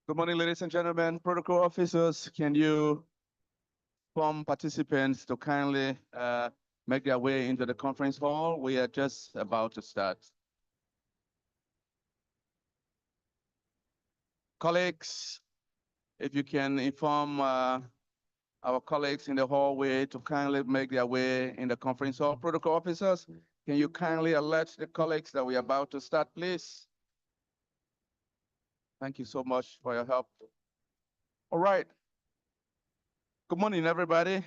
Good morning, ladies and gentlemen. Protocol officers, can you form participants to kindly make their way into the conference hall? We are just about to start. Colleagues, if you can inform our colleagues in the hallway to kindly make their way in the conference hall. Protocol officers, can you kindly alert the colleagues that we are about to start, please? Thank you so much for your help. All right. Good morning, everybody.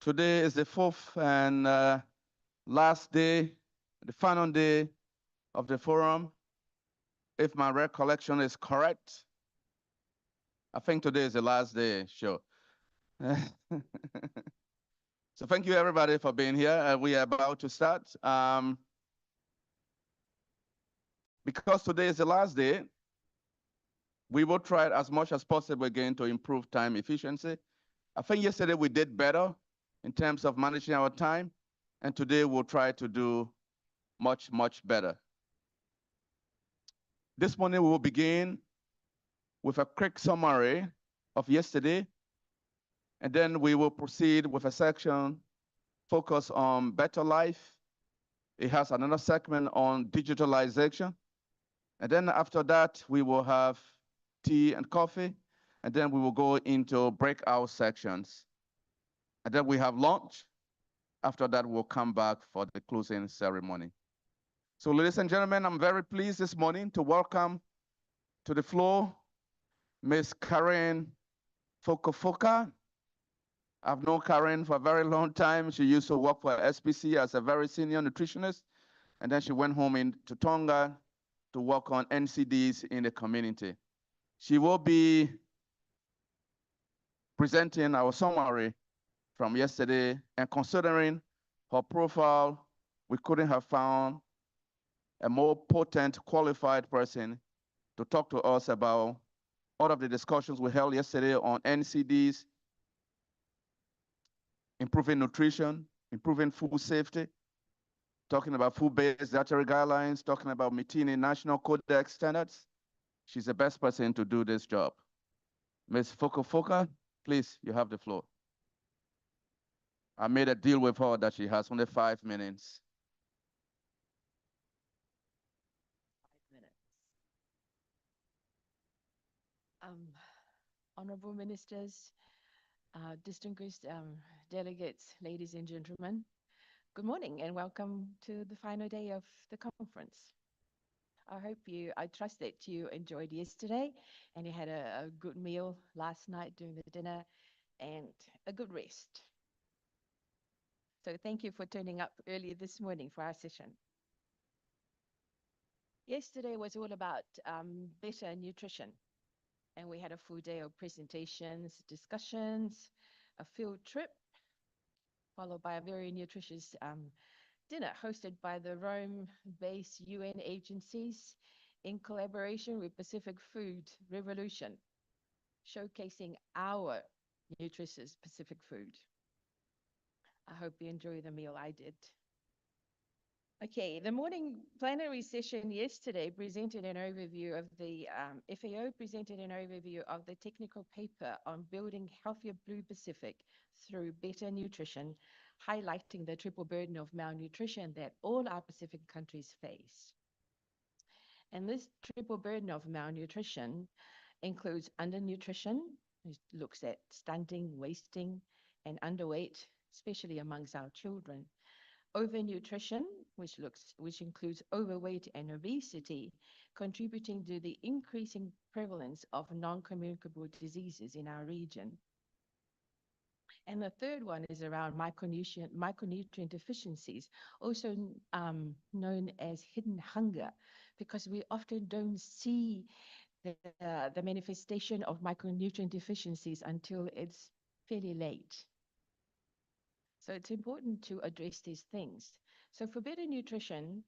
Today is the fourth and last day, the final day of the forum. If my recollection is correct, I think today is the last day, sure. So thank you everybody for being here. We are about to start. Because today is the last day, we will try as much as possible again to improve time efficiency. I think yesterday we did better in terms of managing our time, and today we'll try to do much, much better. This morning we will begin with a quick summary of yesterday, and then we will proceed with a section focused on better life. It has another segment on digitalization. And then after that, we will have tea and coffee, and then we will go into breakout sections. And then we have lunch. After that, we'll come back for the closing ceremony. So ladies and gentlemen, I'm very pleased this morning to welcome to the floor Ms. Karen Fokofoka. I've known Karen for a very long time. She used to work for SPC as a very senior nutritionist, and then she went home to Tonga to work on NCDs in the community. She will be presenting our summary from yesterday, and considering her profile, we couldn't have found a more potent, qualified person to talk to us about all of the discussions we held yesterday on NCDs, improving nutrition, improving food safety, talking about food-based dietary guidelines, talking about meeting national codex standards. She's the best person to do this job. Ms. Fokofoka, please, you have the floor. I made a deal with her that she has only 5 minutes. 5 minutes. Honorable ministers, distinguished delegates, ladies and gentlemen, good morning and welcome to the final day of the conference. I trust that you enjoyed yesterday and you had a good meal last night during the dinner and a good rest. So thank you for turning up early this morning for our session. Yesterday was all about better nutrition. And we had a full day of presentations, discussions, a field trip, followed by a very nutritious dinner hosted by the Rome-based UN agencies in collaboration with Pacific Food Revolution, showcasing our nutritious Pacific food. I hope you enjoy the meal I did. Okay, the morning plenary session yesterday presented an overview of the FAO presented an overview of the technical paper on building healthier Blue Pacific through better nutrition, highlighting the triple burden of malnutrition that all our Pacific countries face. And this triple burden of malnutrition includes undernutrition, which looks at stunting, wasting, and underweight, especially amongst our children. Overnutrition, which includes overweight and obesity, contributing to the increasing prevalence of non-communicable diseases in our region. And the third one is around micronutrient deficiencies, also known as hidden hunger, because we often don't see the manifestation of micronutrient deficiencies until it's fairly late. So it's important to address these things. So for better nutrition,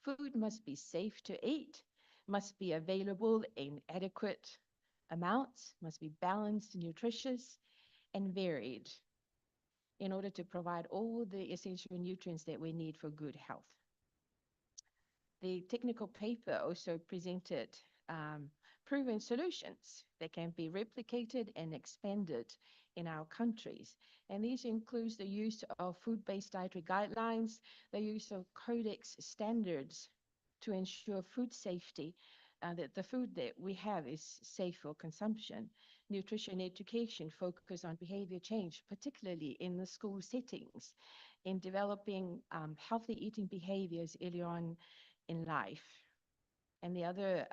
food must be safe to eat, must be available in adequate amounts, must be balanced, nutritious, and varied in order to provide all the essential nutrients that we need for good health. The technical paper also proven solutions that can be replicated and expanded in our countries. And these includes the use of food-based dietary guidelines, the use of codex standards to ensure food safety, that the food that we have is safe for consumption. Nutrition education focus on behavior change, particularly in the school settings, in developing healthy eating behaviors early on in life. And the other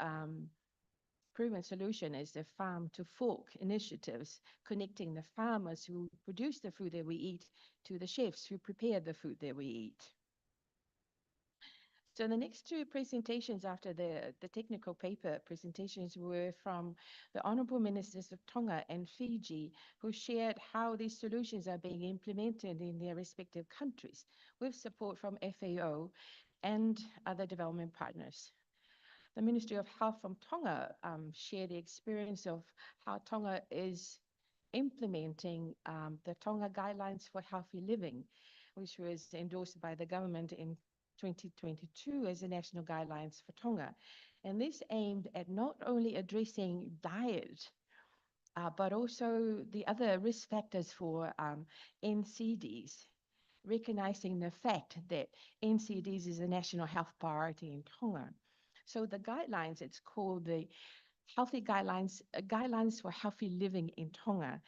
proven solution is the farm to fork initiatives, connecting the farmers who produce the food that we eat to the chefs who prepare the food that we eat. So the next two presentations after the technical paper presentations were from the Honorable Ministers of Tonga and Fiji, who shared how these solutions are being implemented in their respective countries with support from FAO and other development partners. The Ministry of Health from Tonga shared the experience of how Tonga is implementing the Tonga Guidelines for Healthy Living, which was endorsed by the government in 2022 as the national guidelines for Tonga. And this aimed at not only addressing diet, but also the other risk factors for NCDs, recognizing the fact that NCDs is a national health priority in Tonga. So the guidelines, it's called the Healthy Guidelines, Guidelines for Healthy Living in Tonga,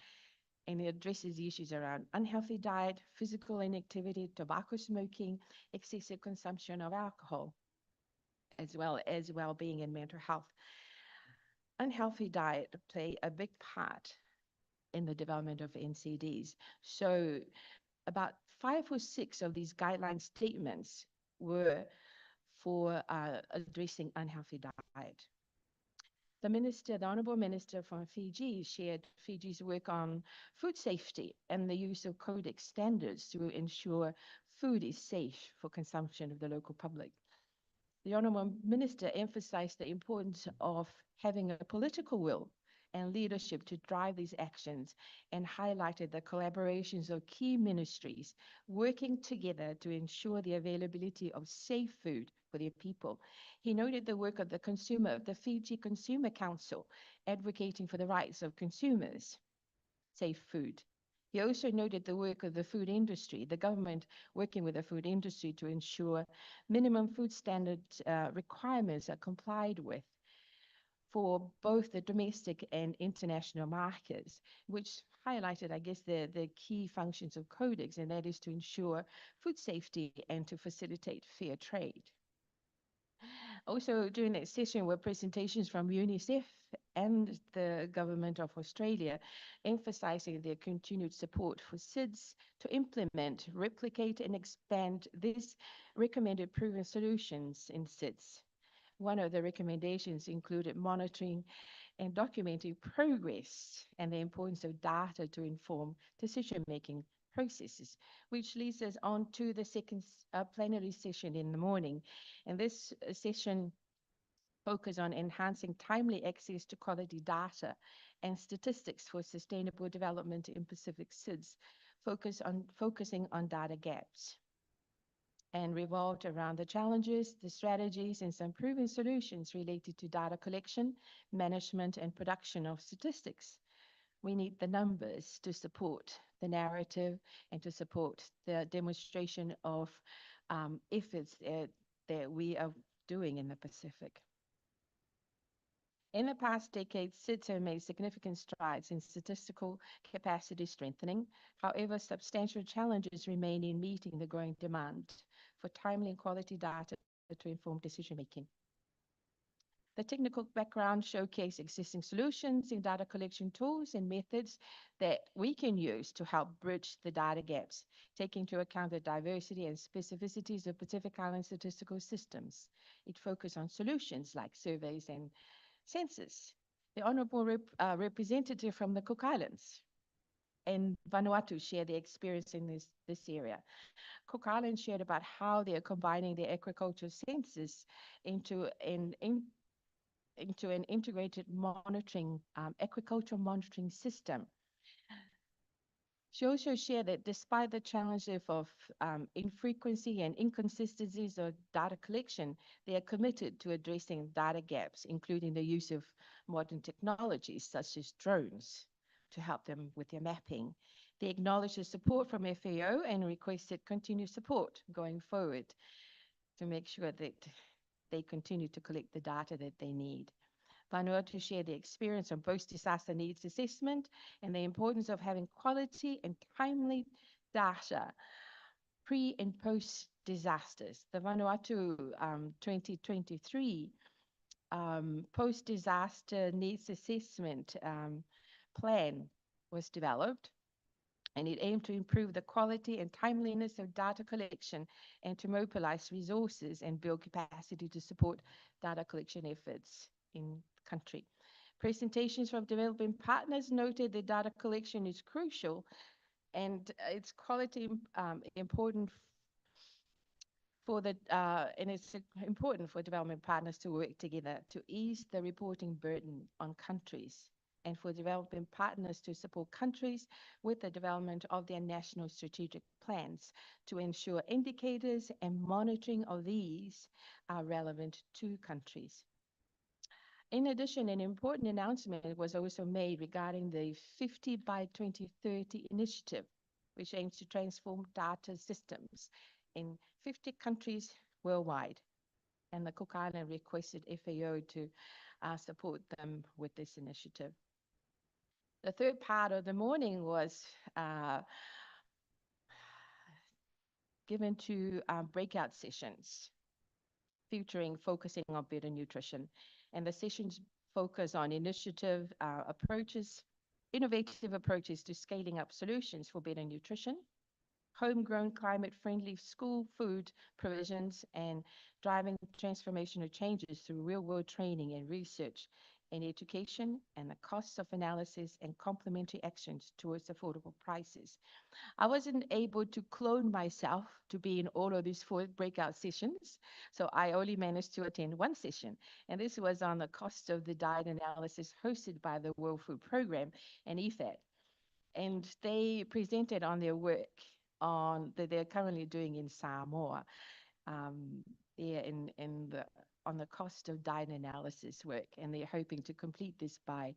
and it addresses issues around unhealthy diet, physical inactivity, tobacco smoking, excessive consumption of alcohol, as well as well-being and mental health. Unhealthy diet play a big part in the development of NCDs. So about 5 or 6 of these guideline statements were for addressing unhealthy diet. The Honorable Minister from Fiji shared Fiji's work on food safety and the use of codex standards to ensure food is safe for consumption of the local public. The Honorable Minister emphasized the importance of having a political will and leadership to drive these actions and highlighted the collaborations of key ministries working together to ensure the availability of safe food for their people. He noted the work of the Fiji Consumer Council, advocating for the rights of consumers, safe food. He also noted the work of the food industry, the government working with the food industry to ensure minimum food standard requirements are complied with for both the domestic and international markets, which highlighted, I guess, the key functions of Codex, and that is to ensure food safety and to facilitate fair trade. Also, during that session were presentations from UNICEF and the Government of Australia, emphasizing their continued support for SIDS to implement, replicate, and expand these recommended proven solutions in SIDS. One of the recommendations included monitoring and documenting progress and the importance of data to inform decision-making processes, which leads us on to the second plenary session in the morning. And this session focused on enhancing timely access to quality data and statistics for sustainable development in Pacific SIDS, focusing on data gaps, and revolved around the challenges, the strategies, and some proven solutions related to data collection, management, and production of statistics. We need the numbers to support the narrative and to support the demonstration of efforts that we are doing in the Pacific. In the past decade, SIDS have made significant strides in statistical capacity strengthening. However, substantial challenges remain in meeting the growing demand for timely and quality data to inform decision-making. The technical background showcased existing solutions in data collection tools and methods that we can use to help bridge the data gaps, taking into account the diversity and specificities of Pacific Island statistical systems. It focused on solutions like surveys and census. The Honorable representative from the Cook Islands and Vanuatu shared their experience in this area. Cook Islands shared about how they are combining the agricultural census into an integrated monitoring, agricultural monitoring system, She also shared that despite the challenges of infrequency and inconsistencies of data collection, they are committed to addressing data gaps, including the use of modern technologies such as drones to help them with their mapping. They acknowledged the support from FAO and requested continued support going forward to make sure that they continue to collect the data that they need. Vanuatu share their experience on post-disaster needs assessment and the importance of having quality and timely data pre and post disasters. The Vanuatu 2023 post-disaster needs assessment plan was developed, and it aimed to improve the quality and timeliness of data collection and to mobilize resources and build capacity to support data collection efforts in the country. Presentations from developing partners noted that data collection is crucial and its quality important for the and it's important for development partners to work together to ease the reporting burden on countries and for developing partners to support countries with the development of their national strategic plans to ensure indicators and monitoring of these are relevant to countries. In addition, an important announcement was also made regarding the 50 by 2030 initiative, which aims to transform data systems in 50 countries worldwide. And the Cook Island requested FAO to support them with this initiative. The third part of the morning was given to breakout sessions featuring focusing on better nutrition. And the sessions focus on innovative approaches to scaling up solutions for better nutrition, homegrown climate-friendly school food provisions, and driving transformational changes through real-world training and research and education, and the costs of analysis and complementary actions towards affordable prices. I wasn't able to clone myself to be in all of these 4 breakout sessions, so I only managed to attend one session, and this was on the cost of the diet analysis hosted by the World Food Program and EFAD. And they presented on their work that they're currently doing in Samoa, on the cost of diet analysis work, and they're hoping to complete this by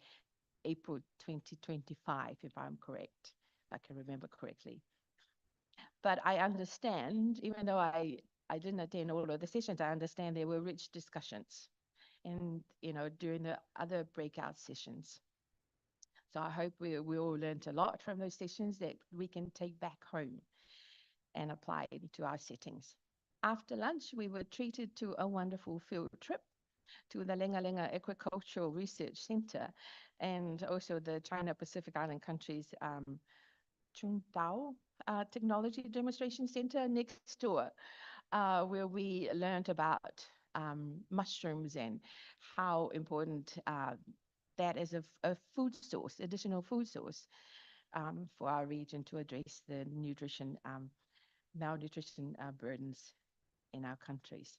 April 2025, if I'm correct, if I can remember correctly. But I understand, even though I didn't attend all of the sessions, I understand there were rich discussions and, during the other breakout sessions. So I hope we all learned a lot from those sessions that we can take back home and apply into our settings. After lunch, we were treated to a wonderful field trip to the Lenga Lenga Agricultural Research Center and also the China Pacific Island countries Chungtao Technology Demonstration Center next door, where we learned about mushrooms and how important that is a food source, additional food source for our region to address the malnutrition burdens in our countries.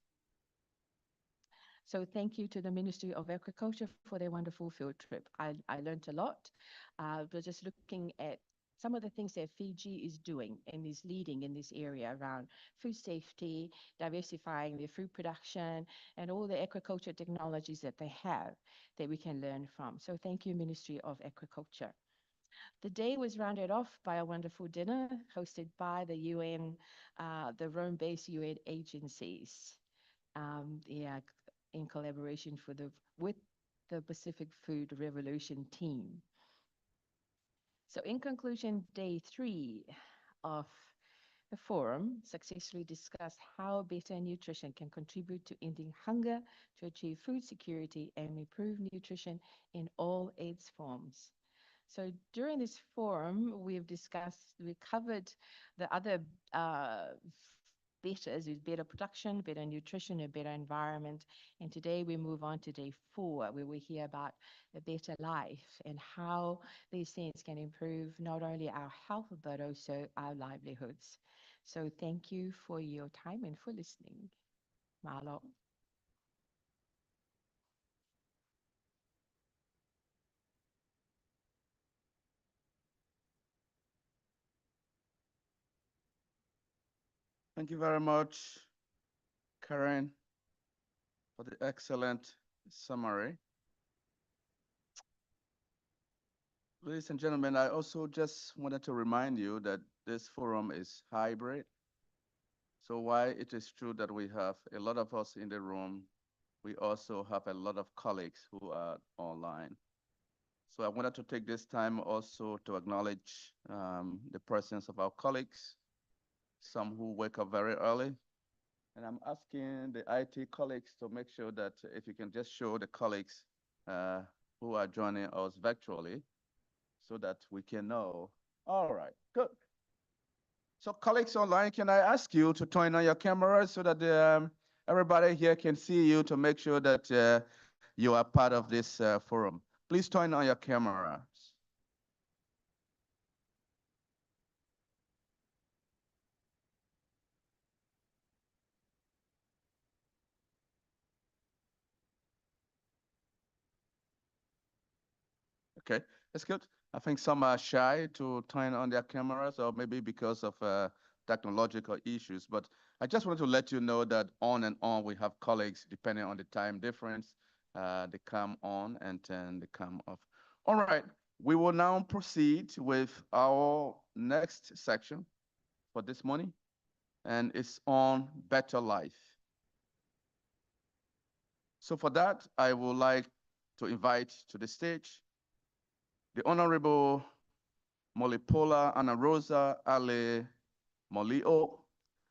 So thank you to the Ministry of Agriculture for their wonderful field trip. I learned a lot. We're just looking at some of the things that Fiji is doing and is leading in this area around food safety, diversifying their food production, and all the agriculture technologies that they have that we can learn from. So thank you, Ministry of Agriculture. The day was rounded off by a wonderful dinner hosted by the UN, the Rome-based UN agencies, in collaboration with the Pacific Food Revolution team. So in conclusion, day 3 of the forum successfully discussed how better nutrition can contribute to ending hunger, to achieve food security, and improve nutrition in all its forms. So during this forum, we covered the other betters with better production, better nutrition, a better environment. And today we move on to day 4, where we hear about a better life and how these things can improve not only our health, but also our livelihoods. So thank you for your time and for listening. Malo. Thank you very much, Karen, for the excellent summary. Ladies and gentlemen, I also just wanted to remind you that this forum is hybrid. So while it is true that we have a lot of us in the room, we also have a lot of colleagues who are online. So I wanted to take this time also to acknowledge the presence of our colleagues, some who wake up very early. And I'm asking the IT colleagues to make sure that if you can just show the colleagues who are joining us virtually so that we can know. All right, good. So colleagues online, can I ask you to turn on your cameras so that everybody here can see you to make sure that you are part of this forum? Please turn on your cameras. Okay, that's good. I think some are shy to turn on their cameras, or maybe because of technological issues. But I just want to let you know that on and on we have colleagues, depending on the time difference, they come on and then they come off. All right, we will now proceed with our next section for this morning, and it's on better life. So for that, I would like to invite to the stage the Honorable Molipola Ana Rosa Ale Molio,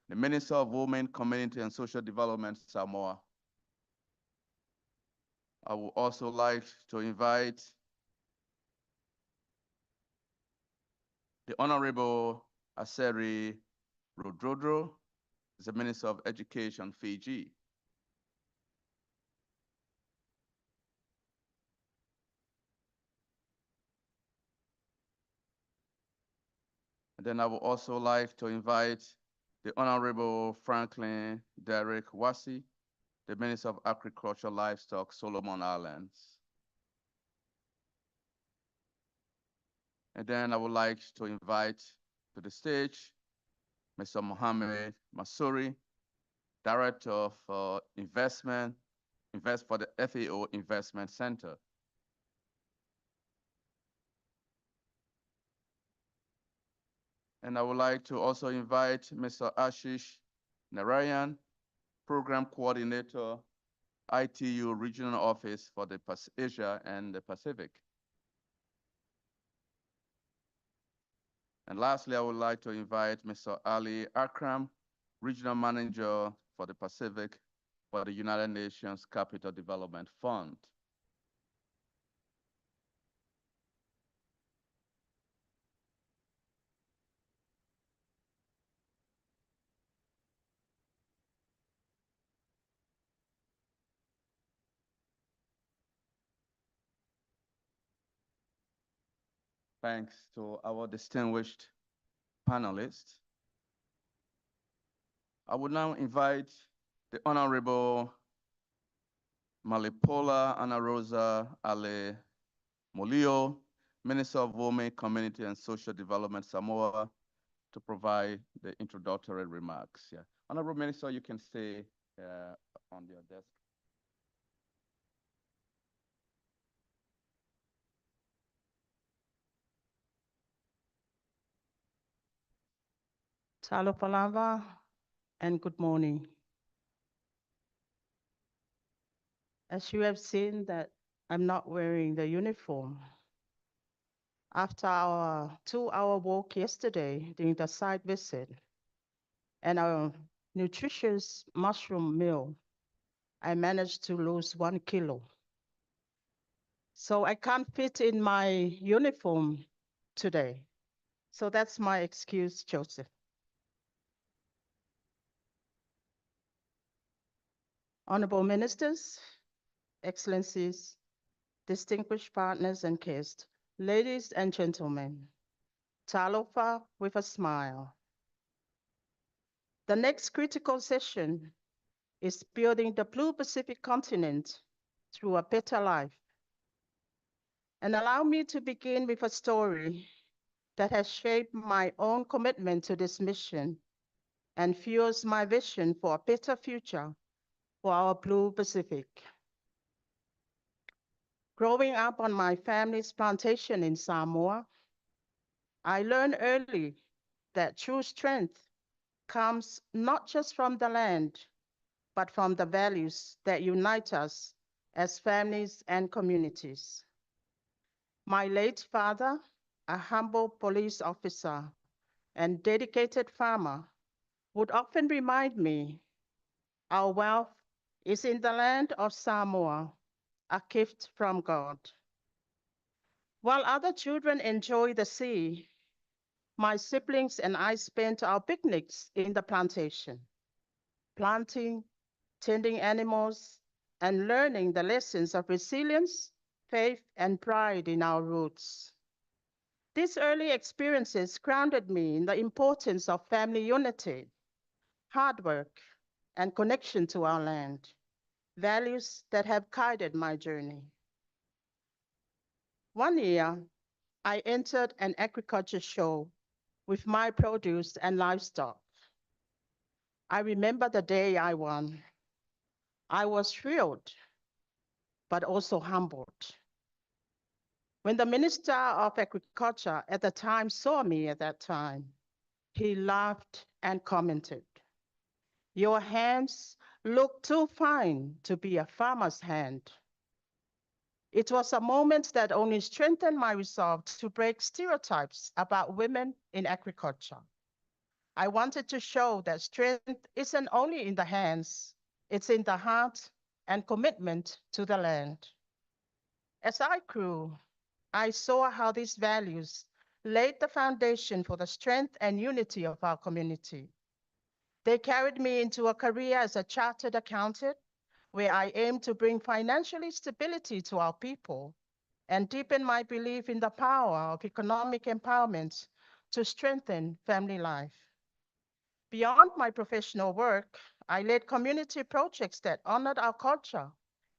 the Minister of Women, Community and Social Development, Samoa. I would also like to invite the Honorable Aseri Rodrodro, the Minister of Education, Fiji. And then I would also like to invite the Honorable Franklin Derek Wasi, the Minister of Agriculture, Livestock, Solomon Islands. And then I would like to invite to the stage Mr. Mohammed Masuri, Director of Invest for the FAO Investment Center. And I would like to also invite Mr. Ashish Narayan, Program Coordinator, ITU Regional Office for the Asia and the Pacific. And lastly, I would like to invite Mr. Ali Akram, Regional Manager for the Pacific for the United Nations Capital Development Fund. Thanks to our distinguished panelists. I would now invite the Honorable Malipola Ana Rosa Ale Molio, Minister of Women, Community and Social Development, Samoa, to provide the introductory remarks. Yeah. Honorable Minister, you can stay on your desk. Talo Palava and good morning. As you have seen that I'm not wearing the uniform. After our 2-hour walk yesterday during the site visit and our nutritious mushroom meal, I managed to lose 1 kilo. So I can't fit in my uniform today. So that's my excuse, Joseph. Honorable Ministers, Excellencies, distinguished partners and guests, ladies and gentlemen, Talofa with a smile. The next critical session is building the Blue Pacific continent through a better life. And allow me to begin with a story that has shaped my own commitment to this mission and fuels my vision for a better future for our Blue Pacific. Growing up on my family's plantation in Samoa, I learned early that true strength comes not just from the land, but from the values that unite us as families and communities. My late father, a humble police officer and dedicated farmer, would often remind me our wealth is in the land of Samoa, a gift from God. While other children enjoy the sea, my siblings and I spent our picnics in the plantation, planting, tending animals, and learning the lessons of resilience, faith, and pride in our roots. These early experiences grounded me in the importance of family unity, hard work, and connection to our land, values that have guided my journey. One year, I entered an agriculture show with my produce and livestock. I remember the day I won. I was thrilled, but also humbled. When the Minister of Agriculture at the time saw me at that time, he laughed and commented, "Your hands look too fine to be a farmer's hand." It was a moment that only strengthened my resolve to break stereotypes about women in agriculture. I wanted to show that strength isn't only in the hands, it's in the heart and commitment to the land. As I grew, I saw how these values laid the foundation for the strength and unity of our community. They carried me into a career as a chartered accountant, where I aimed to bring financial stability to our people and deepen my belief in the power of economic empowerment to strengthen family life. Beyond my professional work, I led community projects that honored our culture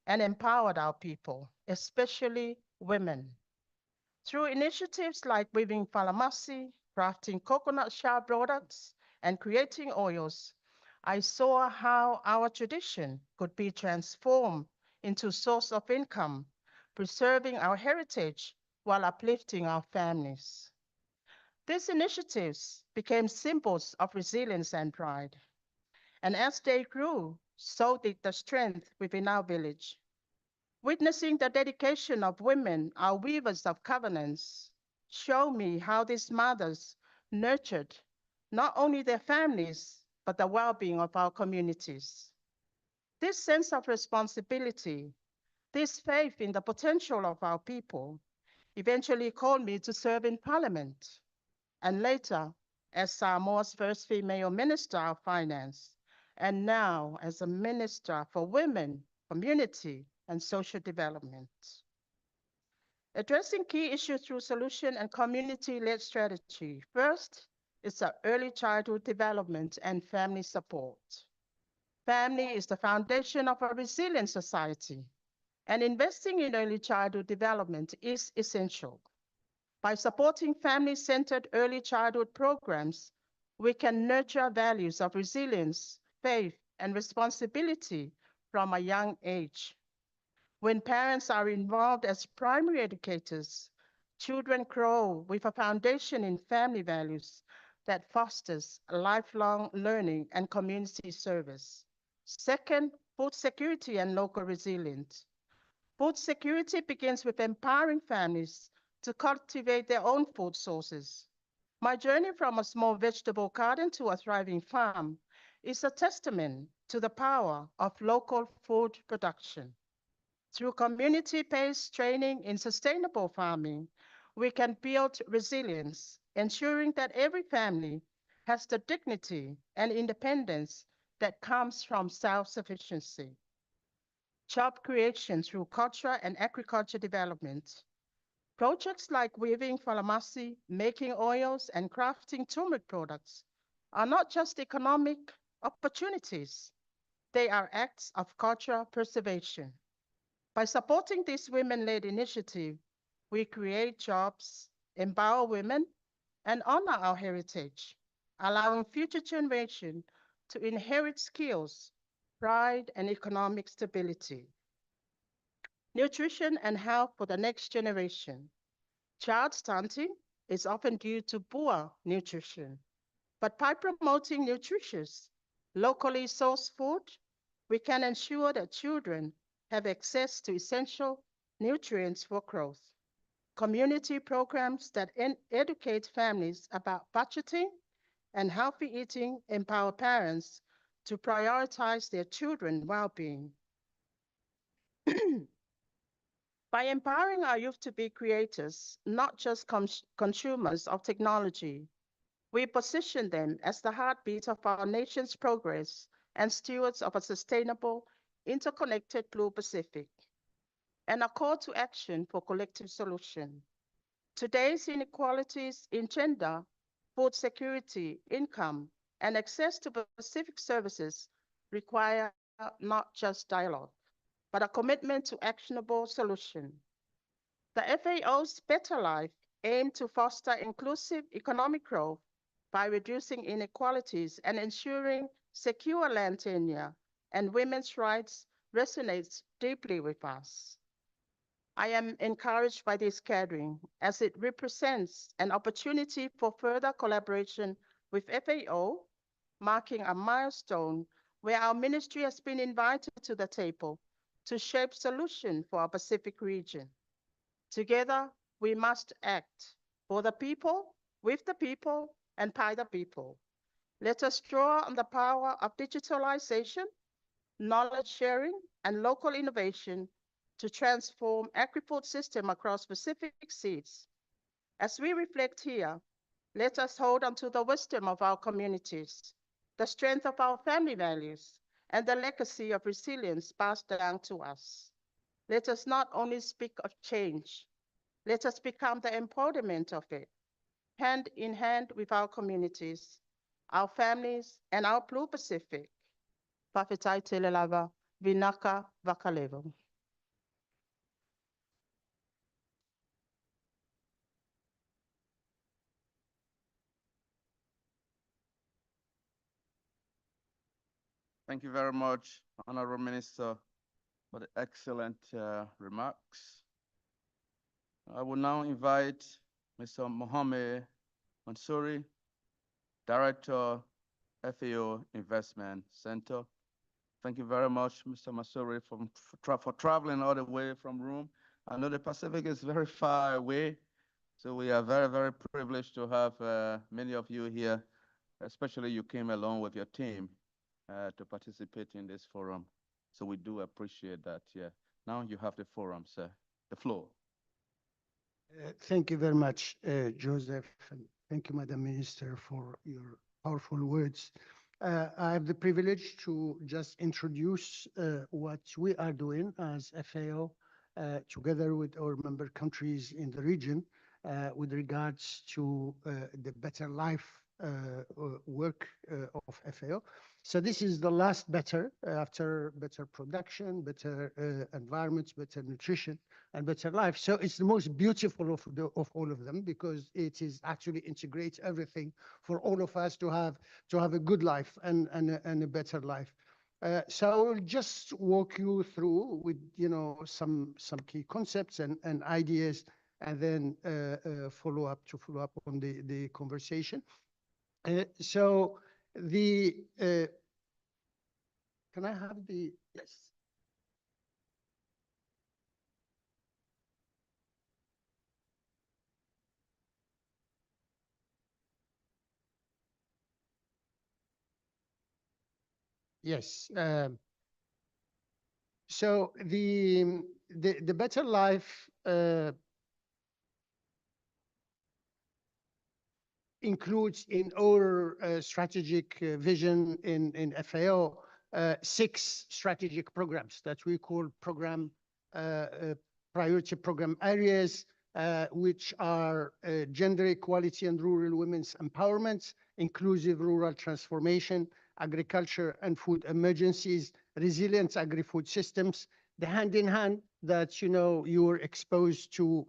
and empowered our people, especially women. Through initiatives like weaving falamasi, crafting coconut shell products, and creating oils, I saw how our tradition could be transformed into a source of income, preserving our heritage while uplifting our families. These initiatives became symbols of resilience and pride. And as they grew, so did the strength within our village. Witnessing the dedication of women, our weavers of covenants, show me how these mothers nurtured not only their families, but the well-being of our communities. This sense of responsibility, this faith in the potential of our people, eventually called me to serve in Parliament, and later as Samoa's first female Minister of Finance, and now as a Minister for Women, Community, and Social Development. Addressing key issues through solution and community-led strategy. First is the early childhood development and family support. Family is the foundation of a resilient society, and investing in early childhood development is essential. By supporting family-centered early childhood programs, we can nurture values of resilience, faith, and responsibility from a young age. When parents are involved as primary educators, children grow with a foundation in family values that fosters lifelong learning and community service. Second, food security and local resilience. Food security begins with empowering families to cultivate their own food sources. My journey from a small vegetable garden to a thriving farm is a testament to the power of local food production. Through community-based training in sustainable farming, we can build resilience, ensuring that every family has the dignity and independence that comes from self-sufficiency. Job creation through culture and agriculture development. Projects like weaving falamasi, making oils, and crafting turmeric products are not just economic opportunities, they are acts of cultural preservation. By supporting this women-led initiative, we create jobs, empower women, and honor our heritage. allowing future generations to inherit skills, pride, and economic stability. Nutrition and health for the next generation. Child stunting is often due to poor nutrition, but by promoting nutritious, locally sourced food, we can ensure that children have access to essential nutrients for growth. Community programs that educate families about budgeting and healthy eating empower parents to prioritize their children's well-being. By empowering our youth to be creators, not just consumers of technology, we position them as the heartbeat of our nation's progress and stewards of a sustainable, interconnected Blue Pacific, and a call to action for collective solution. Today's inequalities in gender, food security, income, and access to Pacific services require not just dialogue, but a commitment to actionable solution. The FAO's Better Life aim to foster inclusive economic growth by reducing inequalities and ensuring secure land tenure, and women's rights resonates deeply with us. I am encouraged by this gathering as it represents an opportunity for further collaboration with FAO, marking a milestone where our ministry has been invited to the table to shape solutions for our Pacific region. Together, we must act for the people, with the people, and by the people. Let us draw on the power of digitalization, knowledge sharing, and local innovation to transform agri-food system across Pacific seas. As we reflect here, let us hold on to the wisdom of our communities, the strength of our family values, and the legacy of resilience passed down to us. Let us not only speak of change, let us become the embodiment of it, hand in hand with our communities, our families, and our Blue Pacific. Pafitai Telelava, Vinaka Vakalevo. Thank you very much, Honorable Minister, for the excellent remarks. I will now invite Mr. Mohamed Mansouri, Director, FAO Investment Center. Thank you very much, Mr. Mansouri, for traveling all the way from Rome. I know the Pacific is very far away, so we are very, very privileged to have many of you here, especially you came along with your team to participate in this forum. So we do appreciate that. Yeah. Now you have the forum, sir, the floor. Thank you very much, Joseph, and thank you, Madam Minister, for your powerful words. I have the privilege to just introduce what we are doing as FAO together with our member countries in the region with regards to the better life work of FAO. So this is the last better after better production, better environments, better nutrition, and better life. So it's the most beautiful of all of them because it is actually integrates everything for all of us to have a good life and a better life. So I will just walk you through with some key concepts and ideas, and then follow up on the conversation. So the can I have the yes? Yes. So the better life includes in our strategic vision in FAO 6 strategic programs that we call priority program areas, which are gender equality and rural women's empowerment, inclusive rural transformation, agriculture and food emergencies, resilient agri-food systems, the hand-in-hand that you were exposed to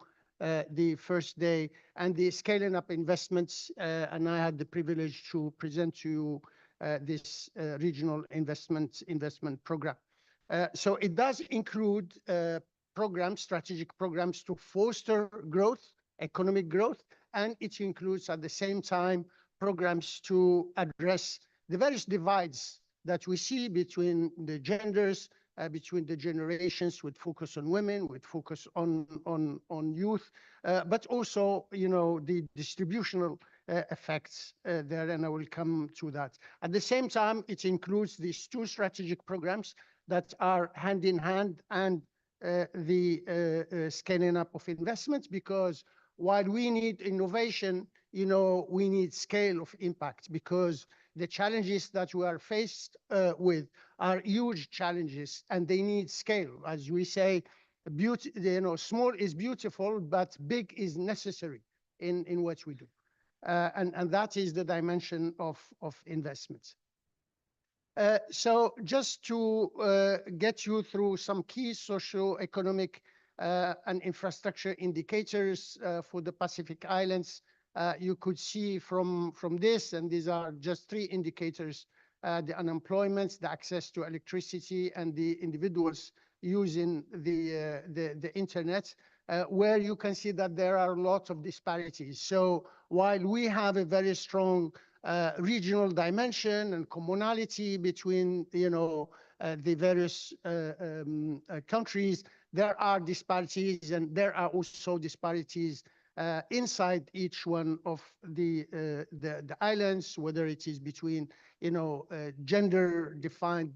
the first day, and the scaling up investments. And I had the privilege to present to you this regional investment program. So it does include programs, strategic programs to foster growth, economic growth, and it includes at the same time programs to address the various divides that we see between the genders, between the generations, with focus on women, with focus on youth, but also, the distributional effects there, and I will come to that. At the same time, it includes these two strategic programs that are hand in hand, and the scaling up of investments, because while we need innovation, we need scale of impact, because the challenges that we are faced with are huge challenges, and they need scale. As we say, small is beautiful, but big is necessary in what we do. And that is the dimension of investments. So just to get you through some key socio-economic and infrastructure indicators for the Pacific Islands, you could see from this, and these are just three indicators, the unemployment, the access to electricity, and the individuals using the internet, where you can see that there are lots of disparities. So while we have a very strong regional dimension and commonality between, the various countries, there are disparities, and there are also disparities inside each one of the islands, whether it is between, gender-defined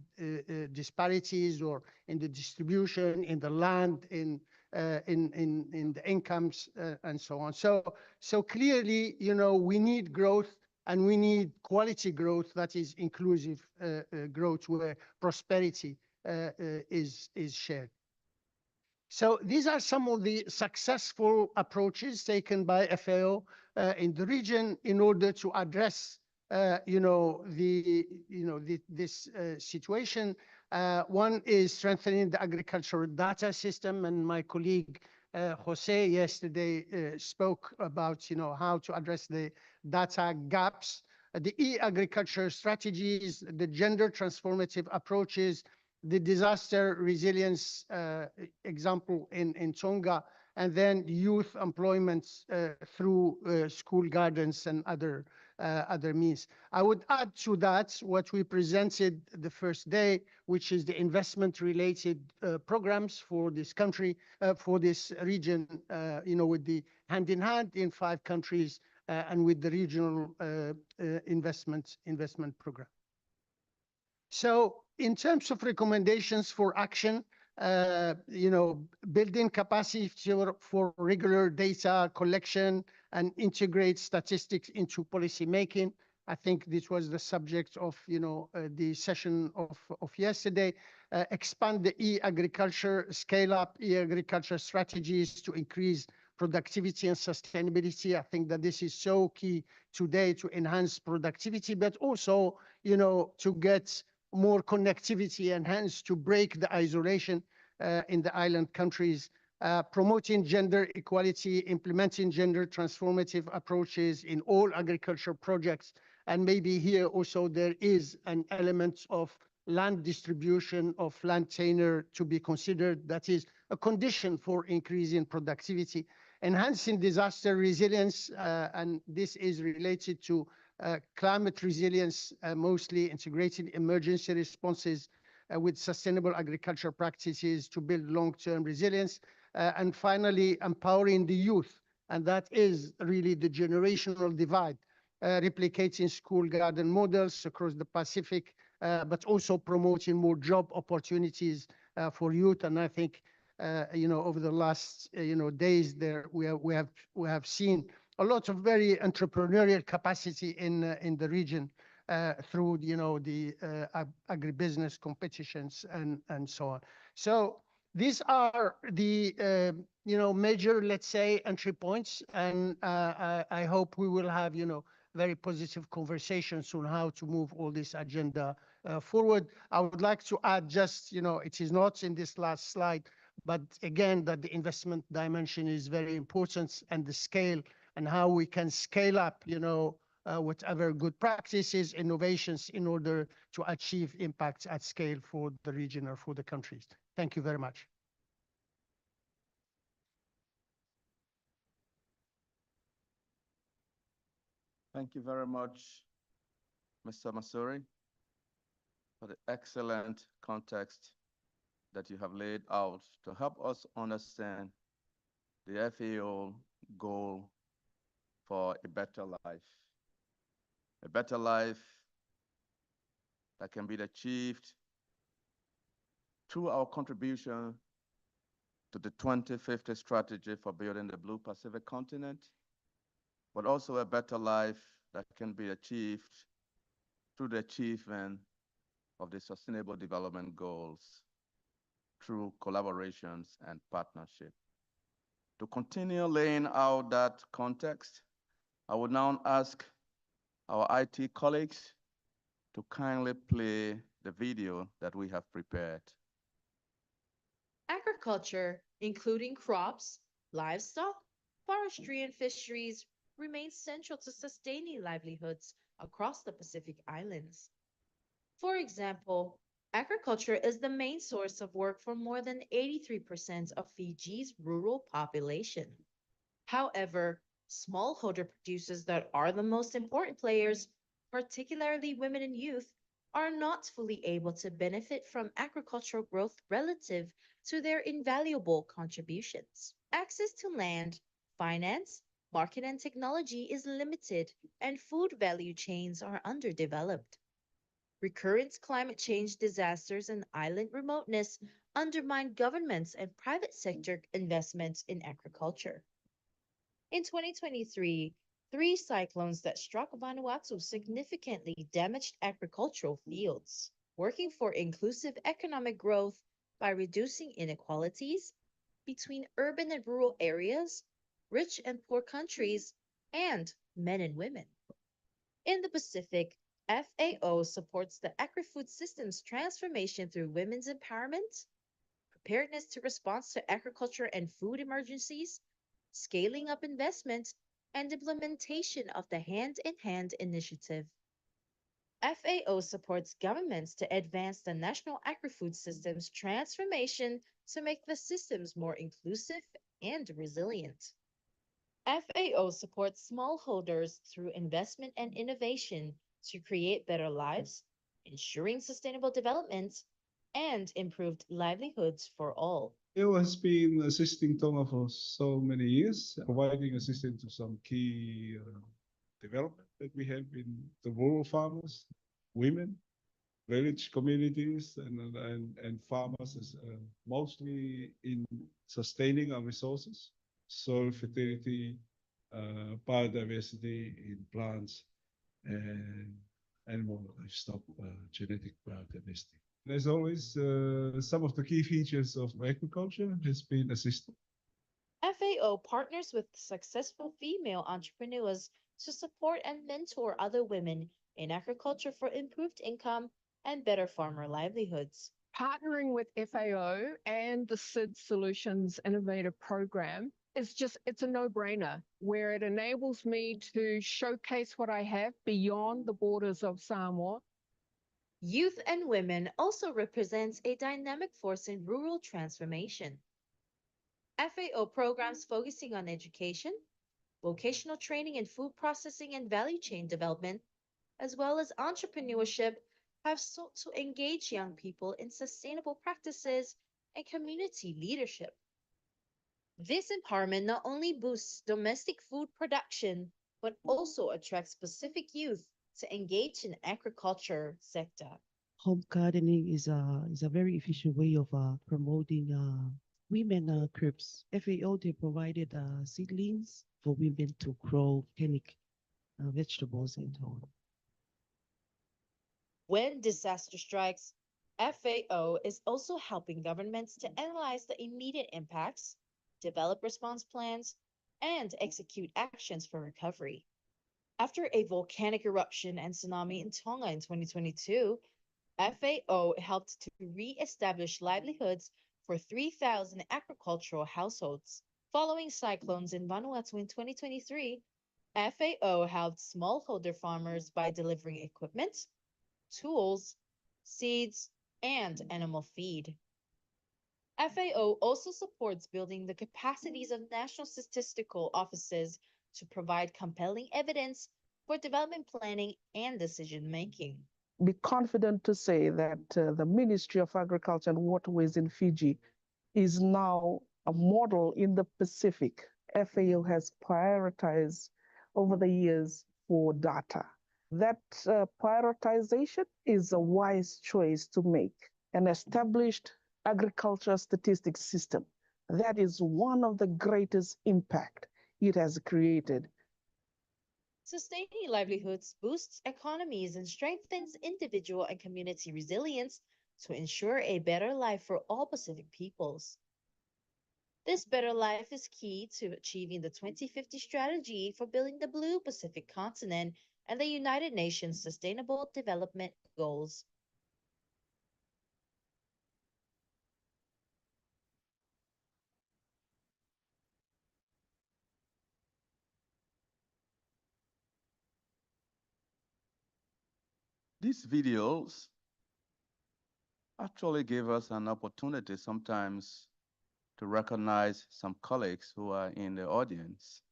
disparities, or in the distribution, in the land, in the incomes, and so on. So clearly, we need growth, and we need quality growth that is inclusive growth, where prosperity is shared. So these are some of the successful approaches taken by FAO in the region in order to address, this situation. One is strengthening the agricultural data system, and my colleague Jose yesterday spoke about, how to address the data gaps, the e-agriculture strategies, the gender transformative approaches, the disaster resilience example in Tonga, and then youth employment through school gardens and other means. I would add to that what we presented the first day, which is the investment-related programs for this country, for this region, with the hand-in-hand in 5 countries, and with the regional investment program. So in terms of recommendations for action, building capacity for regular data collection and integrate statistics into policy making. I think this was the subject of, the session of yesterday. Expand the e-agriculture, scale up e-agriculture strategies to increase productivity and sustainability. I think that this is so key today to enhance productivity, but also, to get more connectivity and hence to break the isolation in the island countries, promoting gender equality, implementing gender transformative approaches in all agriculture projects. And maybe here also there is an element of land distribution, of land tenure to be considered. That is a condition for increasing productivity. Enhancing disaster resilience, and this is related to climate resilience, mostly integrating emergency responses with sustainable agriculture practices to build long-term resilience. And finally, empowering the youth. And that is really the generational divide, replicating school garden models across the Pacific, but also promoting more job opportunities for youth. And I think, over the last, days there, we have seen a lot of very entrepreneurial capacity in the region through, the agribusiness competitions and so on. So these are the, major, let's say, entry points. And I hope we will have, very positive conversations on how to move all this agenda forward. I would like to add just, it is not in this last slide, But again, that the investment dimension is very important, and the scale and how we can scale up, whatever good practices, innovations in order to achieve impacts at scale for the region or for the countries. Thank you very much. Thank you very much, Mr. Masuri, for the excellent context that you have laid out to help us understand the FAO goal for a better life. A better life that can be achieved through our contribution to the 2050 strategy for building the Blue Pacific continent, but also a better life that can be achieved through the achievement of the Sustainable Development Goals through collaborations and partnership. To continue laying out that context, I would now ask our IT colleagues to kindly play the video that we have prepared. Agriculture, including crops, livestock, forestry, and fisheries, remains central to sustaining livelihoods across the Pacific Islands. For example, agriculture is the main source of work for more than 83% of Fiji's rural population. However, smallholder producers that are the most important players, particularly women and youth, are not fully able to benefit from agricultural growth relative to their invaluable contributions. Access to land, finance, market, and technology is limited, and food value chains are underdeveloped. Recurrent climate change disasters and island remoteness undermine governments and private sector investments in agriculture. In 2023, three cyclones that struck Vanuatu significantly damaged agricultural fields. Working for inclusive economic growth by reducing inequalities between urban and rural areas, rich and poor countries, and men and women. In the Pacific, FAO supports the Agri-food Systems transformation through women's empowerment, preparedness to respond to agriculture and food emergencies, scaling up investment, and implementation of the Hand in Hand initiative. FAO supports governments to advance the national agri-food systems transformation to make the systems more inclusive and resilient. FAO supports smallholders through investment and innovation to create better lives, ensuring sustainable development, and improved livelihoods for all. FAO has been assisting Tonga for so many years, providing assistance to some key development that we have in the rural farmers, women, village communities, and farmers, mostly in sustaining our resources, soil fertility, biodiversity in plants, and animal livestock genetic biodiversity. As always, some of the key features of agriculture has been assisted. FAO partners with successful female entrepreneurs to support and mentor other women in agriculture for improved income and better farmer livelihoods. Partnering with FAO and the SIDS Solutions Innovator Program it's a no-brainer, where it enables me to showcase what I have beyond the borders of Samoa. Youth and women also represents a dynamic force in rural transformation. FAO programs focusing on education, vocational training in food processing and value chain development, as well as entrepreneurship, have sought to engage young people in sustainable practices and community leadership. This empowerment not only boosts domestic food production, but also attracts Pacific youth to engage in agriculture sector. Home gardening is a very efficient way of promoting women crops. FAO they provided seedlings for women to grow organic vegetables and so on. When disaster strikes, FAO is also helping governments to analyze the immediate impacts, develop response plans, and execute actions for recovery. After a volcanic eruption and tsunami in Tonga in 2022, FAO helped to re-establish livelihoods for 3,000 agricultural households. Following cyclones in Vanuatu in 2023, FAO helped smallholder farmers by delivering equipment, tools, seeds, and animal feed. FAO also supports building the capacities of national statistical offices to provide compelling evidence for development planning and decision making. Be confident to say that the Ministry of Agriculture and Waterways in Fiji is now a model in the Pacific. FAO has prioritized over the years for data. That prioritization is a wise choice to make. An established agricultural statistics system, that is one of the greatest impact it has created. Sustaining livelihoods boosts economies and strengthens individual and community resilience to ensure a better life for all Pacific peoples. This better life is key to achieving the 2050 strategy for building the Blue Pacific continent and the United Nations Sustainable Development Goals. These videos actually give us an opportunity sometimes to recognize some colleagues who are in the audience.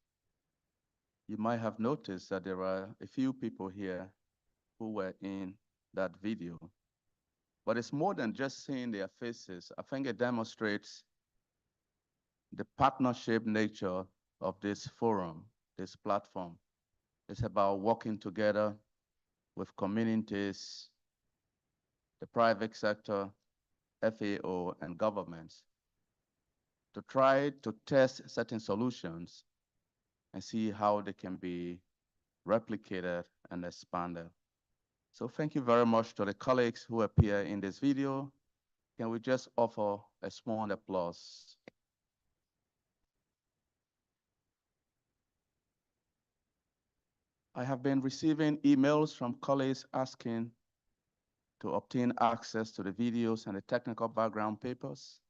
You might have noticed that there are a few people here who were in that video. But it's more than just seeing their faces. I think it demonstrates the partnership nature of this forum, this platform. It's about working together with communities, the private sector, FAO, and governments to try to test certain solutions and see how they can be replicated and expanded. So thank you very much to the colleagues who appear in this video. Can we just offer a small applause? I have been receiving emails from colleagues asking to obtain access to the videos and the technical background papers.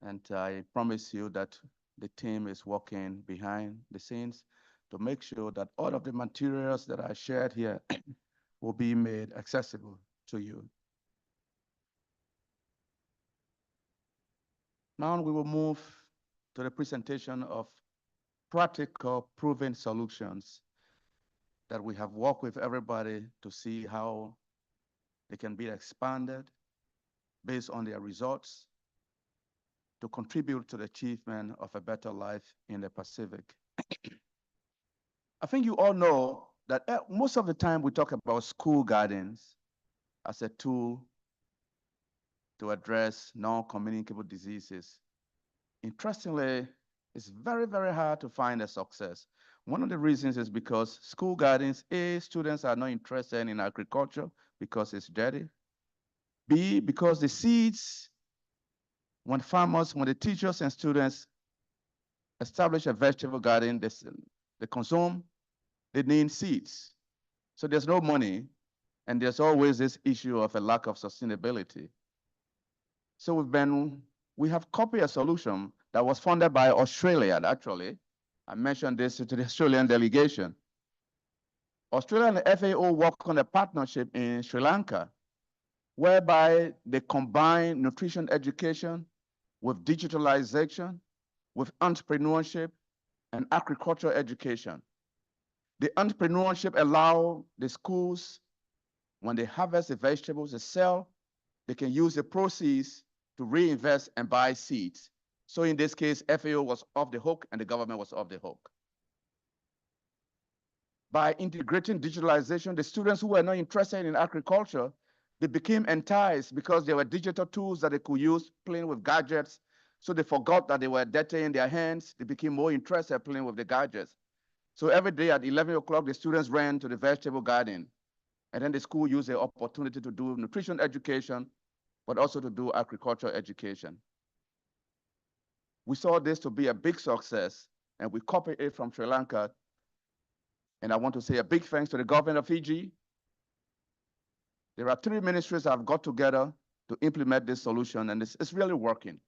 And I promise you that the team is working behind the scenes to make sure that all of the materials that I shared here will be made accessible to you. Now we will move to the presentation of practical proven solutions that we have worked with everybody to see how they can be expanded based on their results to contribute to the achievement of a better life in the Pacific. I think you all know that most of the time we talk about school gardens as a tool to address non-communicable diseases. Interestingly, it's very, very hard to find a success. One of the reasons is because school gardens, A, students are not interested in agriculture because it's dirty. B, because the seeds, when the teachers and students establish a vegetable garden, they consume, they need seeds. So there's no money, and there's always this issue of a lack of sustainability. So we have copied a solution that was funded by Australia, actually. I mentioned this to the Australian delegation. Australia and the FAO work on a partnership in Sri Lanka, whereby they combine nutrition education with digitalization, with entrepreneurship and agricultural education. The entrepreneurship allow the schools, when they harvest the vegetables they sell, they can use the proceeds to reinvest and buy seeds. So in this case, FAO was off the hook and the government was off the hook. By integrating digitalization, the students who were not interested in agriculture, they became enticed because there were digital tools that they could use playing with gadgets. So they forgot that they were dirty in their hands. They became more interested playing with the gadgets. So every day at 11 o'clock, the students ran to the vegetable garden. And then the school used the opportunity to do nutrition education, but also to do agricultural education. We saw this to be a big success, and we copied it from Sri Lanka. And I want to say a big thanks to the government of Fiji. There are 3 ministries that have got together to implement this solution, and it's really working.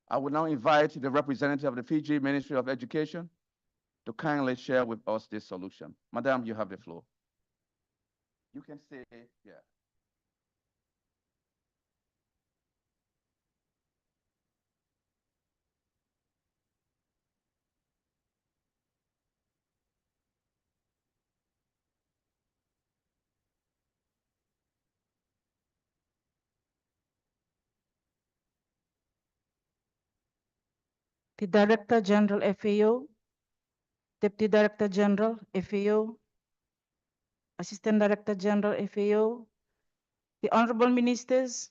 I will now invite the representative of the Fiji Ministry of Education to kindly share with us this solution. Madam, you have the floor. You can say, yeah. The Director General FAO, Deputy Director General FAO, Assistant Director General FAO, the Honorable Ministers,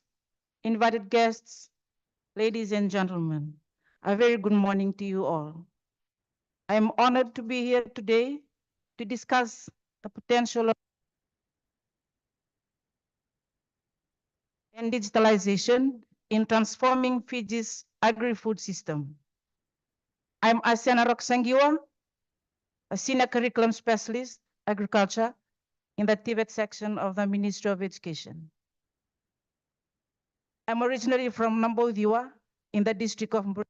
invited guests, ladies and gentlemen, a very good morning to you all. I am honored to be here today to discuss the potential of and digitalization in transforming Fiji's agri-food system. I'm Asiana Roxangiwa, a senior curriculum specialist, agriculture, in the Tibet section of the Ministry of Education. I'm originally from Nambodiwa in the district of Mbru.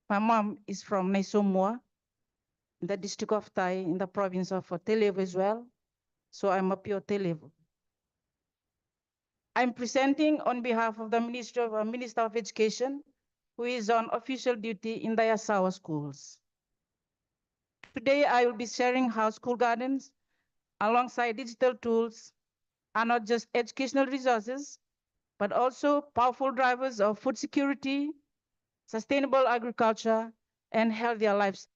My mom is from Naisomwa in the district of Tai in the province of Televu as well. So I'm a pure Televu. I'm presenting on behalf of the Minister of Education, who is on official duty in the Yasawa schools. Today, I will be sharing how school gardens, alongside digital tools, are not just educational resources, but also powerful drivers of food security, sustainable agriculture, and healthier lives.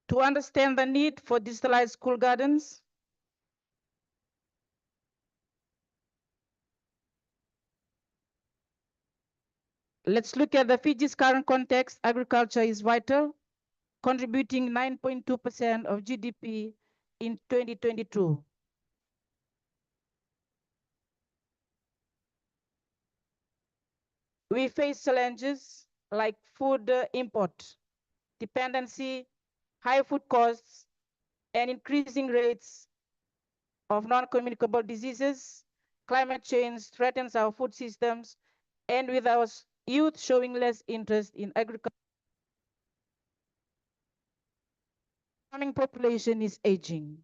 To understand the need for digitalized school gardens, let's look at the Fiji's current context. Agriculture is vital, contributing 9.2% of GDP in 2022. We face challenges like food import dependency, high food costs, and increasing rates of non-communicable diseases. Climate change threatens our food systems, and with our youth showing less interest in agriculture, farming population is aging.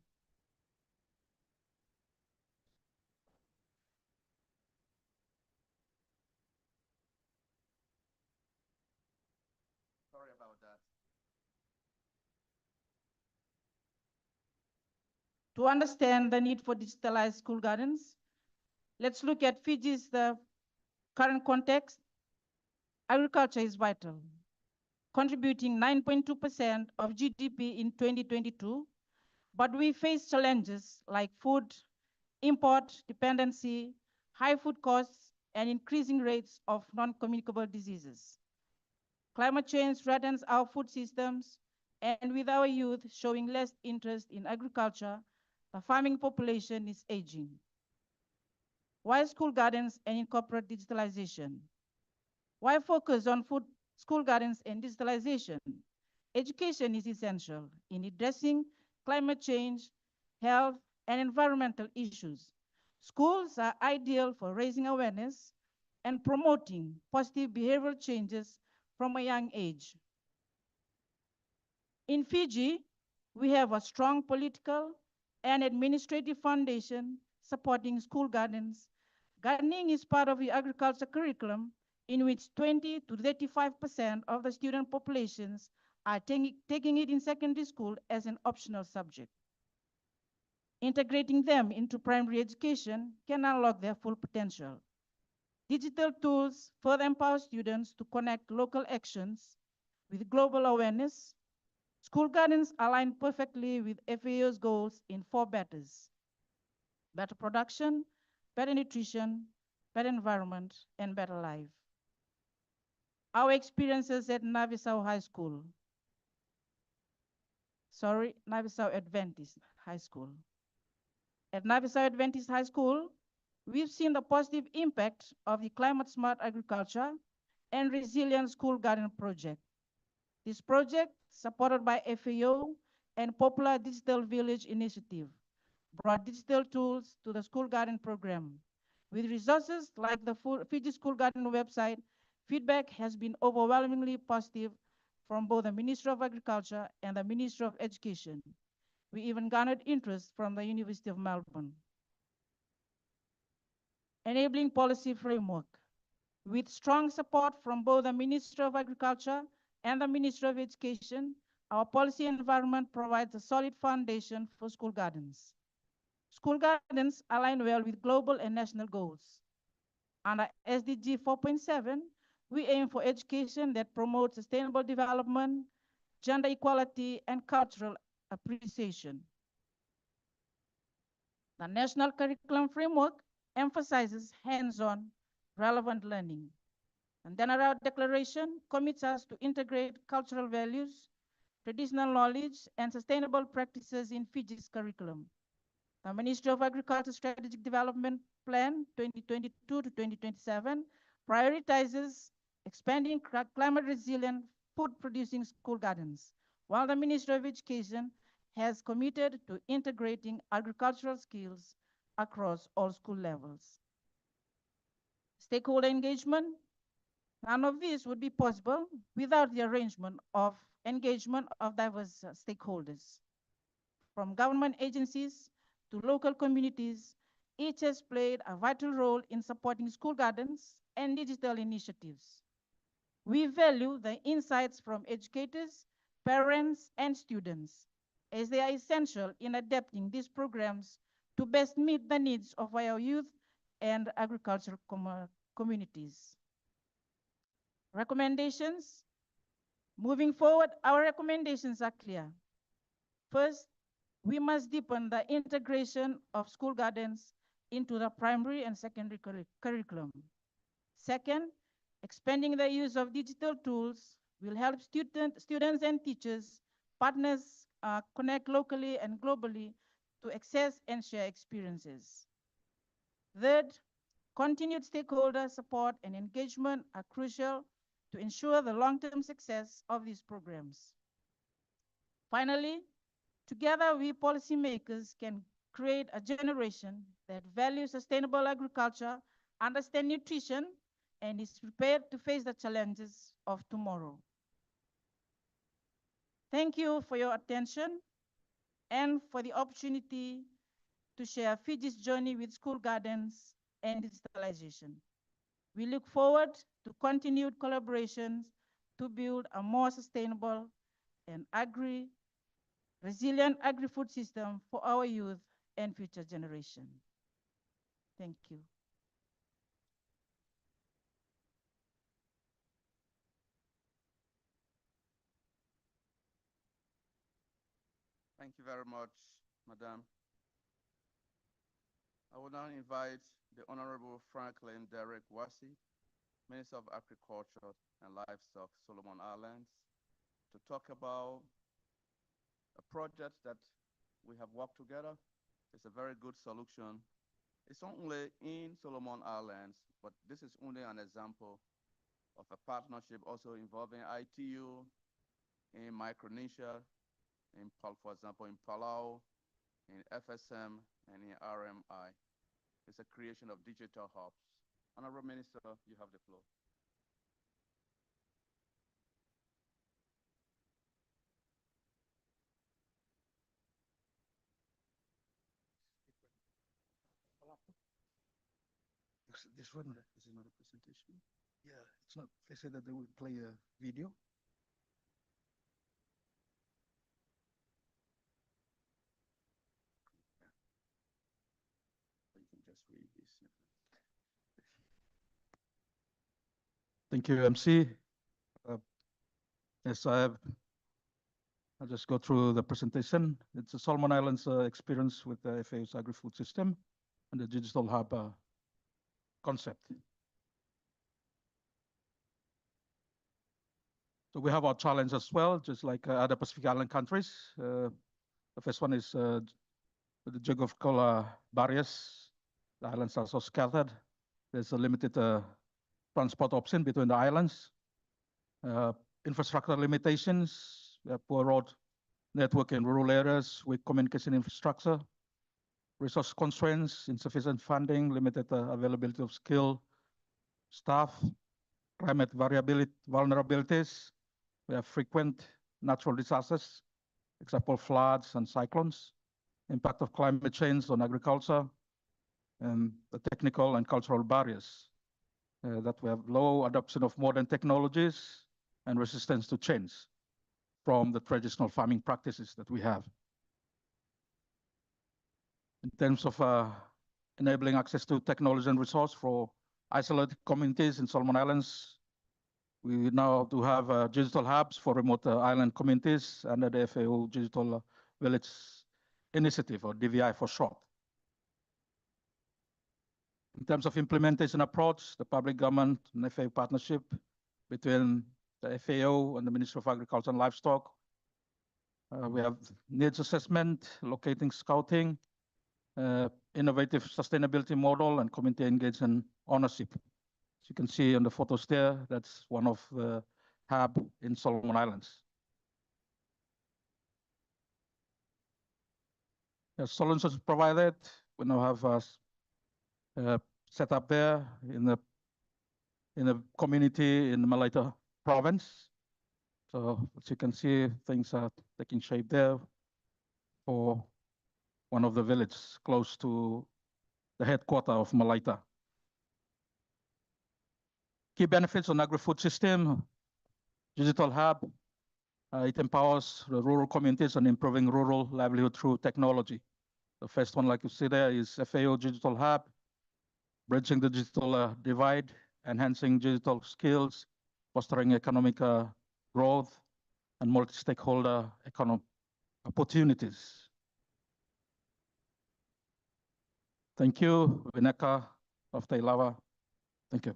Sorry about that. To understand the need for digitalized school gardens, let's look at Fiji's current context. Agriculture is vital, contributing 9.2% of GDP in 2022, but we face challenges like food import dependency, high food costs, and increasing rates of non-communicable diseases. Climate change threatens our food systems, and with our youth showing less interest in agriculture, the farming population is aging. Why school gardens and incorporate digitalization? Why focus on food, school gardens and digitalization? Education is essential in addressing climate change, health, and environmental issues. Schools are ideal for raising awareness and promoting positive behavioral changes from a young age. In Fiji, we have a strong political and administrative foundation supporting school gardens. Gardening is part of the agriculture curriculum in which 20 to 35% of the student populations are taking it in secondary school as an optional subject. Integrating them into primary education can unlock their full potential. Digital tools further empower students to connect local actions with global awareness. School gardens align perfectly with FAO's goals in 4 betters: better production, better nutrition, better environment, and better life. Our experiences at Navisau High School. Navisau Adventist High School. At Navisau Adventist High School, we've seen the positive impact of the climate smart agriculture and resilient school garden project. This project, supported by FAO and Popular Digital Village Initiative, brought digital tools to the school garden program. With resources like the Fiji School Garden website, feedback has been overwhelmingly positive from both the Ministry of Agriculture and the Ministry of Education. We even garnered interest from the University of Melbourne. Enabling policy framework. With strong support from both the Ministry of Agriculture and the Ministry of Education, our policy environment provides a solid foundation for school gardens. School gardens align well with global and national goals. Under SDG 4.7, we aim for education that promotes sustainable development, gender equality, and cultural appreciation. The National Curriculum Framework emphasizes hands-on, relevant learning. And then our declaration commits us to integrate cultural values, traditional knowledge, and sustainable practices in Fiji's curriculum. The Ministry of Agriculture Strategic Development Plan 2022 to 2027 prioritizes expanding climate resilient food producing school gardens, while the Ministry of Education has committed to integrating agricultural skills across all school levels. Stakeholder engagement. None of this would be possible without the arrangement of engagement of diverse stakeholders. From government agencies to local communities, each has played a vital role in supporting school gardens and digital initiatives. We value the insights from educators, parents, and students, as they are essential in adapting these programs to best meet the needs of our youth and agricultural communities. Recommendations. Moving forward, our recommendations are clear. First, we must deepen the integration of school gardens into the primary and secondary curriculum. Second, expanding the use of digital tools will help students and teachers, partners connect locally and globally to access and share experiences. Third, continued stakeholder support and engagement are crucial to ensure the long-term success of these programs. Finally, together we policymakers can create a generation that values sustainable agriculture, understands nutrition, and is prepared to face the challenges of tomorrow. Thank you for your attention and for the opportunity to share Fiji's journey with school gardens and digitalization. We look forward to continued collaborations to build a more sustainable and resilient agri-food system for our youth and future generation. Thank you. Thank you very much, Madam. I will now invite the Honorable Franklin Derek Wasi, Minister of Agriculture and Livestock, Solomon Islands, to talk about a project that we have worked together. It's a very good solution. It's not only in Solomon Islands, but this is only an example of a partnership also involving ITU in Micronesia, for example, in Palau, in FSM, and in RMI. It's a creation of digital hubs. Honorable Minister, you have the floor. This one is another presentation. Yeah, it's not. They said that they would play a video. You can just read this. Thank you, MC. Yes, I'll just go through the presentation. It's a Solomon Islands experience with the FAO's Agri-food system and the digital hub concept. So we have our challenge as well, just like other Pacific Island countries. The first one is the geographical barriers. The islands are so scattered. There's a limited transport option between the islands. Infrastructure limitations. We have poor road network in rural areas with communication infrastructure. Resource constraints, insufficient funding, limited availability of skilled staff, climate variability, vulnerabilities. We have frequent natural disasters, example floods and cyclones, impact of climate change on agriculture, and the technical and cultural barriers. That we have low adoption of modern technologies and resistance to change from the traditional farming practices that we have. In terms of enabling access to technology and resource for isolated communities in Solomon Islands, we now do have digital hubs for remote island communities under the FAO Digital Village Initiative, or DVI for short. In terms of implementation approach, the public government and FAO partnership between the FAO and the Ministry of Agriculture and Livestock. We have needs assessment, locating scouting, innovative sustainability model, and community engagement ownership. As you can see on the photos there, that's one of the hub in Solomon Islands. As solutions provided, we now have set up there in the community in the Malaita province. So as you can see, things are taking shape there for one of the villages close to the headquarters of Malaita. Key benefits on agri-food system, digital hub. It empowers the rural communities and improving rural livelihood through technology. The first one, like you see there, is FAO Digital Hub, bridging the digital divide, enhancing digital skills, fostering economic growth, and multi-stakeholder economic opportunities. Thank you, Vinaka of Tailawa. Thank you.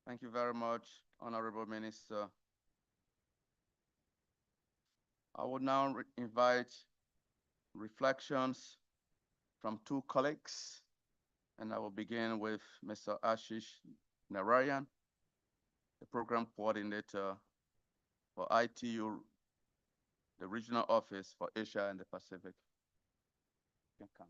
Thank you very much, Honorable Minister. I would now invite reflections from two colleagues, and I will begin with Mr. Ashish Narayan, the Program Coordinator for ITU, the Regional Office for Asia and the Pacific. You can come.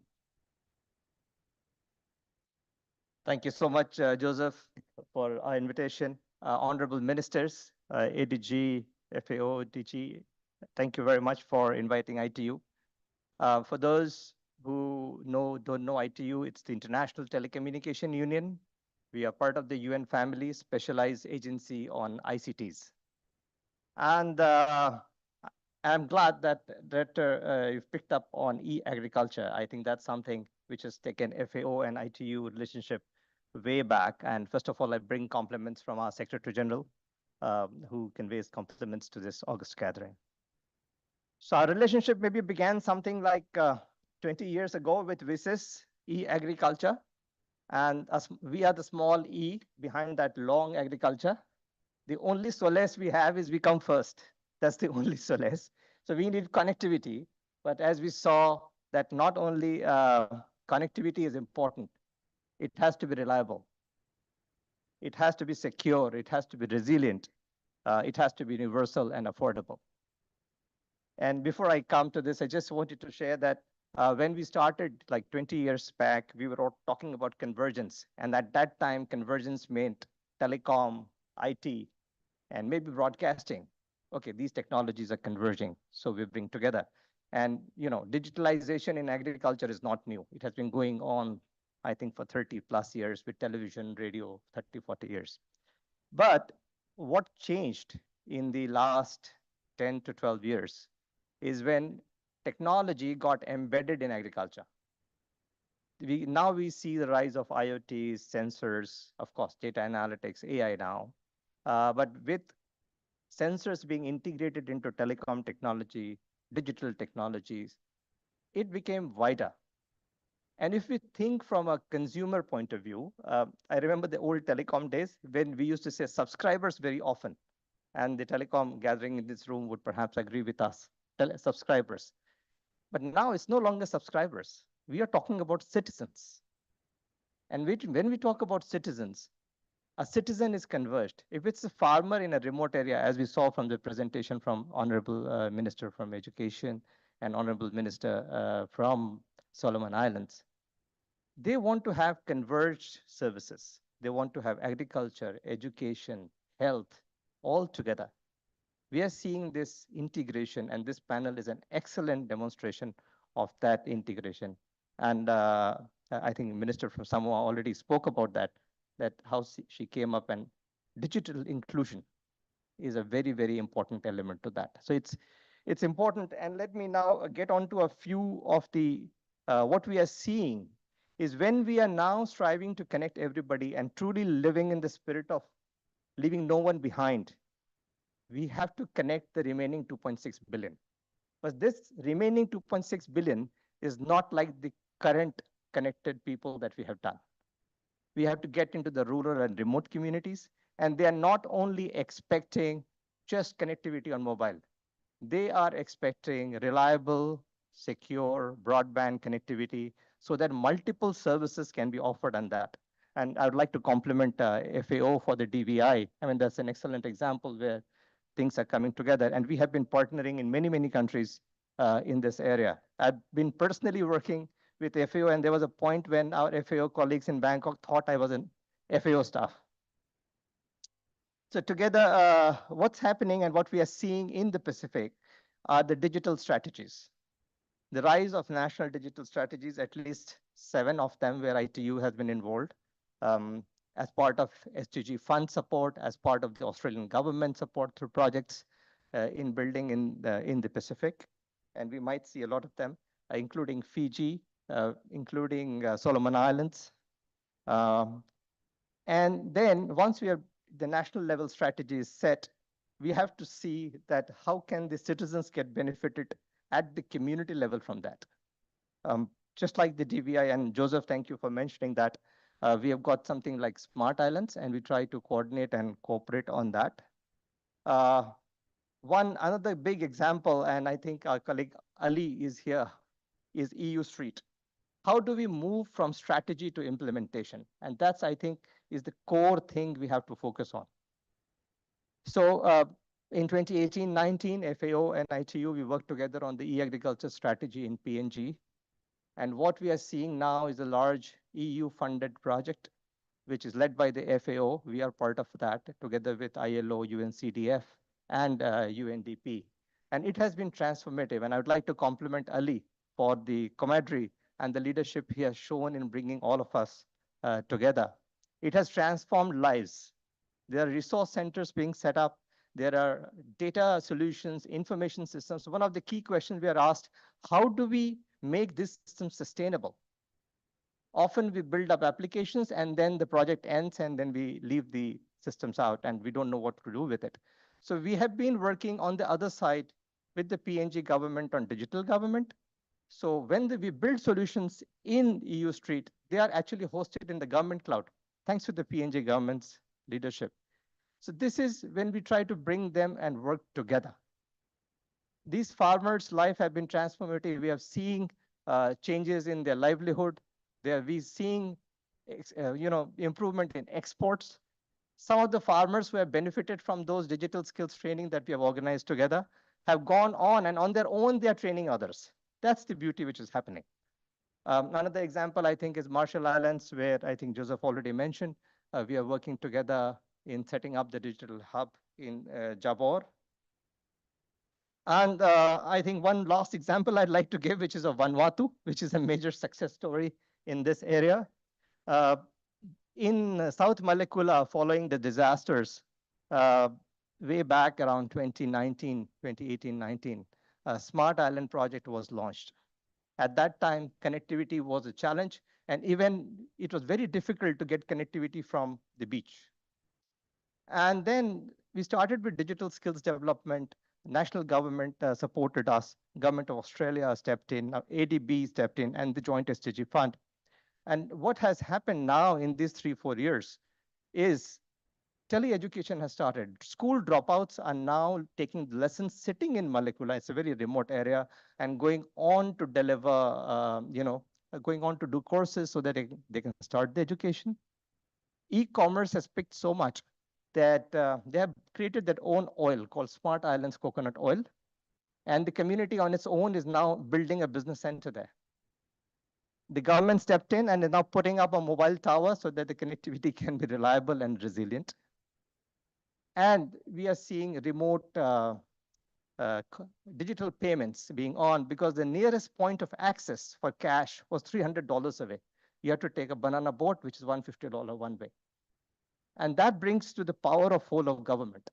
Thank you so much, Joseph, for our invitation. Honorable Ministers, ADG, FAO, DG, thank you very much for inviting ITU. For those who don't know ITU, it's the International Telecommunication Union. We are part of the UN family, specialized agency on ICTs. And I'm glad that you've picked up on e-agriculture. I think that's something which has taken FAO and ITU relationship way back. And first of all, I bring compliments from our Secretary General, who conveys compliments to this August gathering. So our relationship maybe began something like 20 years ago with WSIS, e-agriculture. And we are the small e behind that long agriculture. The only solace we have is we come first. That's the only solace. So we need connectivity. But as we saw that not only connectivity is important, it has to be reliable. It has to be secure. It has to be resilient. It has to be universal and affordable. And before I come to this, I just wanted to share that when we started like 20 years back, we were all talking about convergence. And at that time, convergence meant telecom, IT, and maybe broadcasting. Okay, these technologies are converging, so we bring together. And digitalization in agriculture is not new. It has been going on, I think, for 30 plus years with television, radio, 30, 40 years. But what changed in the last 10 to 12 years is when technology got embedded in agriculture. Now we see the rise of IoTs, sensors, of course, data analytics, AI now. But with sensors being integrated into telecom technology, digital technologies, it became wider. And if we think from a consumer point of view, I remember the old telecom days when we used to say subscribers very often. And the telecom gathering in this room would perhaps agree with us, subscribers. But now it's no longer subscribers. We are talking about citizens. And when we talk about citizens, a citizen is converged. If it's a farmer in a remote area, as we saw from the presentation from Honorable Minister from Education and Honorable Minister from Solomon Islands, they want to have converged services. They want to have agriculture, education, health, all together. We are seeing this integration, and this panel is an excellent demonstration of that integration. And I think Minister from Samoa already spoke about that how she came up, and digital inclusion is a very, very important element to that. So it's important. And let me now get on to a few of the, what we are seeing is when we are now striving to connect everybody and truly living in the spirit of leaving no one behind, we have to connect the remaining 2.6 billion. But this remaining 2.6 billion is not like the current connected people that we have done. We have to get into the rural and remote communities, and they are not only expecting just connectivity on mobile. They are expecting reliable, secure broadband connectivity so that multiple services can be offered on that. And I would like to compliment FAO for the DVI. I mean, that's an excellent example where things are coming together. And we have been partnering in many, many countries in this area. I've been personally working with FAO, and there was a point when our FAO colleagues in Bangkok thought I was an FAO staff. So together, what's happening and what we are seeing in the Pacific are the digital strategies. The rise of national digital strategies, at least 7 of them where ITU has been involved, as part of SDG fund support, as part of the Australian government support through projects in building in the Pacific. And we might see a lot of them, including Fiji, including Solomon Islands. And then once we are the national level strategy is set, we have to see that how can the citizens get benefited at the community level from that. Just like the DVI, and Joseph, thank you for mentioning that, we have got something like Smart Islands, and we try to coordinate and cooperate on that. Another big example, and I think our colleague Ali is here, is EU Street. How do we move from strategy to implementation? And that's, I think, is the core thing we have to focus on. So in 2018-19, FAO and ITU, we worked together on the e-agriculture strategy in PNG. And what we are seeing now is a large EU-funded project, which is led by the FAO. We are part of that together with ILO, UNCDF, and UNDP. And it has been transformative. And I would like to compliment Ali for the camaraderie and the leadership he has shown in bringing all of us together. It has transformed lives. There are resource centers being set up. There are data solutions, information systems. One of the key questions we are asked, how do we make this system sustainable? Often we build up applications and then the project ends and then we leave the systems out and we don't know what to do with it. So we have been working on the other side with the PNG government on digital government. So when we build solutions in EU Street, they are actually hosted in the government cloud, thanks to the PNG government's leadership. So this is when we try to bring them and work together. These farmers' life have been transformative. We have seen changes in their livelihood. We seeing improvement in exports. Some of the farmers who have benefited from those digital skills training that we have organized together have gone on, and on their own, they are training others. That's the beauty which is happening. Another example, I think, is Marshall Islands, where I think Joseph already mentioned. We are working together in setting up the digital hub in Jabor. And I think one last example I'd like to give, which is of Vanuatu, which is a major success story in this area. In South Malekula, following the disasters, way back around 2018-19, a Smart Island project was launched. At that time, connectivity was a challenge, and even it was very difficult to get connectivity from the beach. And then we started with digital skills development. National government supported us. Government of Australia stepped in, now ADB stepped in, and the joint SDG fund. And what has happened now in these 3-4 years is tele-education has started. School dropouts are now taking lessons sitting in Malekula. It's a very remote area, and going on to deliver, going on to do courses so that they can start the education. E-commerce has picked so much that they have created their own oil called Smart Islands Coconut Oil. And the community on its own is now building a business center there. The government stepped in and is now putting up a mobile tower so that the connectivity can be reliable and resilient. And we are seeing remote digital payments being on because the nearest point of access for cash was $300 away. You have to take a banana boat, which is $150 one way. And that brings to the power of whole of government.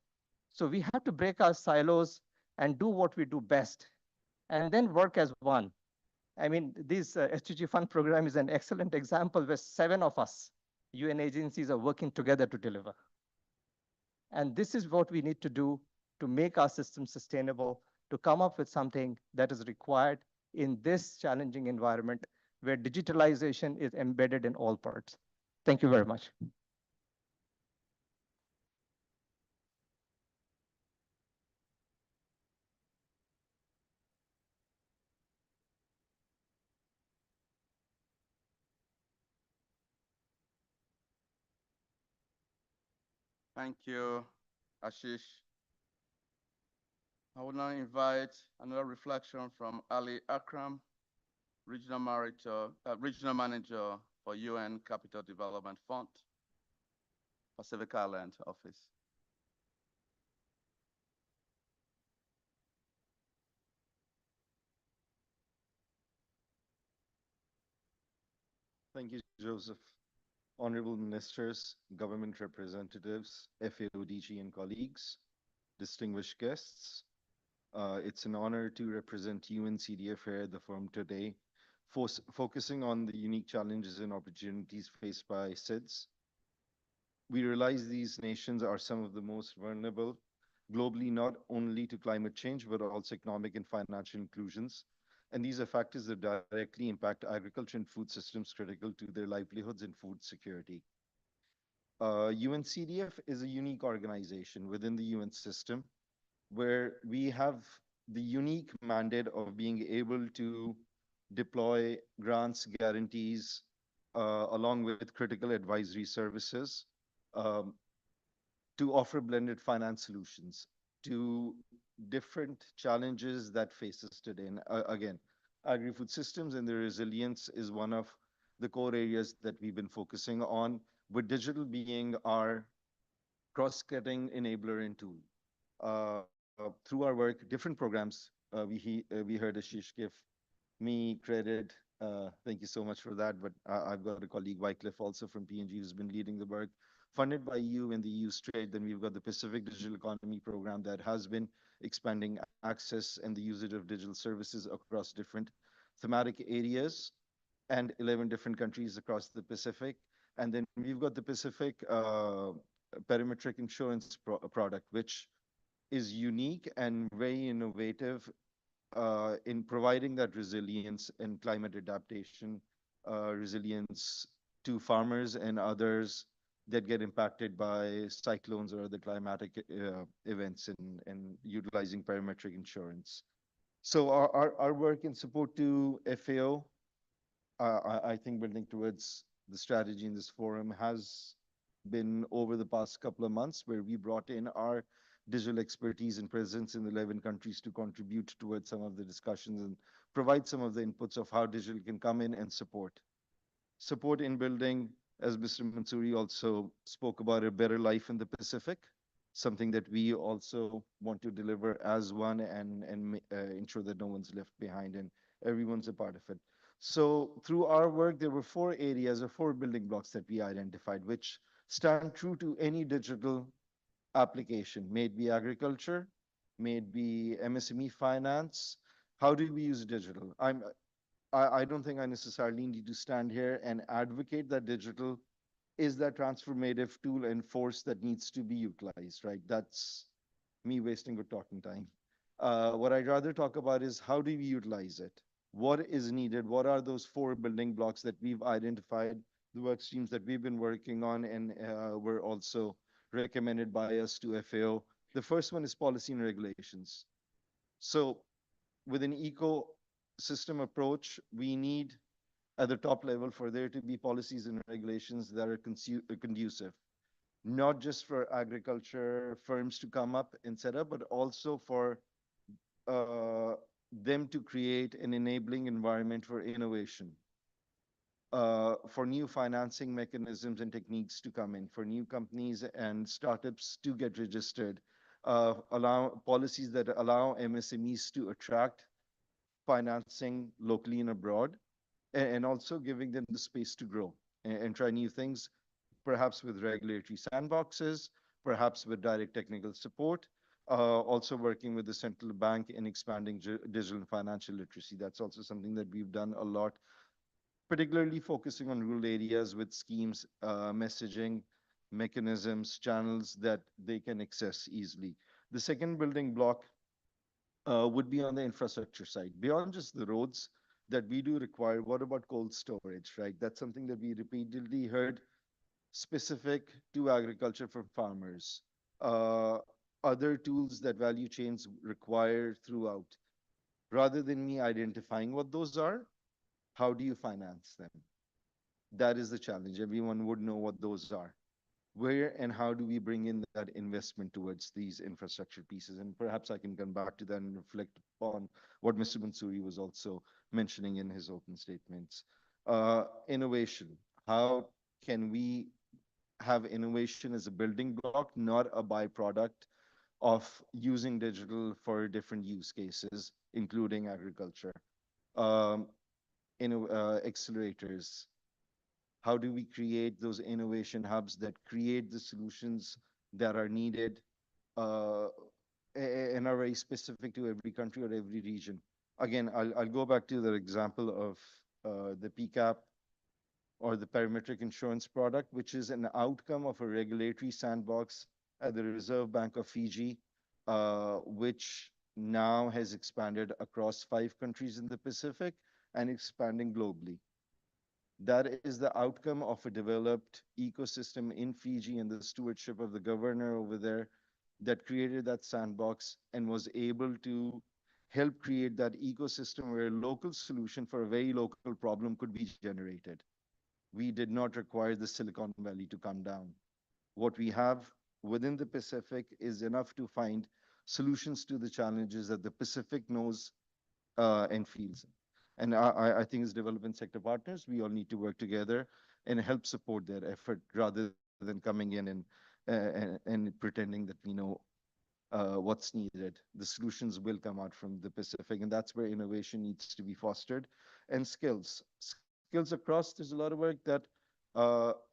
So we have to break our silos and do what we do best, and then work as one. I mean, this SDG Fund program is an excellent example where 7 of us, UN agencies, are working together to deliver. And this is what we need to do to make our system sustainable, to come up with something that is required in this challenging environment where digitalization is embedded in all parts. Thank you very much. Thank you, Ashish. I will now invite another reflection from Ali Akram, Regional Manager for UN Capital Development Fund, Pacific Island Office. Thank you, Joseph. Honorable ministers, government representatives, FAO DG and colleagues, distinguished guests. It's an honor to represent UNCDF here at the forum today, focusing on the unique challenges and opportunities faced by SIDS. We realize these nations are some of the most vulnerable globally, not only to climate change, but also economic and financial inclusions. And these are factors that directly impact agriculture and food systems critical to their livelihoods and food security. UNCDF is a unique organization within the UN system where we have the unique mandate of being able to deploy grants, guarantees, along with critical advisory services to offer blended finance solutions to different challenges that face us today. And again, agri-food systems and their resilience is one of the core areas that we've been focusing on, with digital being our cross-cutting enabler and tool. Through our work, different programs, we heard Ashish give me credit. Thank you so much for that. But I've got a colleague, Wycliffe, also from PNG, who's been leading the work, funded by EU and the EU Straight. Then we've got the Pacific Digital Economy Program that has been expanding access and the usage of digital services across different thematic areas and 11 different countries across the Pacific. And then we've got the Pacific Parametric Insurance product, which is unique and very innovative in providing that resilience and climate adaptation, resilience to farmers and others that get impacted by cyclones or other climatic events and utilizing parametric insurance. So our work in support to FAO, I think building towards the strategy in this forum has been over the past couple of months, where we brought in our digital expertise and presence in 11 countries to contribute towards some of the discussions and provide some of the inputs of how digital can come in and support. Support in building, as Mr. Mansouri also spoke about, a better life in the Pacific, something that we also want to deliver as one and ensure that no one's left behind and everyone's a part of it. So through our work, there were 4 areas or 4 building blocks that we identified, which stand true to any digital application, may it be agriculture, may it be MSME finance. How do we use digital? I don't think I necessarily need to stand here and advocate that digital is that transformative tool and force that needs to be utilized, right? That's me wasting good talking time. What I'd rather talk about is how do we utilize it? What is needed? What are those four building blocks that we've identified, the work streams that we've been working on and were also recommended by us to FAO? The first one is policy and regulations. So with an ecosystem approach, we need at the top level for there to be policies and regulations that are conducive, not just for agriculture firms to come up and set up, but also for them to create an enabling environment for innovation, for new financing mechanisms and techniques to come in, for new companies and startups to get registered, allow policies that allow MSMEs to attract financing locally and abroad, and also giving them the space to grow and try new things, perhaps with regulatory sandboxes, perhaps with direct technical support, also working with the central bank in expanding digital and financial literacy. That's also something that we've done a lot, particularly focusing on rural areas with schemes, messaging, mechanisms, channels that they can access easily. The second building block would be on the infrastructure side. Beyond just the roads that we do require, what about cold storage, right? That's something that we repeatedly heard specific to agriculture for farmers. Other tools that value chains require throughout. Rather than me identifying what those are, how do you finance them? That is the challenge. Everyone would know what those are. Where and how do we bring in that investment towards these infrastructure pieces? And perhaps I can come back to that and reflect upon what Mr. Mansouri was also mentioning in his open statements. Innovation. How can we have innovation as a building block, not a byproduct of using digital for different use cases, including agriculture? Accelerators. How do we create those innovation hubs that create the solutions that are needed and are very specific to every country or every region? Again, I'll go back to the example of the PCAP or the parametric insurance product, which is an outcome of a regulatory sandbox at the Reserve Bank of Fiji, which now has expanded across 5 countries in the Pacific and expanding globally. That is the outcome of a developed ecosystem in Fiji and the stewardship of the governor over there that created that sandbox and was able to help create that ecosystem where a local solution for a very local problem could be generated. We did not require the Silicon Valley to come down. What we have within the Pacific is enough to find solutions to the challenges that the Pacific knows and feels. And I think as development sector partners, we all need to work together and help support their effort rather than coming in and pretending that we know what's needed. The solutions will come out from the Pacific, and that's where innovation needs to be fostered. And skills across, there's a lot of work that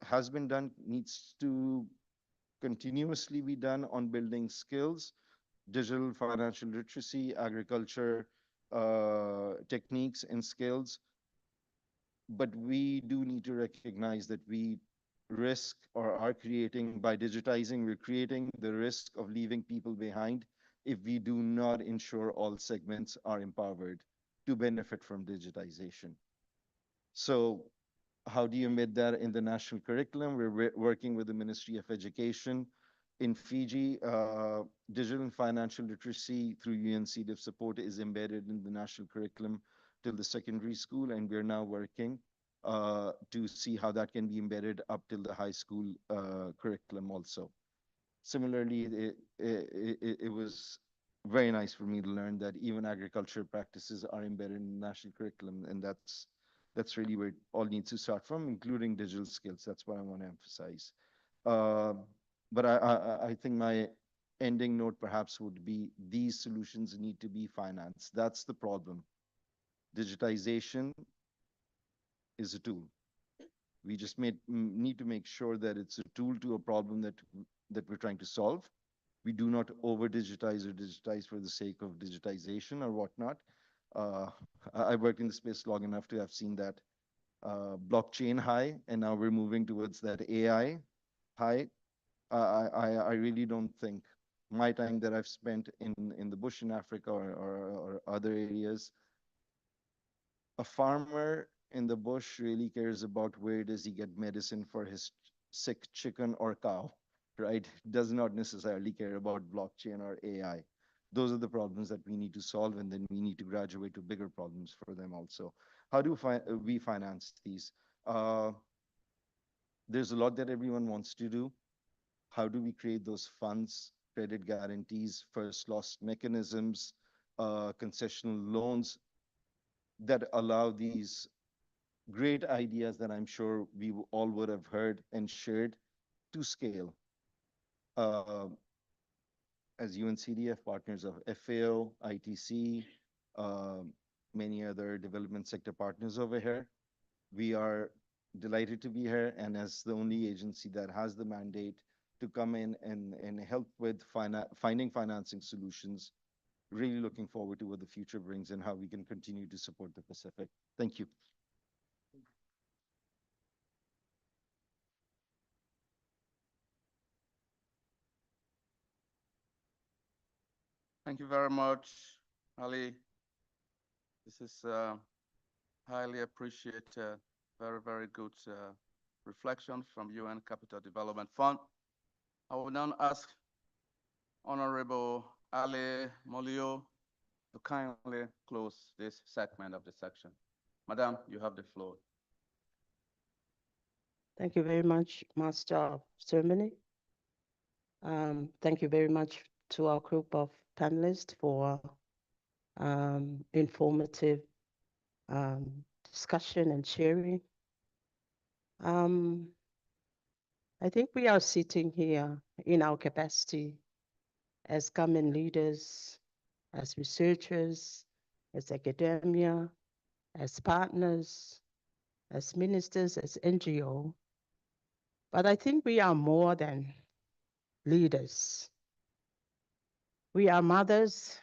has been done, needs to continuously be done on building skills, digital financial literacy, agriculture, techniques and skills. But we do need to recognize that we risk or are creating, by digitizing, we're creating the risk of leaving people behind if we do not ensure all segments are empowered to benefit from digitization. So how do you embed that in the national curriculum? We're working with the Ministry of Education in Fiji. Digital and financial literacy through UNCDF support is embedded in the national curriculum till the secondary school, and we're now working to see how that can be embedded up till the high school curriculum also. Similarly, it was very nice for me to learn that even agriculture practices are embedded in the national curriculum, and that's really where it all needs to start from, including digital skills. That's what I want to emphasize. But I think my ending note perhaps would be these solutions need to be financed. That's the problem. Digitization is a tool. We just need to make sure that it's a tool to a problem that we're trying to solve. We do not over-digitize or digitize for the sake of digitization or whatnot. I've worked in the space long enough to have seen that blockchain high, and now we're moving towards that AI high. I really don't think my time that I've spent in the bush in Africa or other areas, a farmer in the bush really cares about where does he get medicine for his sick chicken or cow, right? Does not necessarily care about blockchain or AI. Those are the problems that we need to solve, and then we need to graduate to bigger problems for them also. How do we finance these? There's a lot that everyone wants to do. How do we create those funds, credit guarantees, first loss mechanisms, concessional loans that allow these great ideas that I'm sure we all would have heard and shared to scale? As UNCDF, partners of FAO, ITC, many other development sector partners over here, we are delighted to be here, and as the only agency that has the mandate to come in and help with finding financing solutions, really looking forward to what the future brings and how we can continue to support the Pacific. Thank you. Thank you very much, Ali. This is highly appreciate, very, very good reflection from UN Capital Development Fund. I will now ask Honorable Ali Molio to kindly close this segment of the section. Madam, you have the floor. Thank you very much, Master of Ceremony. Thank you very much to our group of panelists for informative discussion and sharing. I think we are sitting here in our capacity as government leaders, as researchers, as academia, as partners, as ministers, as NGO. But I think we are more than leaders. We are mothers,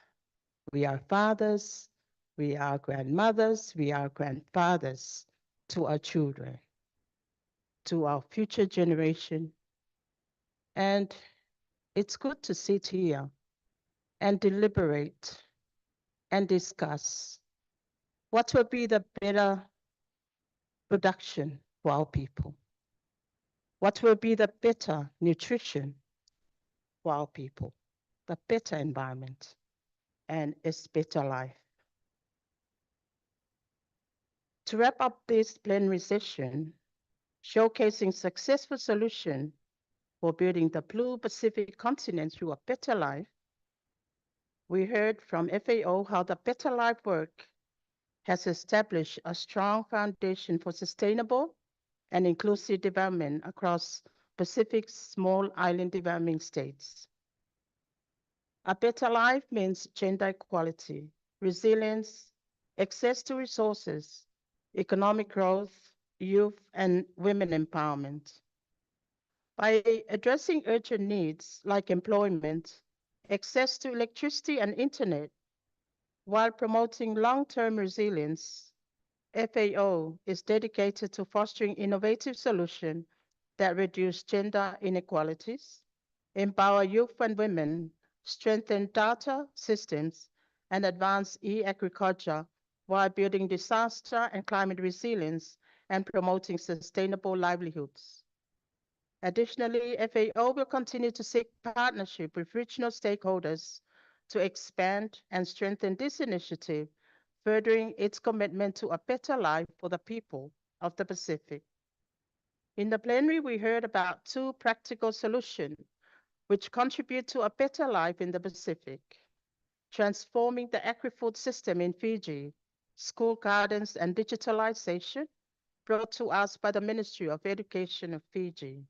we are fathers, we are grandmothers, we are grandfathers to our children, to our future generation. And it's good to sit here and deliberate and discuss what will be the better production for our people, what will be the better nutrition for our people, the better environment, and a better life. To wrap up this plenary session, showcasing successful solution for building the Blue Pacific continent through a better life, we heard from FAO how the Better Life work has established a strong foundation for sustainable and inclusive development across Pacific's small island developing states. A better life means gender equality, resilience, access to resources, economic growth, youth and women empowerment. By addressing urgent needs like employment, access to electricity and internet, while promoting long-term resilience, FAO is dedicated to fostering innovative solutions that reduce gender inequalities, empower youth and women, strengthen data systems, and advance e-agriculture while building disaster and climate resilience and promoting sustainable livelihoods. Additionally, FAO will continue to seek partnership with regional stakeholders to expand and strengthen this initiative, furthering its commitment to a better life for the people of the Pacific. In the plenary, we heard about 2 practical solutions which contribute to a better life in the Pacific: transforming the agri-food system in Fiji, school gardens and digitalization, brought to us by the Ministry of Education of Fiji.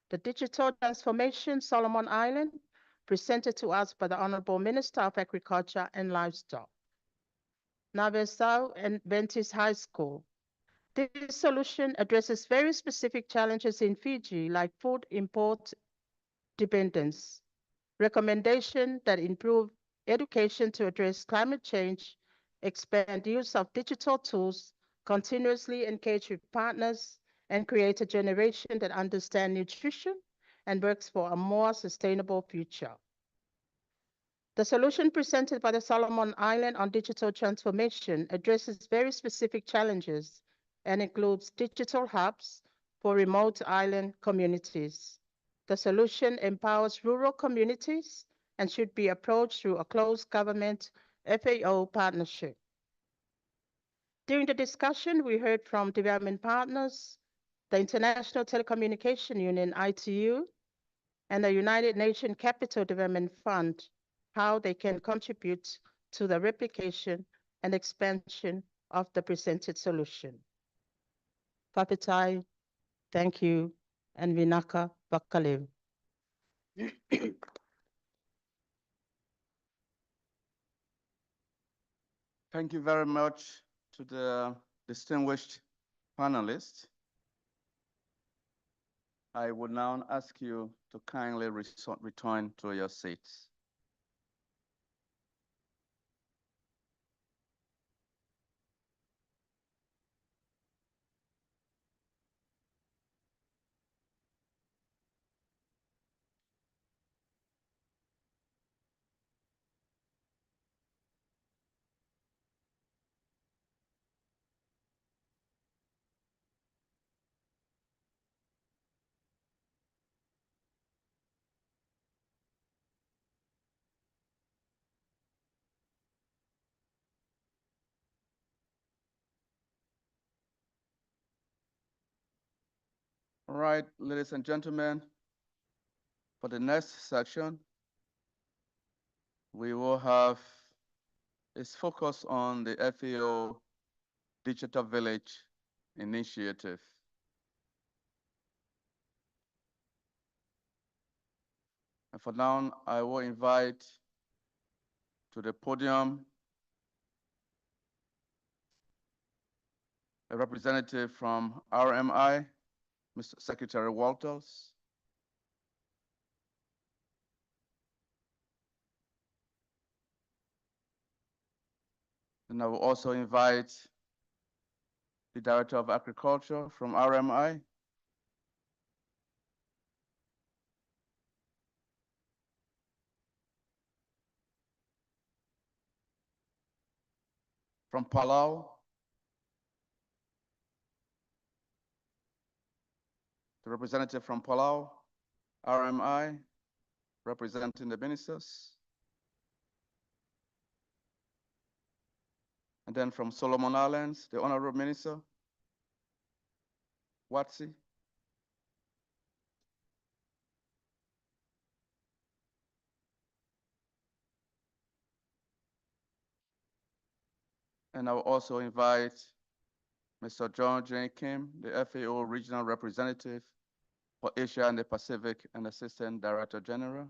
The digital transformation Solomon Island, presented to us by the Honorable Minister of Agriculture and Livestock. Navesau and Ventis High School. This solution addresses very specific challenges in Fiji, like food import dependence, recommendation that improve education to address climate change, expand use of digital tools continuously engage with partners, and create a generation that understands nutrition and works for a more sustainable future. The solution presented by the Solomon Island on digital transformation addresses very specific challenges and includes digital hubs for remote island communities. The solution empowers rural communities and should be approached through a close government FAO partnership. During the discussion, we heard from development partners, the International Telecommunication Union, ITU, and the United Nations Capital Development Fund, how they can contribute to the replication and expansion of the presented solution. Papitai, thank you, and Vinaka Bakalev. Thank you very much to the distinguished panelists. I would now ask you to kindly return to your seats. All right, ladies and gentlemen, for the next section, we will have its focus on the FAO Digital Village Initiative. And for now, I will invite to the podium a representative from RMI, Mr. Secretary Walters. And I will also invite the Director of Agriculture from RMI, from Palau, the representative from Palau, RMI, representing the ministers. And then from Solomon Islands, the Honorable Minister, Watsi. And I will also invite Mr. John J. Kim, the FAO Regional Representative for Asia and the Pacific and Assistant Director General.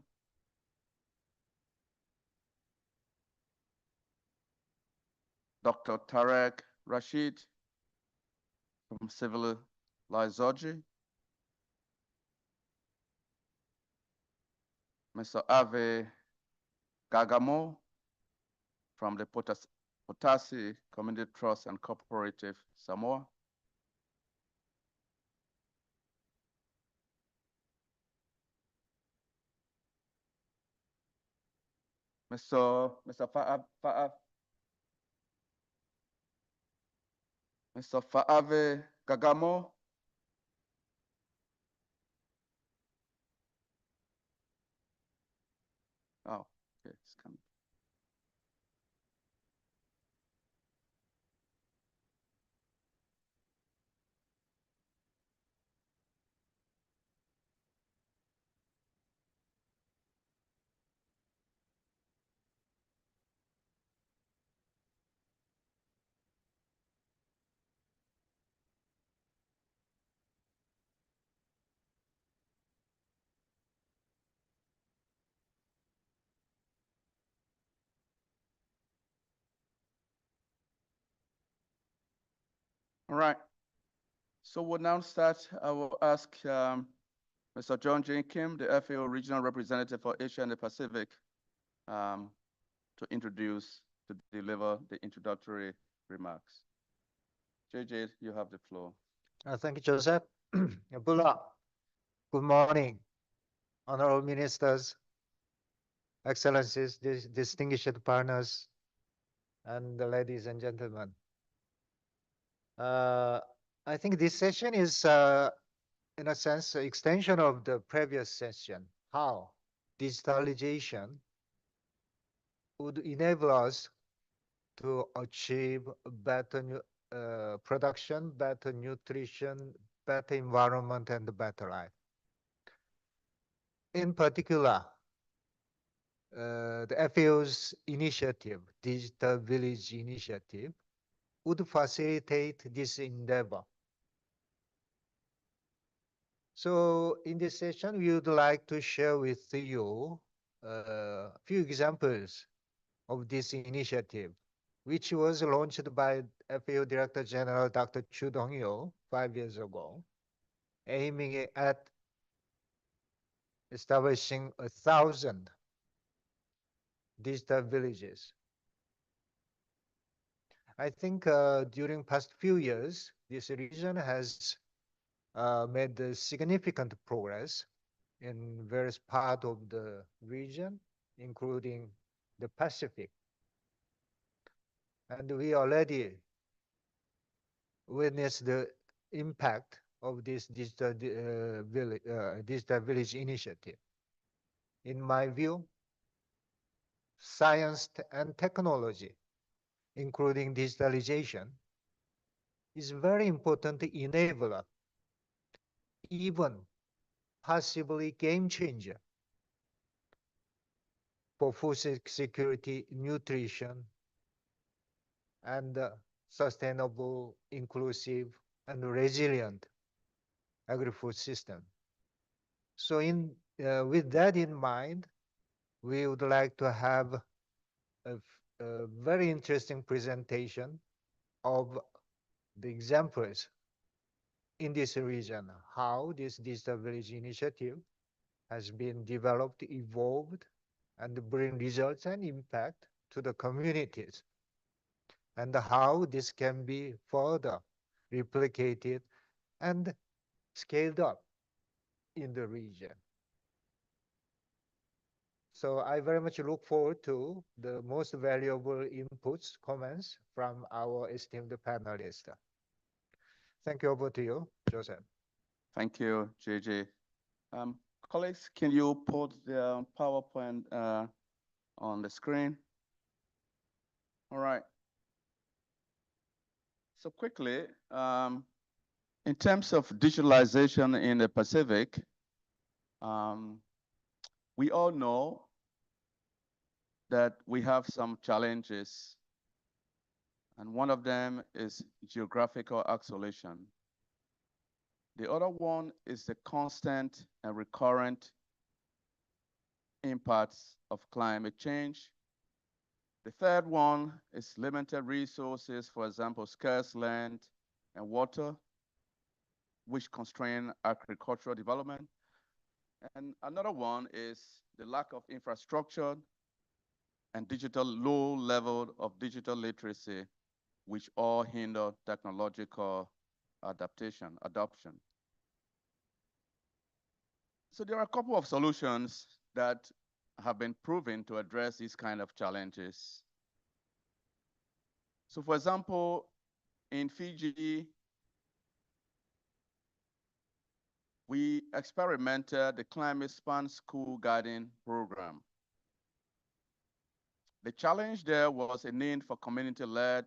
Dr. Tarek Rashid from Civil Lyzogy. Mr. Ave Gagamo from the Potasi Community Trust and Cooperative Samoa. Mr. Fa'ave Gagamo. Oh, okay, it's coming. All right. So we'll now start. I will ask Mr. John J. Kim, the FAO Regional Representative for Asia and the Pacific, to deliver the introductory remarks. JJ, you have the floor. Thank you, Joseph. Bula, good morning, honorable ministers, excellencies, distinguished partners, and the ladies and gentlemen. I think this session is, in a sense, an extension of the previous session. How digitalization would enable us to achieve better production, better nutrition, better environment, and better life. In particular, the FAO's initiative, Digital Village Initiative, would facilitate this endeavor. So in this session, we would like to share with you a few examples of this initiative, which was launched by FAO Director-General Dr. Dongyu 5 years ago, aiming at establishing 1,000 digital villages. I think during past few years, this region has made significant progress in various parts of the region, including the Pacific. And we already witnessed the impact of this digital village initiative. In my view, science and technology, including digitalization, is very important enabler, even possibly game changer for food security, nutrition, and sustainable, inclusive, and resilient agri-food system. So with that in mind, we would like to have a very interesting presentation of the examples in this region, how this digital village initiative has been developed, evolved, and bring results and impact to the communities, and how this can be further replicated and scaled up in the region. So I very much look forward to the most valuable inputs, comments from our esteemed panelists. Thank you. Over to you, Joseph. Thank you, JJ. Colleagues, can you put the PowerPoint on the screen? All right. So quickly, in terms of digitalization in the Pacific, we all know that we have some challenges, and one of them is geographical isolation. The other one is the constant and recurrent impacts of climate change. The third one is limited resources, for example, scarce land and water, which constrain agricultural development. And another one is the lack of infrastructure and low level of digital literacy, which all hinder technological adoption. So there are a couple of solutions that have been proven to address these kind of challenges. So for example, in Fiji, we experimented the Climate Span School Garden Program. The challenge there was a need for community-led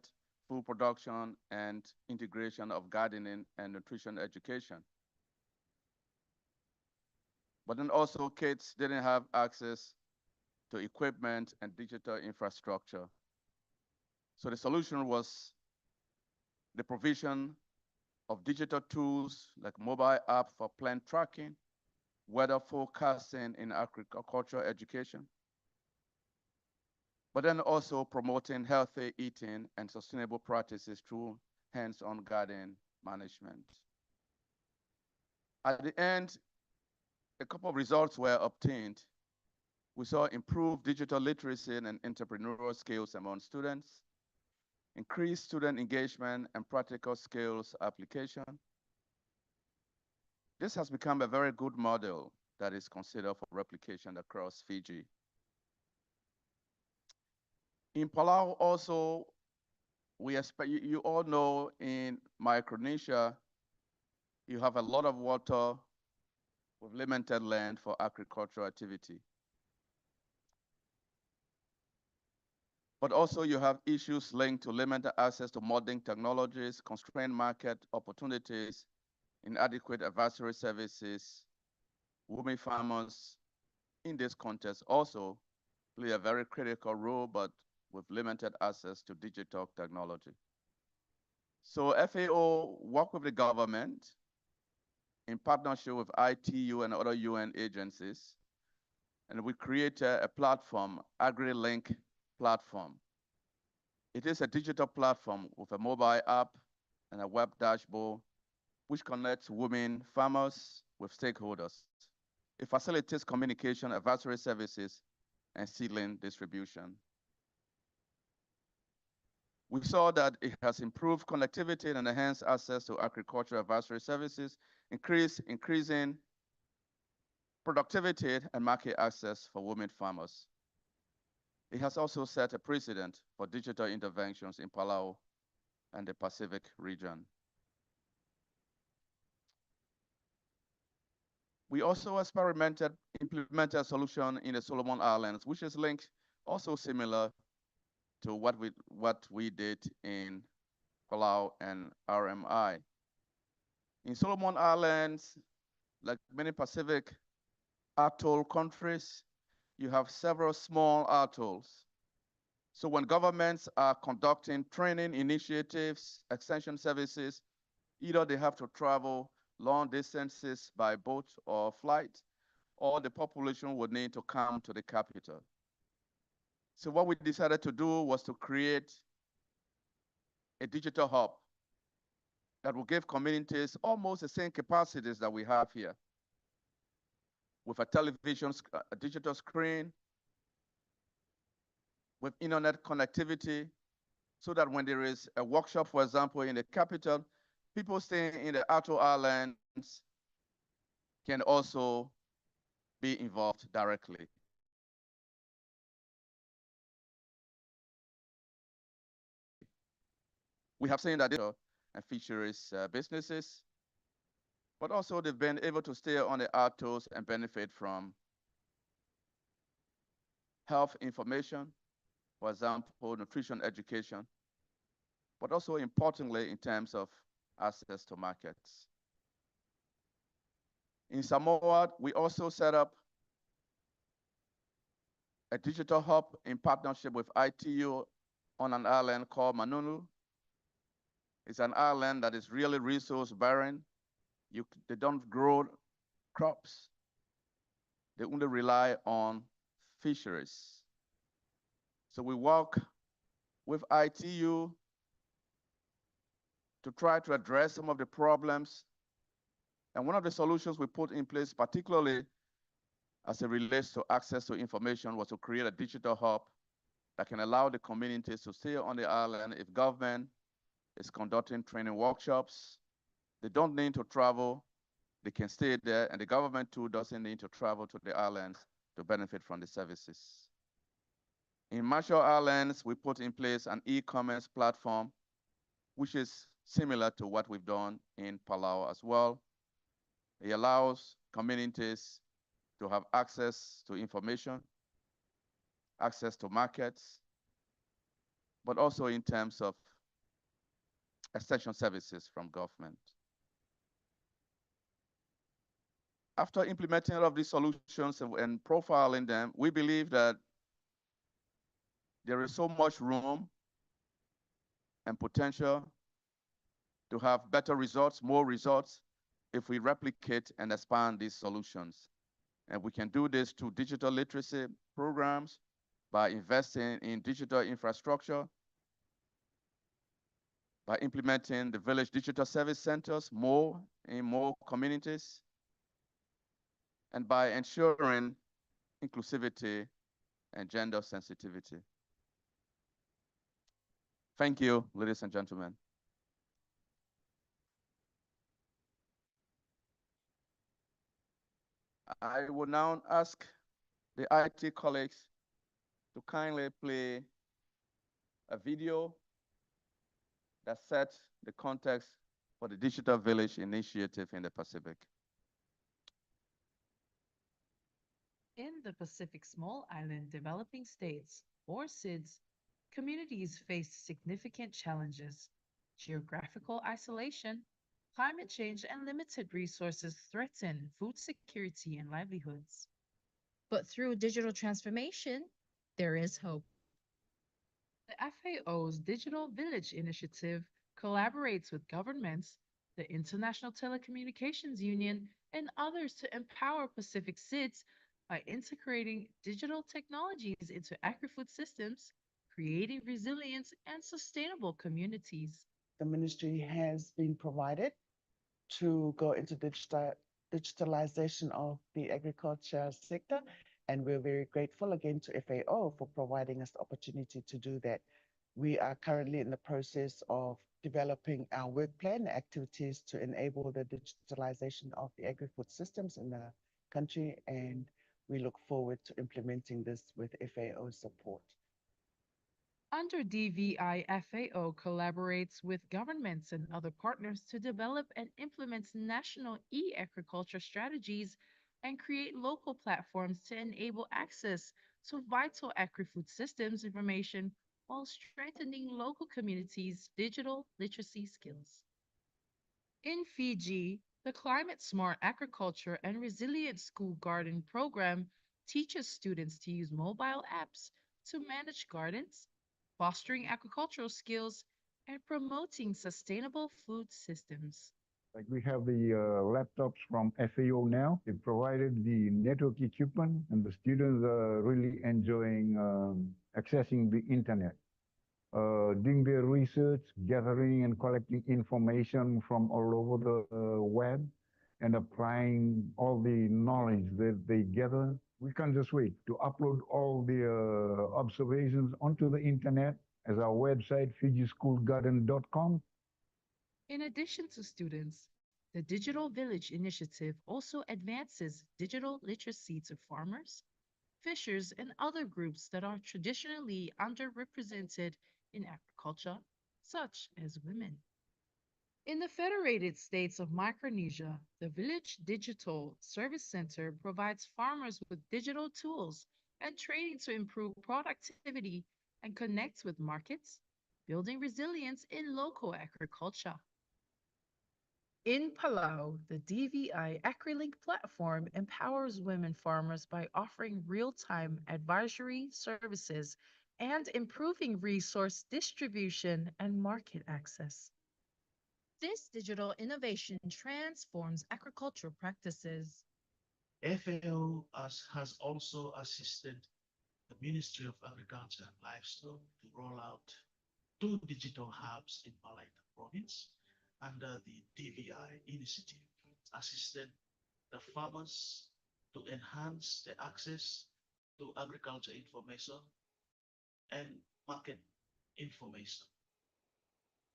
food production and integration of gardening and nutrition education. But then also kids didn't have access to equipment and digital infrastructure. So the solution was the provision of digital tools like mobile app for plant tracking, weather forecasting in agricultural education, but then also promoting healthy eating and sustainable practices through hands-on garden management. At the end, a couple of results were obtained. We saw improved digital literacy and entrepreneurial skills among students, increase student engagement and practical skills application. This has become a very good model that is considered for replication across Fiji. In Palau also, we expect, you all know in Micronesia, you have a lot of water with limited land for agricultural activity. But also you have issues linked to limited access to modern technologies, constrained market opportunities, inadequate advisory services. Women farmers in this context also play a very critical role, but with limited access to digital technology. So FAO worked with the government in partnership with ITU and other UN agencies, and we created a platform, AgriLink platform. It is a digital platform with a mobile app and a web dashboard, which connects women farmers with stakeholders. It facilitates communication, advisory services, and seedling distribution. We saw that it has improved connectivity and enhanced access to agricultural advisory services, increasing productivity and market access for women farmers. It has also set a precedent for digital interventions in Palau and the Pacific region. We also implemented a solution in the Solomon Islands, which is linked also similar to what we did in Palau and RMI. In Solomon Islands, like many Pacific atoll countries, you have several small atolls. So when governments are conducting training initiatives, extension services, either they have to travel long distances by boat or flight, or the population would need to come to the capital. So what we decided to do was to create a digital hub that will give communities almost the same capacities that we have here, with a television, a digital screen, with internet connectivity, so that when there is a workshop, for example, in the capital, people staying in the atoll islands can also be involved directly. We have seen that and fisheries businesses, but also they've been able to stay on the atolls and benefit from health information, for example, nutrition education, but also importantly in terms of access to markets. In Samoa, we also set up a digital hub in partnership with ITU on an island called Manunu. It's an island that is really resource barren. They don't grow crops. They only rely on fisheries. So we work with ITU to try to address some of the problems. And one of the solutions we put in place, particularly as it relates to access to information, was to create a digital hub that can allow the communities to stay on the island if government is conducting training workshops. They don't need to travel. They can stay there, and the government too doesn't need to travel to the islands to benefit from the services. In Marshall Islands, we put in place an e-commerce platform, which is similar to what we've done in Palau as well. It allows communities to have access to information, access to markets, but also in terms of extension services from government. After implementing all of these solutions and profiling them, we believe that there is so much room and potential to have better results, more results, if we replicate and expand these solutions. And we can do this through digital literacy programs, by investing in digital infrastructure, by implementing the village digital service centers in more communities, and by ensuring inclusivity and gender sensitivity. Thank you, ladies and gentlemen. I will now ask the IT colleagues to kindly play a video that sets the context for the Digital Village Initiative in the Pacific. In the Pacific Small Island Developing States, or SIDS, communities face significant challenges. Geographical isolation, climate change, and limited resources threaten food security and livelihoods. But through digital transformation, there is hope. The FAO's Digital Village Initiative collaborates with governments, the International Telecommunications Union, and others to empower Pacific SIDS by integrating digital technologies into agri-food systems, creating resilience and sustainable communities. The ministry has been provided to go into digitalization of the agriculture sector. And we're very grateful again to FAO for providing us the opportunity to do that. We are currently in the process of developing our work plan activities to enable the digitalization of the agri-food systems in the country. And we look forward to implementing this with FAO support. Under DVI, FAO collaborates with governments and other partners to develop and implement national e-agriculture strategies and create local platforms to enable access to vital agri-food systems information while strengthening local communities' digital literacy skills. In Fiji, the Climate Smart Agriculture and Resilient School Garden program teaches students to use mobile apps to manage gardens, fostering agricultural skills, and promoting sustainable food systems. Like we have the laptops from FAO now. They provided the network equipment, and the students are really enjoying accessing the internet, doing their research, gathering and collecting information from all over the web, and applying all the knowledge that they gather. We can't just wait to upload all the observations onto the internet as our website, fijischoolgarden.com. In addition to students, the Digital Village Initiative also advances digital literacy to farmers, fishers, and other groups that are traditionally underrepresented in agriculture, such as women. In the Federated States of Micronesia, the Village Digital Service Center provides farmers with digital tools and training to improve productivity and connect with markets, building resilience in local agriculture. In Palau, the DVI AgriLink platform empowers women farmers by offering real-time advisory services and improving resource distribution and market access. This digital innovation transforms agricultural practices. FAO has also assisted the Ministry of Agriculture and Livestock to roll out 2 digital hubs in Palau province under the DVI initiative, assisted the farmers to enhance the access to agriculture information and market information.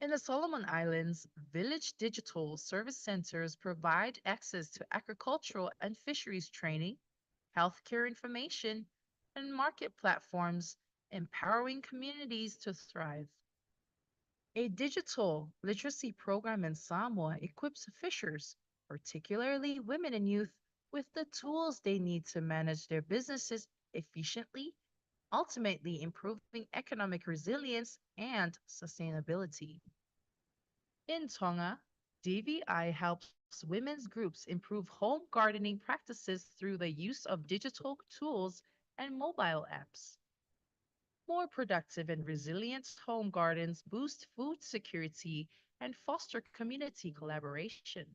In the Solomon Islands, village digital service centers provide access to agricultural and fisheries training, healthcare information, and market platforms, empowering communities to thrive. A digital literacy program in Samoa equips fishers, particularly women and youth, with the tools they need to manage their businesses efficiently, ultimately improving economic resilience and sustainability. In Tonga, DVI helps women's groups improve home gardening practices through the use of digital tools and mobile apps. More productive and resilient home gardens boost food security and foster community collaboration.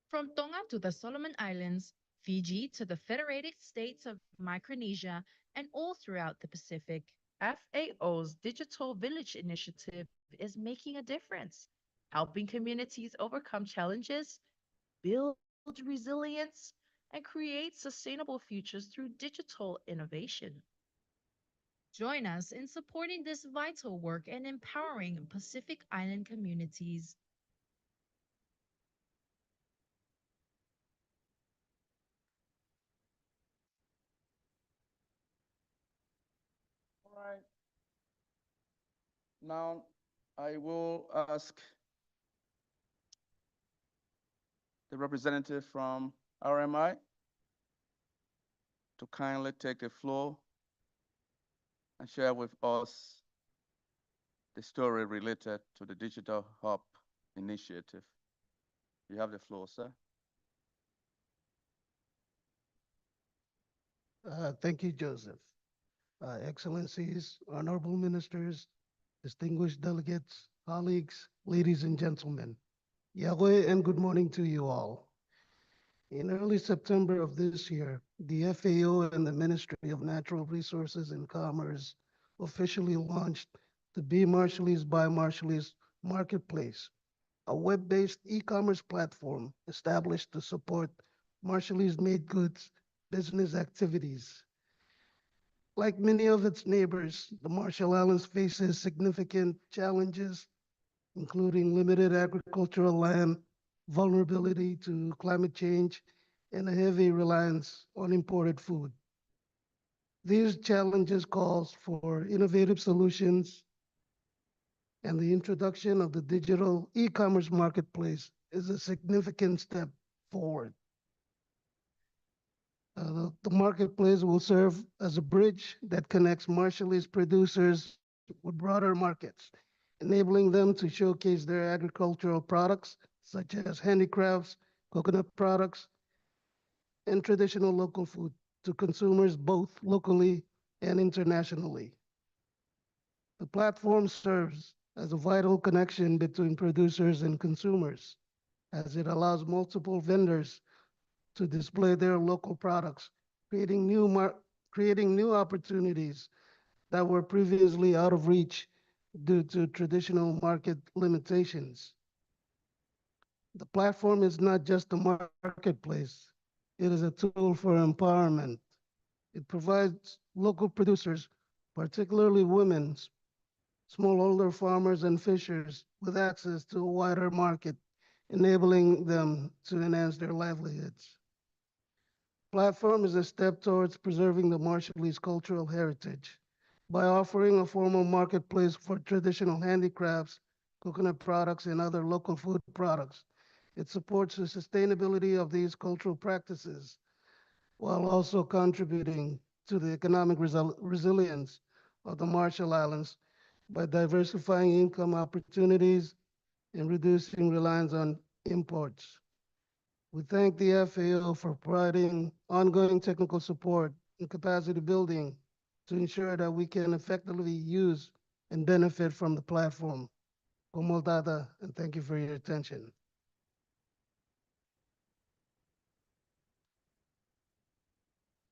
From Tonga to the Solomon Islands, Fiji to the Federated States of Micronesia, and all throughout the Pacific, FAO's Digital Village Initiative is making a difference, helping communities overcome challenges, build resilience, and create sustainable futures through digital innovation. Join us in supporting this vital work and empowering Pacific Island communities. All right. Now, I will ask the representative from RMI to kindly take the floor and share with us the story related to the Digital Hub initiative. You have the floor, sir. Thank you, Joseph. Excellencies, honorable ministers, distinguished delegates, colleagues, ladies and gentlemen. Yahweh and good morning to you all. In early September of this year, the FAO and the Ministry of Natural Resources and Commerce officially launched the Be Marshallese by Marshallese Marketplace, a web-based e-commerce platform established to support Marshallese-made goods business activities. Like many of its neighbors, the Marshall Islands faces significant challenges, including limited agricultural land, vulnerability to climate change, and a heavy reliance on imported food. These challenges calls for innovative solutions, and the introduction of the digital e-commerce marketplace is a significant step forward. The marketplace will serve as a bridge that connects Marshallese producers with broader markets, enabling them to showcase their agricultural products, such as handicrafts, coconut products, and traditional local food to consumers both locally and internationally. The platform serves as a vital connection between producers and consumers, as it allows multiple vendors to display their local products, creating new opportunities that were previously out of reach due to traditional market limitations. The platform is not just a marketplace, it is a tool for empowerment. It provides local producers, particularly women, smallholder farmers and fishers, with access to a wider market, enabling them to enhance their livelihoods. Platform is a step towards preserving the Marshallese cultural heritage by offering a formal marketplace for traditional handicrafts, coconut products, and other local food products. It supports the sustainability of these cultural practices while also contributing to the economic resilience of the Marshall Islands by diversifying income opportunities and reducing reliance on imports. We thank the FAO for providing ongoing technical support and capacity building to ensure that we can effectively use and benefit from the platform. Komol and thank you for your attention.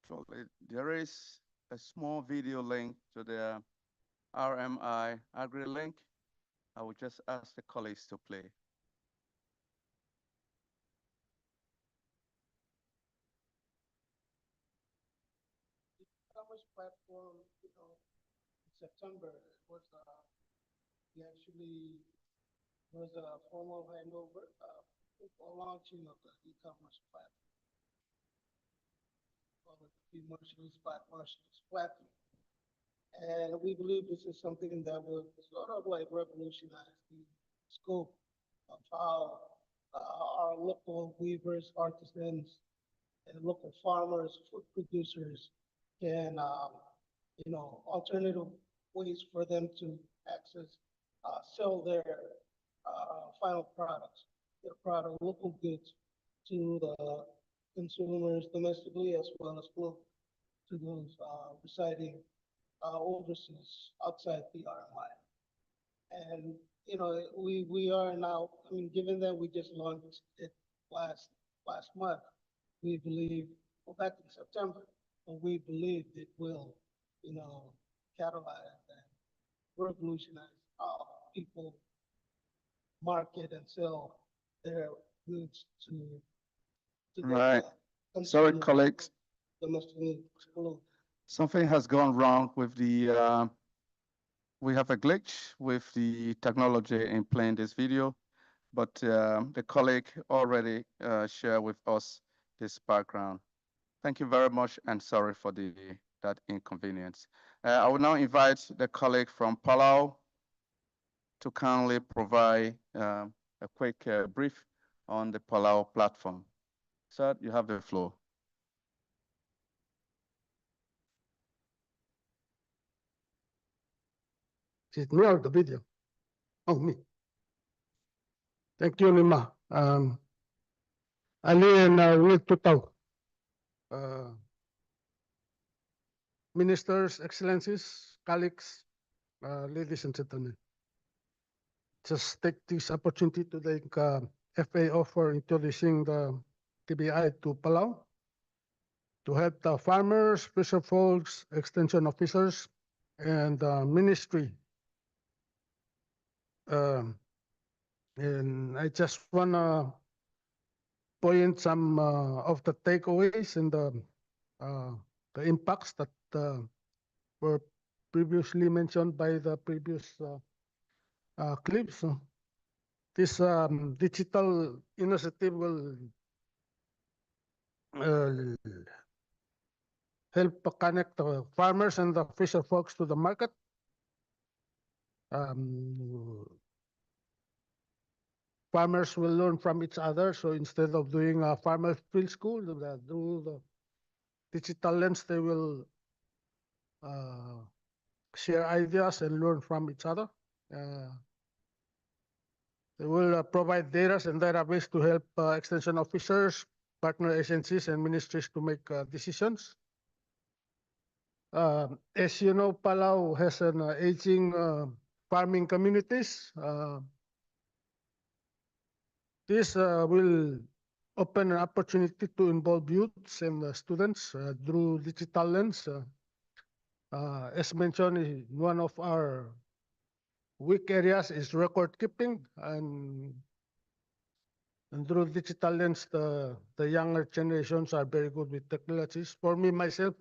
So there is a small video link to the RMI AgriLink. I will just ask the colleagues to play. E-commerce platform, in September was we actually was a formal handover for launching of the e-commerce platform. Called the Marshallese by Marshallese platform. And we believe this is something that will sort of like revolutionize the scope of how our local weavers, artisans, and local farmers, food producers can, alternative ways for them to access, sell their final products, their product, local goods to the consumers domestically as well as globally, to those residing overseas outside the RMI. And we are now, given that we just launched it last month, we believe, well, back in September, and we believe it will, catalyze and revolutionize how people market and sell their goods to Right. Sorry, colleagues. Domestically. Something has gone wrong with the, we have a glitch with the technology in playing this video, but the colleague already shared with us this background. Thank you very much and sorry for that inconvenience. I will now invite the colleague from Palau to kindly provide a quick brief on the Palau platform. Sir, you have the floor. Is it me or the video? Oh, me. Thank you, Nima. Ali and Will Tutau. Ministers, Excellencies, colleagues, ladies and gentlemen. Just take this opportunity to thank FAO for introducing the TBI to Palau to help the farmers, fisher folks, extension officers, and the ministry. And I just want to point some of the takeaways and the impacts that were previously mentioned by the previous clips. This digital initiative will help connect the farmers and the fisher folks to the market. Farmers will learn from each other. So instead of doing a farmer field school, through the digital lens, they will share ideas and learn from each other. They will provide data and database to help extension officers, partner agencies, and ministries to make decisions. As you know, Palau has an aging farming communities. This will open an opportunity to involve youths and students through digital lens. As mentioned, one of our weak areas is record keeping, and through digital lens, the younger generations are very good with technologies. For me, myself,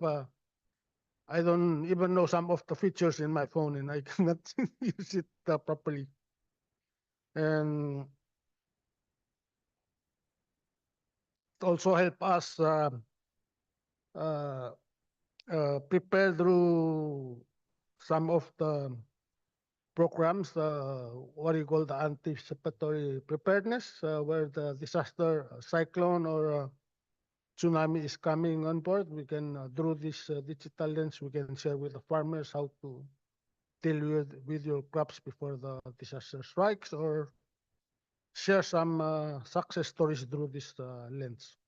I don't even know some of the features in my phone, and I cannot use it properly. And it also help us prepare through some of the programs, what you call the anticipatory preparedness, where the disaster, cyclone or tsunami is coming on board. We can, through this digital lens, we can share with the farmers how to deal with your crops before the disaster strikes, or share some success stories through this lens.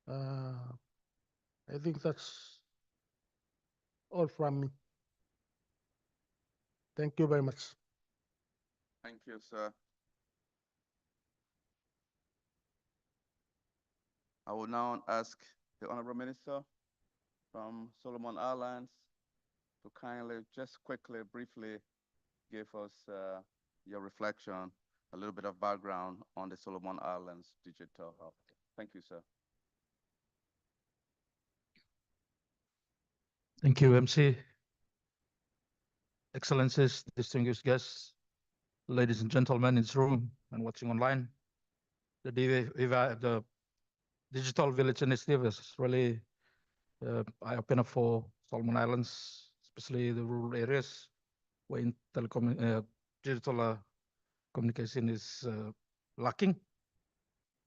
I think that's all from me. Thank you very much. Thank you, sir. I will now ask the Honorable Minister from Solomon Islands to kindly, just quickly, briefly give us your reflection, a little bit of background on the Solomon Islands Digital Hub. Thank you, sir. Thank you, MC. Excellencies, distinguished guests, ladies and gentlemen in this room and watching online. The Digital Village Initiative is really eye-opener for Solomon Islands, especially the rural areas where digital communication is lacking.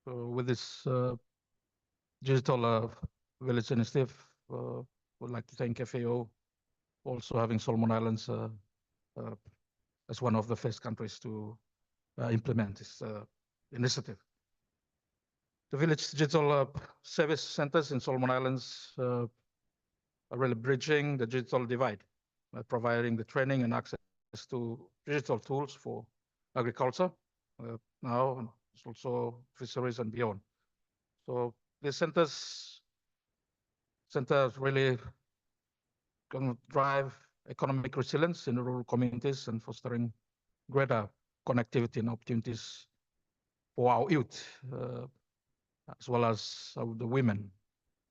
So with this Digital Village Initiative, would like to thank FAO also having Solomon Islands as one of the first countries to implement this initiative. The village digital service centers in Solomon Islands are really bridging the digital divide by providing the training and access to digital tools for agriculture now, and also fisheries and beyond. So the centers really going to drive economic resilience in rural communities and fostering greater connectivity and opportunities for our youth, as well as the women.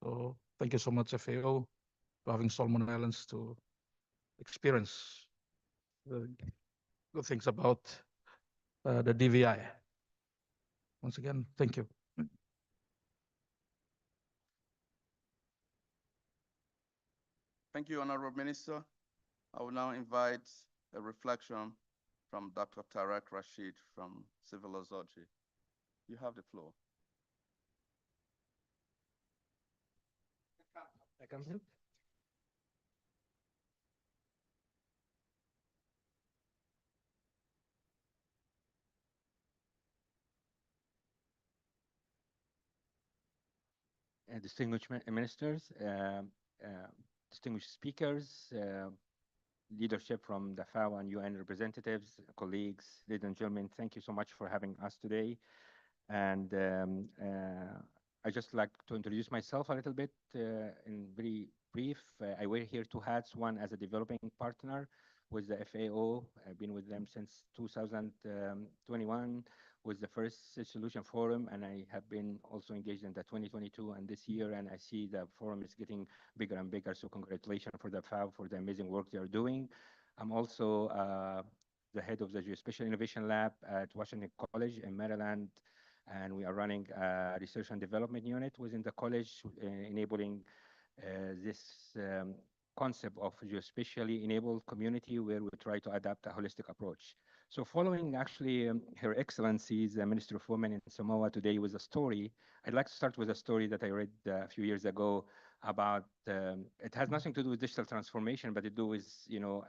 So thank you so much, FAO, having Solomon Islands to experience the good things about the DVI. Once again, thank you. Thank you, Honorable Minister. I will now invite a reflection from Dr. Tarek Rashid from Civil Authority. You have the floor. I come here. Distinguished ministers, distinguished speakers, leadership from the FAO and UN representatives, colleagues, ladies and gentlemen, thank you so much for having us today. And I just like to introduce myself a little bit in very brief. I wear here two hats, one as a developing partner with the FAO. I've been with them since 2021 with the first solution forum, and I have been also engaged in the 2022 and this year, and I see the forum is getting bigger and bigger. So congratulations for the FAO for the amazing work they are doing. I'm also the head of the Geospatial Innovation Lab at Washington College in Maryland, and we are running a research and development unit within the college, enabling this concept of geospatially enabled community where we try to adapt a holistic approach. So following actually Her Excellency's Minister of Women in Samoa today with a story, I'd like to start with a story that I read a few years ago about, it has nothing to do with digital transformation, but it do with, you know,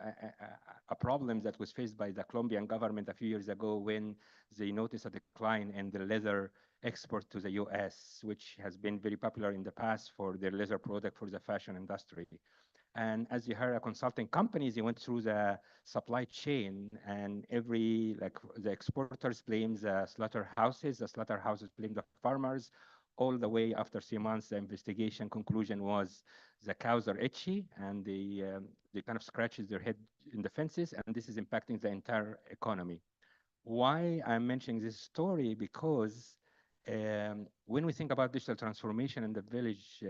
a problem that was faced by the Colombian government a few years ago when they noticed a decline in the leather export to the US, which has been very popular in the past for their leather product for the fashion industry. And as you heard, consulting companies, they went through the supply chain, and every, like, the exporters blame the slaughterhouses blame the farmers. All the way after 3 months, the investigation conclusion was the cows are itchy, and they kind of scratches their head in the fences, and this is impacting the entire economy. Why I'm mentioning this story? Because when we think about digital transformation in the village,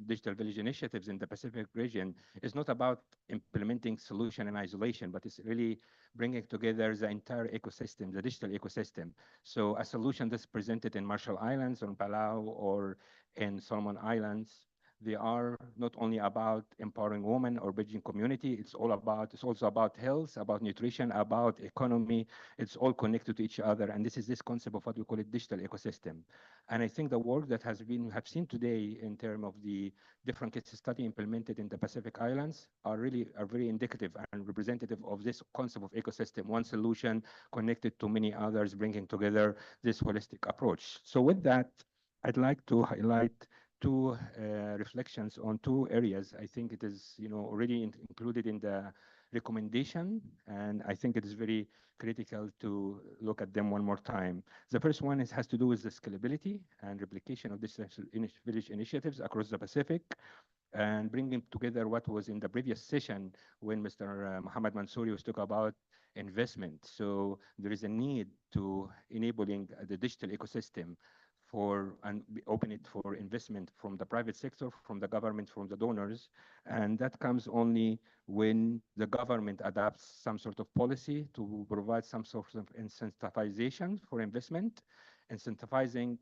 digital village initiatives in the Pacific region, it's not about implementing solution in isolation, but it's really bringing together the entire ecosystem, the digital ecosystem. So a solution that's presented in Marshall Islands, on Palau, or in Solomon Islands, they are not only about empowering women or bridging community, it's also about health, about nutrition, about economy. It's all connected to each other. And this is this concept of what we call it digital ecosystem. And I think the work that we have seen today in terms of the different case study implemented in the Pacific Islands are very indicative and representative of this concept of ecosystem, one solution connected to many others, bringing together this holistic approach. So with that, I'd like to highlight two reflections on two areas. I think it is, you know, already included in the recommendation, and I think it is very critical to look at them one more time. The first one has to do with the scalability and replication of this village initiatives across the Pacific, and bringing together what was in the previous session when Mr. Mohammed Mansouri was talking about investment. So there is a need to enabling the digital ecosystem and open it for investment from the private sector, from the government, from the donors. And that comes only when the government adopts some sort of policy to provide some sort of incentivization for investment, incentivizing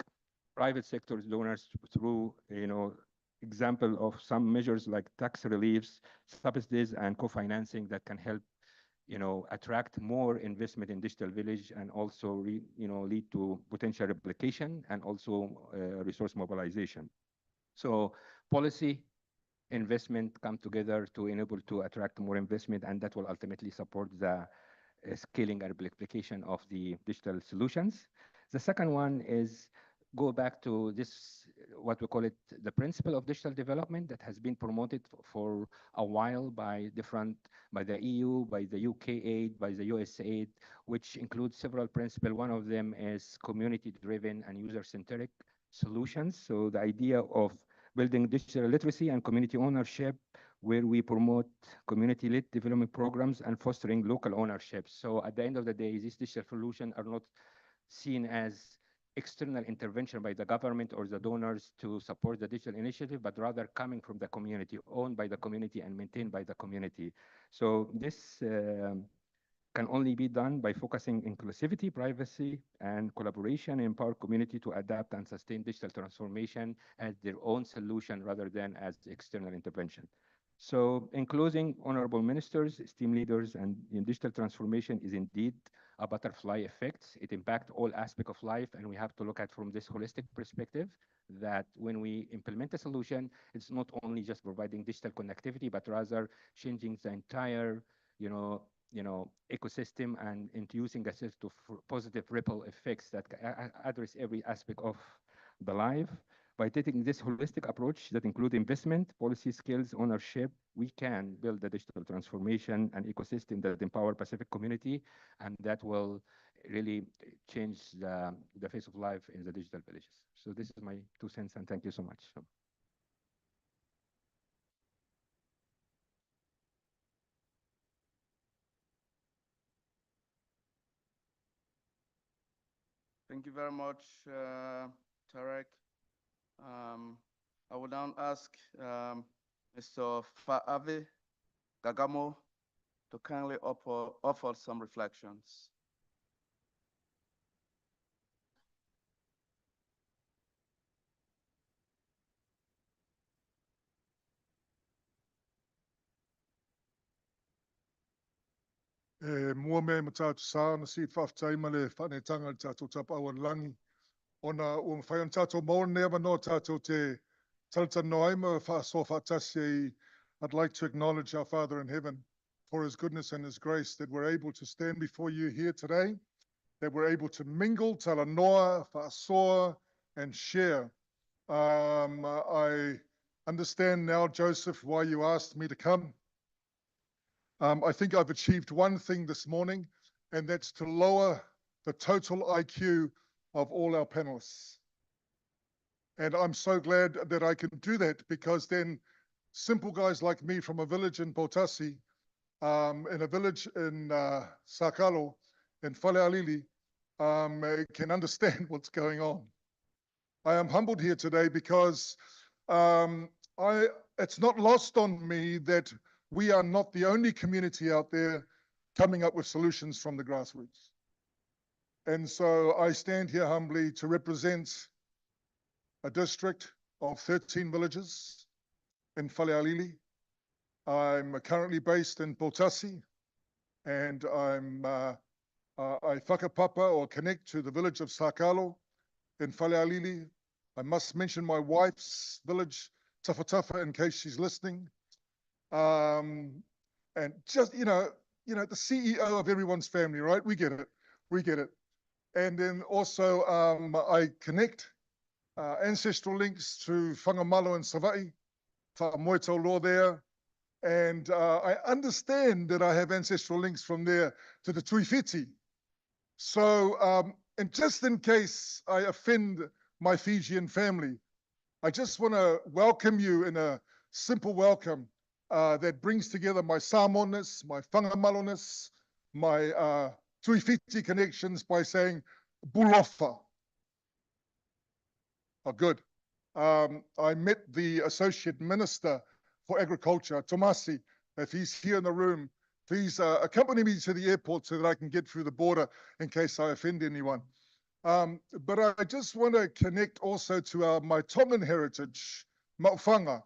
private sector donors through, you know, example of some measures like tax reliefs, subsidies, and co-financing that can help, you know, attract more investment in digital village, and also lead to potential replication and also resource mobilization. So policy, investment come together to enable to attract more investment, and that will ultimately support the scaling and replication of the digital solutions. The second one is go back to this, what we call it, the principle of digital development that has been promoted for a while by the EU, by the UK aid, by the US aid, which includes several principles. One of them is community-driven and user-centric solutions. So the idea of building digital literacy and community ownership, where we promote community-led development programs and fostering local ownership. So at the end of the day, these digital solutions are not seen as external intervention by the government or the donors to support the digital initiative, but rather coming from the community, owned by the community and maintained by the community. So this can only be done by focusing inclusivity, privacy, and collaboration, and empower community to adapt and sustain digital transformation as their own solution rather than as external intervention. So in closing, honorable ministers, esteemed leaders, and in digital transformation is indeed a butterfly effect. It impacts all aspects of life, and we have to look at from this holistic perspective that when we implement a solution, it's not only just providing digital connectivity, but rather changing the entire, ecosystem and introducing a set of positive ripple effects that address every aspect of the life. By taking this holistic approach that include investment, policy skills, ownership, we can build a digital transformation and ecosystem that empower Pacific community, and that will really change the face of life in the digital villages. So this is my 2 cents, and thank you so much. Thank you very much, Tarek. I will now ask Mr. Fa'ave Gagamo to kindly offer some reflections. Mua me matatu sa na si whaftai ma le whanetanga tātou tapa awan langi. Ona ua whai an tātou maor nea no tātou te talta noaima whaaso whaatasi. I'd like to acknowledge our Father in heaven for his goodness and his grace that we're able to stand before you here today, that we're able to mingle, tala noa, whaasoa, and share. I understand now, Joseph, why you asked me to come. I think I've achieved one thing this morning, and that's to lower the total IQ of all our panelists. And I'm so glad that I can do that, because then simple guys like me from a village in Potasi, in a village in Sakalo, in Falealili, can understand what's going on. I am humbled here today because it's not lost on me that we are not the only community out there coming up with solutions from the grassroots. And so I stand here humbly to represent a district of 13 villages in Falealili. I'm currently based in Potasi, and I whakapapa or connect to the village of Sakalo in Falealili. I must mention my wife's village, Tafatafa, in case she's listening. And just, the CEO of everyone's family, right? We get it. We get it. And then also I connect ancestral links to Whangamalo and Savai, Whaamoeto law there. And I understand that I have ancestral links from there to the Tuifiti. So, and just in case I offend my Fijian family, I just want to welcome you in a simple welcome that brings together my Samoanness, my Whangamaloness, my Tuifiti connections by saying Bulofa. Oh, good. I met the Associate Minister for Agriculture, Tomasi. If he's here in the room, please accompany me to the airport so that I can get through the border in case I offend anyone. But I just want to connect also to my Tongan heritage, Maufanga.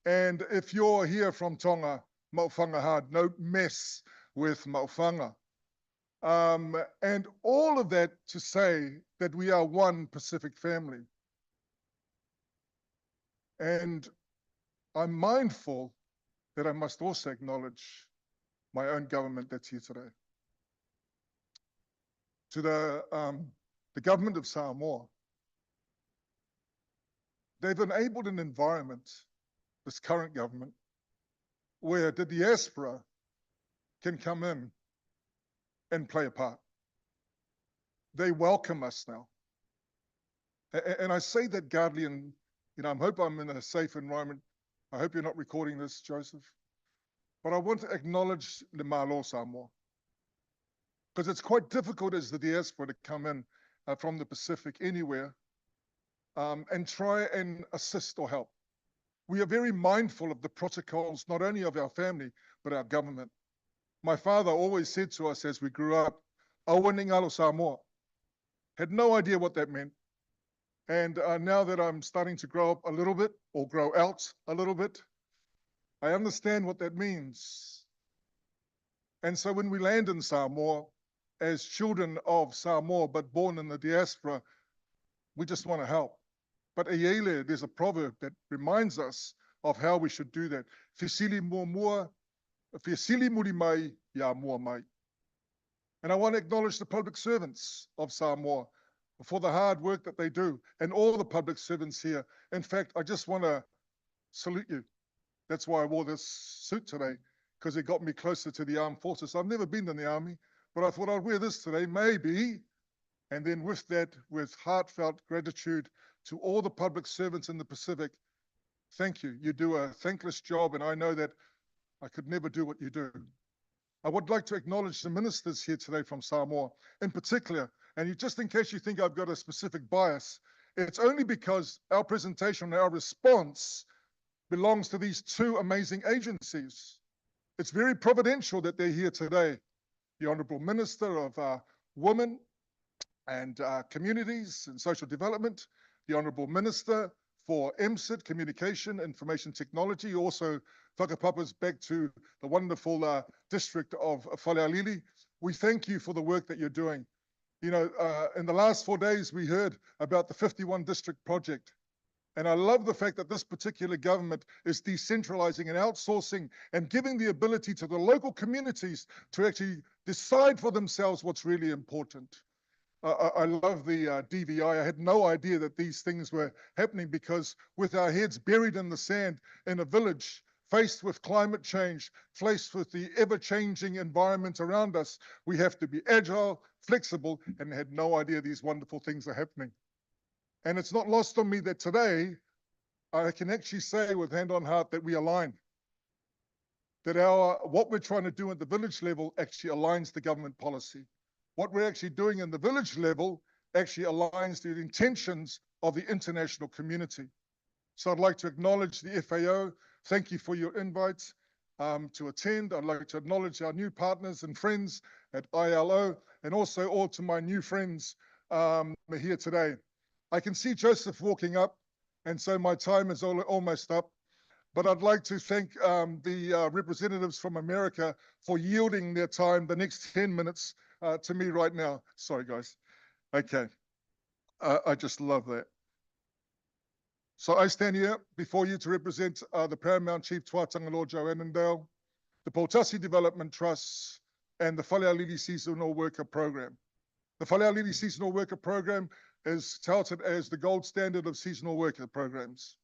And if you're here from Tonga, Maufanga hard, no mess with Maufanga. And all of that to say that we are one Pacific family. And I'm mindful that I must also acknowledge my own government that's here today. To the government of Samoa, they've enabled an environment, this current government, where the diaspora can come in and play a part. They welcome us now. And I say that, Guardian, I hope I'm in a safe environment. I hope you're not recording this, Joseph. But I want to acknowledge the Malo Samoa, because it's quite difficult as the diaspora to come in from the Pacific anywhere, and try and assist or help. We are very mindful of the protocols, not only of our family, but our government. My father always said to us as we grew up, "Awaningalo Samoa." Had no idea what that meant. And now that I'm starting to grow up a little bit, or grow out a little bit, I understand what that means. And so when we land in Samoa, as children of Samoa, but born in the diaspora, we just want to help. But Ayele, there's a proverb that reminds us of how we should do that. Fisili mua, fisili muri mai, ya mua mai. And I want to acknowledge the public servants of Samoa for the hard work that they do, and all the public servants here. In fact, I just want to salute you. That's why I wore this suit today, because it got me closer to the armed forces. I've never been in the army, but I thought I'd wear this today, maybe. And then with that, with heartfelt gratitude to all the public servants in the Pacific, thank you. You do a thankless job, and I know that I could never do what you do. I would like to acknowledge the ministers here today from Samoa in particular. And just in case you think I've got a specific bias, it's only because our presentation, our response belongs to these two amazing agencies. It's very providential that they're here today. The Honourable Minister of Women and Communities and Social Development, the Honourable Minister for MSIT, Communication, Information Technology, also whakapapas back to the wonderful district of Whalealili. We thank you for the work that you're doing. You know, in the last 4 days, we heard about the 51 district project. And I love the fact that this particular government is decentralizing and outsourcing and giving the ability to the local communities to actually decide for themselves what's really important. I love the DVI. I had no idea that these things were happening, because with our heads buried in the sand in a village, faced with climate change, faced with the ever-changing environment around us, we have to be agile, flexible, and had no idea these wonderful things are happening. And it's not lost on me that today, I can actually say with hand on heart that we align. That what we're trying to do at the village level actually aligns the government policy. What we're actually doing in the village level actually aligns the intentions of the international community. So I'd like to acknowledge the FAO. Thank you for your invites to attend. I'd like to acknowledge our new partners and friends at ILO, and also all to my new friends here today. I can see Joseph walking up, and so my time is almost up. But I'd like to thank the representatives from America for yielding their time, the next 10 minutes, to me right now. Sorry, guys. Okay. I just love that. So I stand here before you to represent the Paramount Chief Tuatanga Lord Joe Annandale, the Potasi Development Trust, and the Whalealili Seasonal Worker Program. The Whalealili Seasonal Worker Program is touted as the gold standard of seasonal worker programs.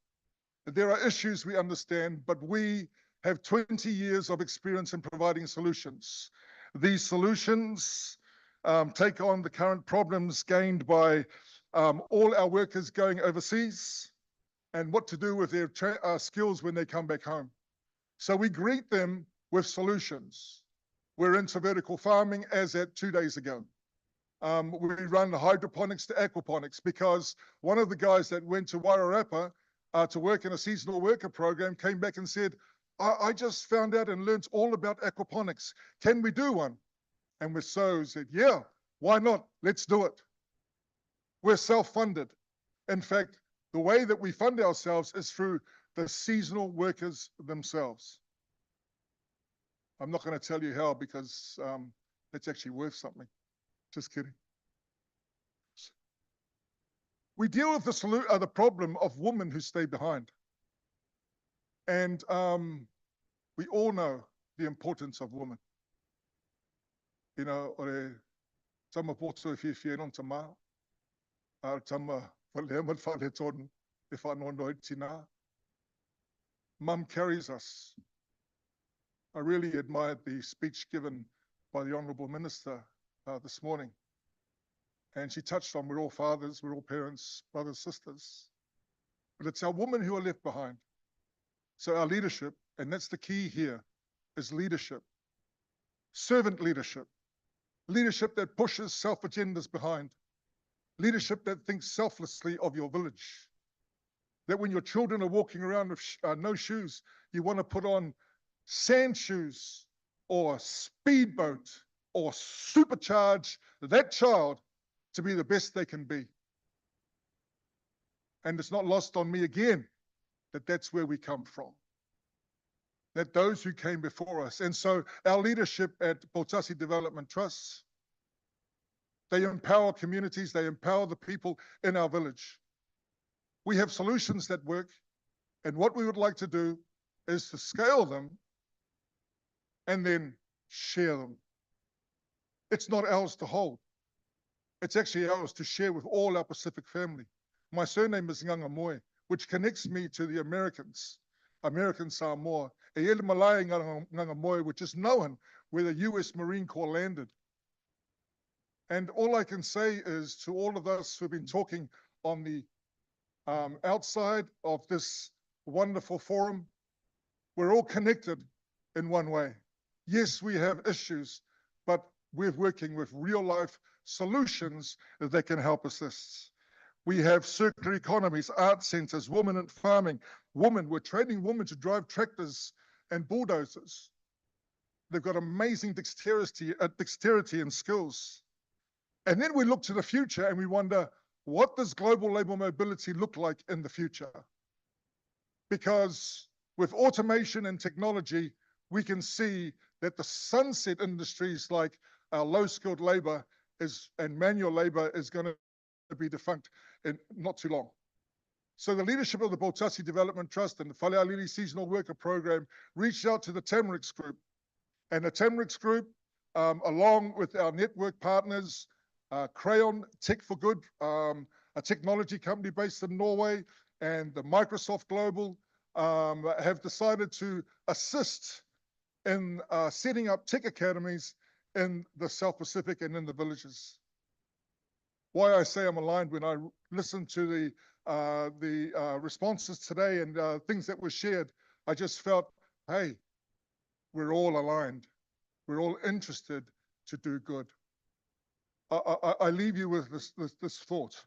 There are issues we understand, but we have 20 years of experience in providing solutions. These solutions take on the current problems gained by all our workers going overseas and what to do with their skills when they come back home. So we greet them with solutions. We're into vertical farming as at 2 days ago. We run hydroponics to aquaponics, because one of the guys that went to Wairarapa to work in a seasonal worker program came back and said, I just found out and learned all about aquaponics. Can we do one? And we said, yeah, why not? Let's do it. We're self-funded. In fact, the way that we fund ourselves is through the seasonal workers themselves. I'm not going to tell you how, because it's actually worth something. Just kidding. We deal with the problem of women who stay behind. And we all know the importance of women. You know, tama poto if non tama, tama walemat waleton if I non tina. Mum carries us. I really admired the speech given by the Honourable Minister this morning. And she touched on, we're all fathers, we're all parents, brothers, sisters. But it's our women who are left behind. So our leadership, and that's the key here, is leadership. Servant leadership. Leadership that pushes self-agendas behind. leadership that thinks selflessly of your village. That when your children are walking around with no shoes, you want to put on sand shoes or speedboat or supercharge that child to be the best they can be. And it's not lost on me again that that's where we come from. That those who came before us. And so our leadership at Botasi Development Trust, they empower communities, they empower the people in our village. We have solutions that work, and what we would like to do is to scale them and then share them. It's not ours to hold. It's actually ours to share with all our Pacific family. My surname is Ngangamoe, which connects me to the American Samoa. Eele Malaya Ngangamoe, which is known where the US Marine Corps landed. And all I can say is to all of us who've been talking on the outside of this wonderful forum, we're all connected in one way. Yes, we have issues, but we're working with real life solutions that can help assist. We have circular economies, art centers, women in farming. We're training women to drive tractors and bulldozers. They've got amazing dexterity and skills. And then we look to the future and we wonder, what does global labor mobility look like in the future? Because with automation and technology, we can see that the sunset industries like our low-skilled labor and manual labor is going to be defunct in not too long. So the leadership of the Botasi Development Trust and the Falealili Seasonal Worker Program reached out to the Tamarix Group. And the Tamarix Group, along with our network partners, Crayon Tech for Good, a technology company based in Norway, and the Microsoft Global have decided to assist in setting up tech academies in the South Pacific and in the villages. Why I say I'm aligned, when I listen to the responses today and things that were shared, I just felt, hey, we're all aligned. We're all interested to do good. I leave you with this thought.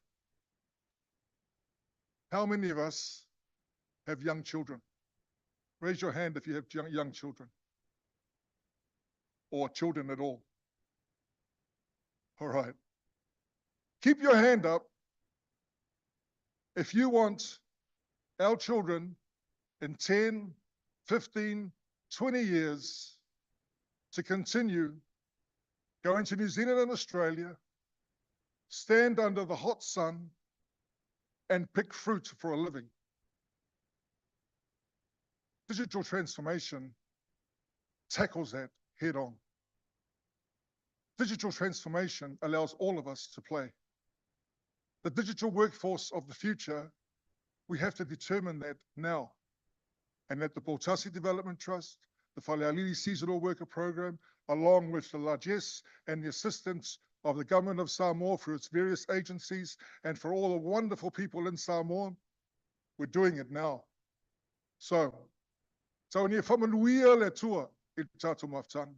How many of us have young children? Raise your hand if you have young children or children at all. All right. Keep your hand up if you want our children in 10, 15, 20 years to continue going to New Zealand and Australia, stand under the hot sun, and pick fruit for a living. Digital transformation tackles that head on. Digital transformation allows all of us to play. The digital workforce of the future, we have to determine that now. And at the Botasi Development Trust, the Falealili Seasonal Worker Program, along with the largesse and the assistance of the government of Samoa through its various agencies, and for all the wonderful people in Samoa, we're doing it now. So ni whamanuia le tua I tātou maftanga.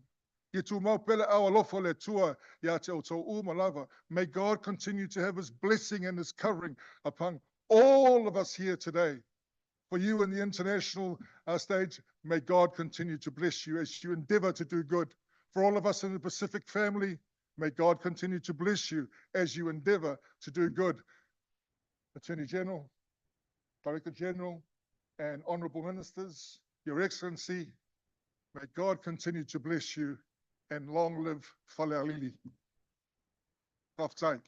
I tū mau pele awa lofo le tua ia te o tō umalava. May God continue to have his blessing and his covering upon all of us here today. For you in the international stage, may God continue to bless you as you endeavor to do good. For all of us in the Pacific family, may God continue to bless you as you endeavor to do good. Attorney General, Director General, and Honorable Ministers, Your Excellency, may God continue to bless you and long live Falealili. Off take.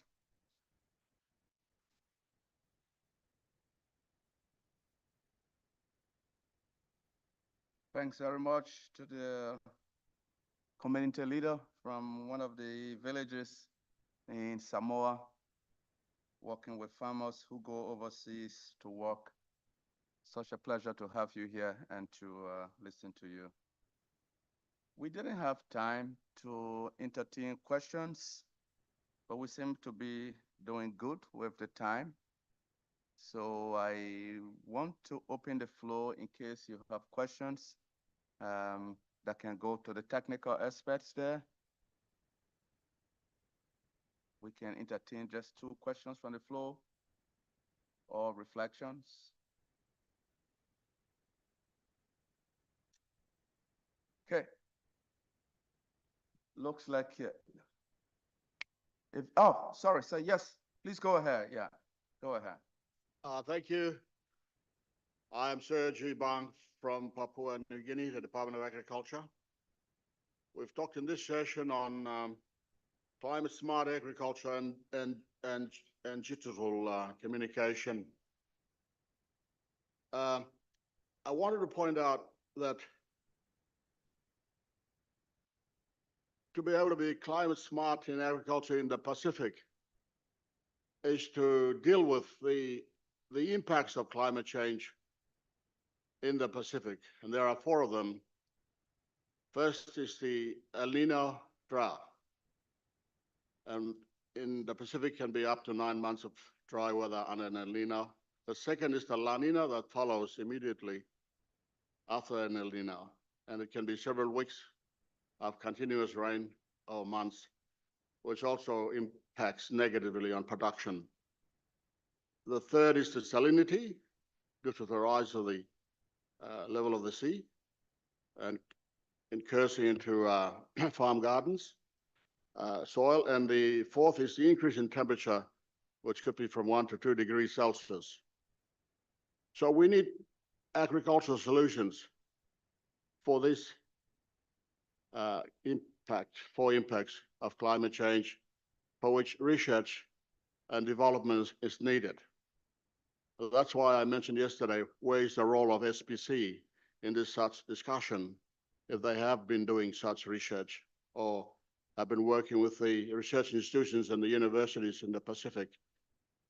Thanks very much to the community leader from one of the villages in Samoa, working with farmers who go overseas to work. Such a pleasure to have you here and to listen to you. We didn't have time to entertain questions, but we seem to be doing good with the time. So I want to open the floor in case you have questions that can go to the technical experts there. We we can entertain just 2 questions from the floor or reflections. Okay. Looks like oh, sorry, sir. Yes, please go ahead. Yeah, go ahead. Thank you. I'm Sir G. Bang from Papua New Guinea, the Department of Agriculture. We've talked in this session on climate smart agriculture and digital communication. I wanted to point out that to be able to be climate smart in agriculture in the Pacific is to deal with the impacts of climate change in the Pacific, and there are 4 of them. First is the El Nino drought, and in the Pacific can be up to 9 months of dry weather under an El Nino. The second is the La Nina that follows immediately after an El Nino, and it can be several weeks of continuous rain or months, which also impacts negatively on production. The third is the salinity, due to the rise of the level of the sea and incursing into farm gardens, soil. And the fourth is the increase in temperature, which could be from 1 to 2 degrees Celsius. So we need agricultural solutions for this impacts of climate change, for which research and development is needed. That's why I mentioned yesterday, where is the role of SPC in this such discussion, if they have been doing such research or have been working with the research institutions and the universities in the Pacific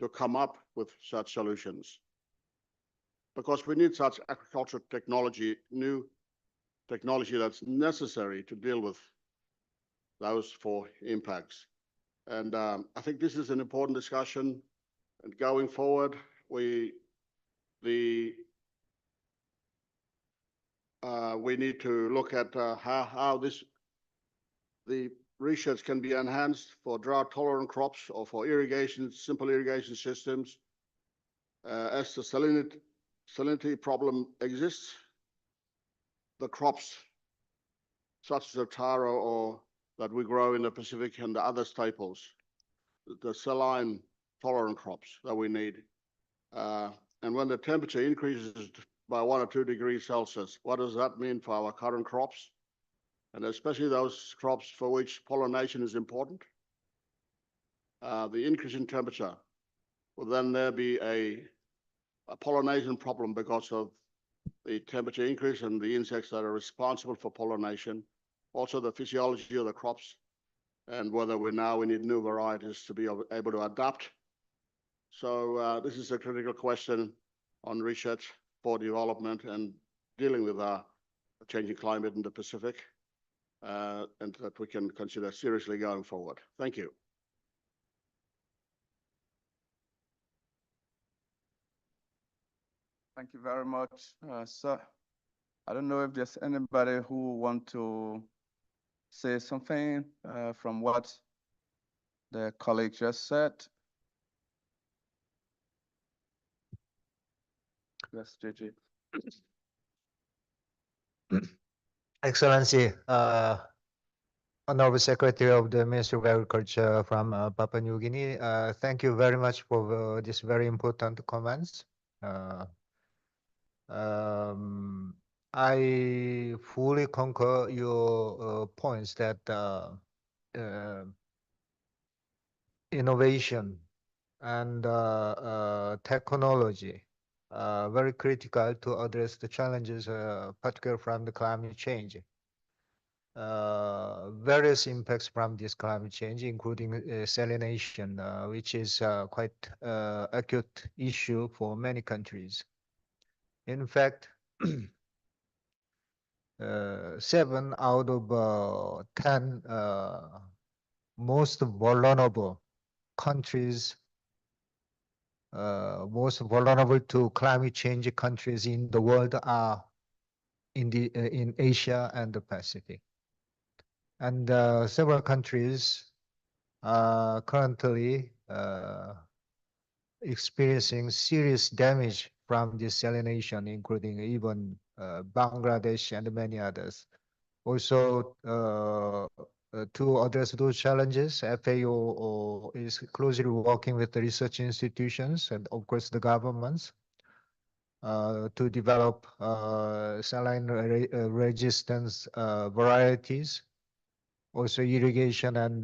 to come up with such solutions. Because we need such agricultural technology, new technology that's necessary to deal with those 4 impacts. And I think this is an important discussion. And going forward, we need to look at how the research can be enhanced for drought-tolerant crops or for irrigation, simple irrigation systems. As the salinity problem exists, the crops such as the taro or that we grow in the Pacific and the other staples, the saline tolerant crops that we need. And when the temperature increases by 1 or 2 degrees Celsius, what does that mean for our current crops? And especially those crops for which pollination is important. The increase in temperature will then there be a pollination problem because of the temperature increase and the insects that are responsible for pollination. Also the physiology of the crops and whether we need new varieties to be able to adapt. So this is a critical question on research for development and dealing with our changing climate in the Pacific, and that we can consider seriously going forward. Thank you. Thank you very much, sir. I don't know if there's anybody who want to say something from what the colleague just said. Yes, JJ. Excellency, Honorable Secretary of the Ministry of Agriculture from Papua New Guinea, thank you very much for this very important comments. I fully concur your points that innovation and technology very critical to address the challenges, particularly from the climate change. Various impacts from this climate change, including salination, which is quite acute issue for many countries. In fact, 7 out of 10 most vulnerable countries, most vulnerable to climate change countries in the world are in Asia and the Pacific. And several countries currently experiencing serious damage from desalination, including even Bangladesh and many others. Also, to address those challenges, FAO is closely working with the research institutions and, of course, the governments to develop saline resistance varieties, also irrigation and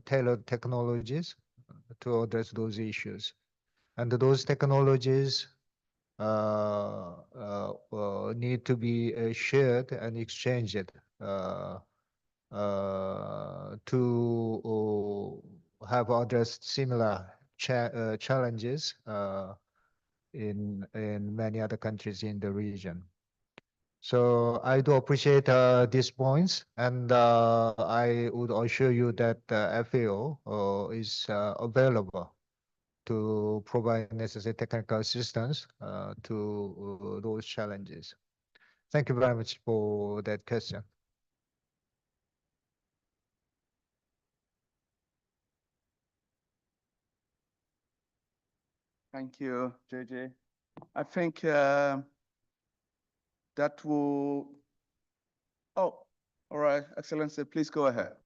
tailored technologies to address those issues. And those technologies need to be shared and exchanged to have addressed similar challenges in many other countries in the region. So I do appreciate these points, and I would assure you that FAO is available to provide necessary technical assistance to those challenges. Thank you very much for that question. Thank you, JJ. I think that will, oh, all right, Excellency, please go ahead.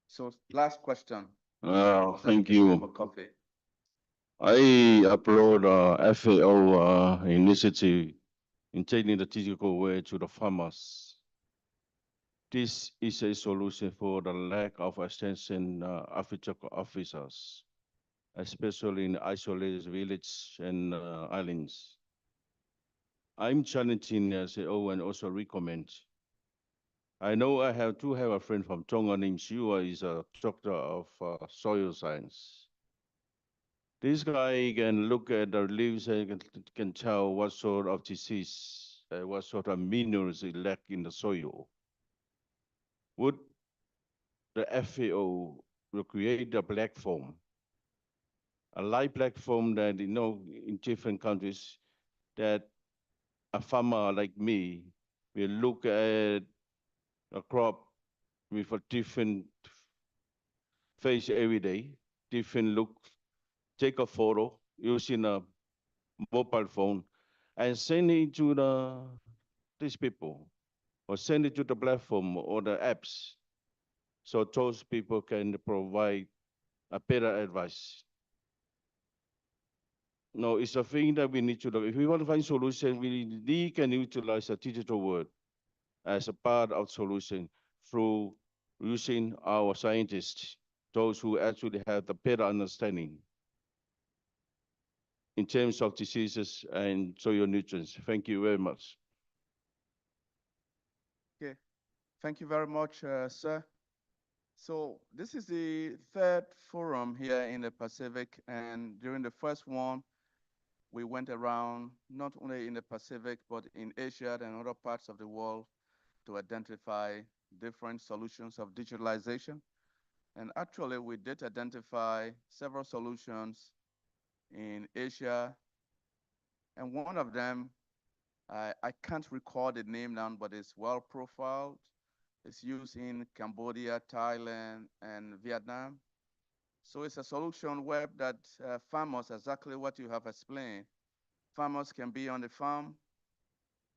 So last question. Thank you. For coffee. I applaud FAO initiative in taking the digital way to the farmers. This is a solution for the lack of extension officers, especially in isolated villages and islands. I'm challenging FAO and also recommend. I know I have a friend from Tonga named Siwa, is a doctor of soil science. This guy can look at the leaves and can tell what sort of disease, what sort of minerals it lack in the soil. Would the FAO will create a platform, a live platform that in different countries, that a farmer like me will look at a crop with a different face every day, different look, take a photo using a mobile phone and send it to these people, or send it to the platform or the apps, so those people can provide a better advice. No, it's a thing that we need to do. If we want to find solution, we can utilize a digital world as a part of solution through using our scientists, those who actually have the better understanding in terms of diseases and soil nutrients. Thank you very much. Okay, thank you very much, sir. So this is the third forum here in the Pacific, and during the first one, we went around not only in the Pacific, but in Asia and other parts of the world to identify different solutions of digitalization. And actually, we did identify several solutions in Asia. And one of them, I can't recall the name now, but it's well profiled. It's used in Cambodia, Thailand, and Vietnam. So it's a solution where that farmers, exactly what you have explained, farmers can be on the farm,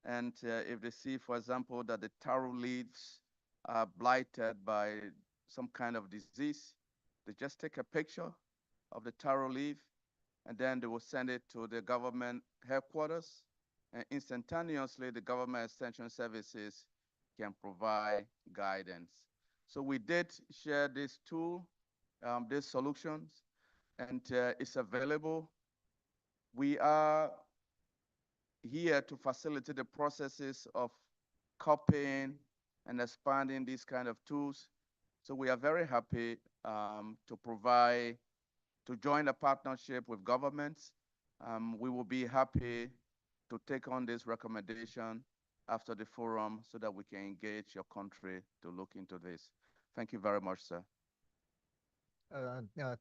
and if they see, for example, that the taro leaves are blighted by some kind of disease, they just take a picture of the taro leaf, and then they will send it to the government headquarters, and instantaneously the government extension services can provide guidance. So we did share this tool, these solutions, and it's available. We are here to facilitate the processes of copying and expanding these kind of tools. So we are very happy to provide, to join a partnership with governments. We will be happy to take on this recommendation after the forum so that we can engage your country to look into this. Thank you very much, sir.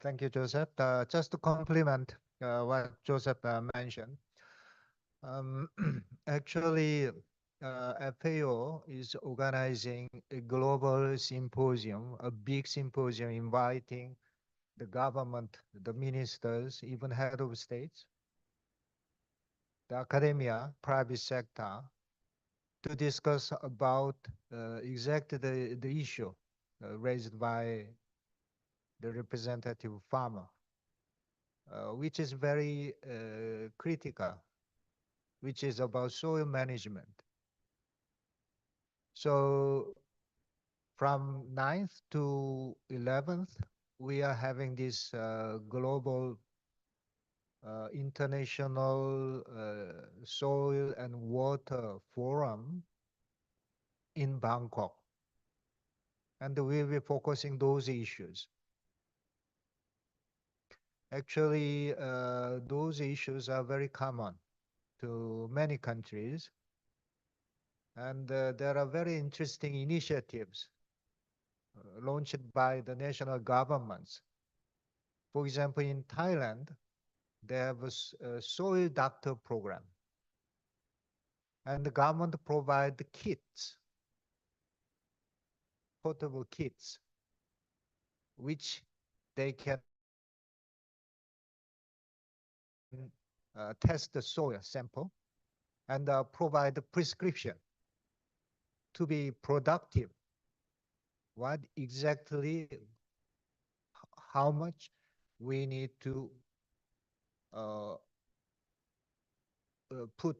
Thank you, Joseph. Just to complement what Joseph mentioned, actually, FAO is organizing a global symposium, a big symposium inviting the government, the ministers, even head of states, the academia, private sector, to discuss about exactly the issue raised by the representative farmer, which is very critical, which is about soil management. So from 9th to 11th, we are having this global international soil and water forum in Bangkok. And we will be focusing those issues. Actually, those issues are very common to many countries. And there are very interesting initiatives launched by the national governments. For example, in Thailand, they have a soil doctor program. And the government provide the kits, portable kits, which they can test the soil sample and provide the prescription to be productive. What exactly, how much we need to put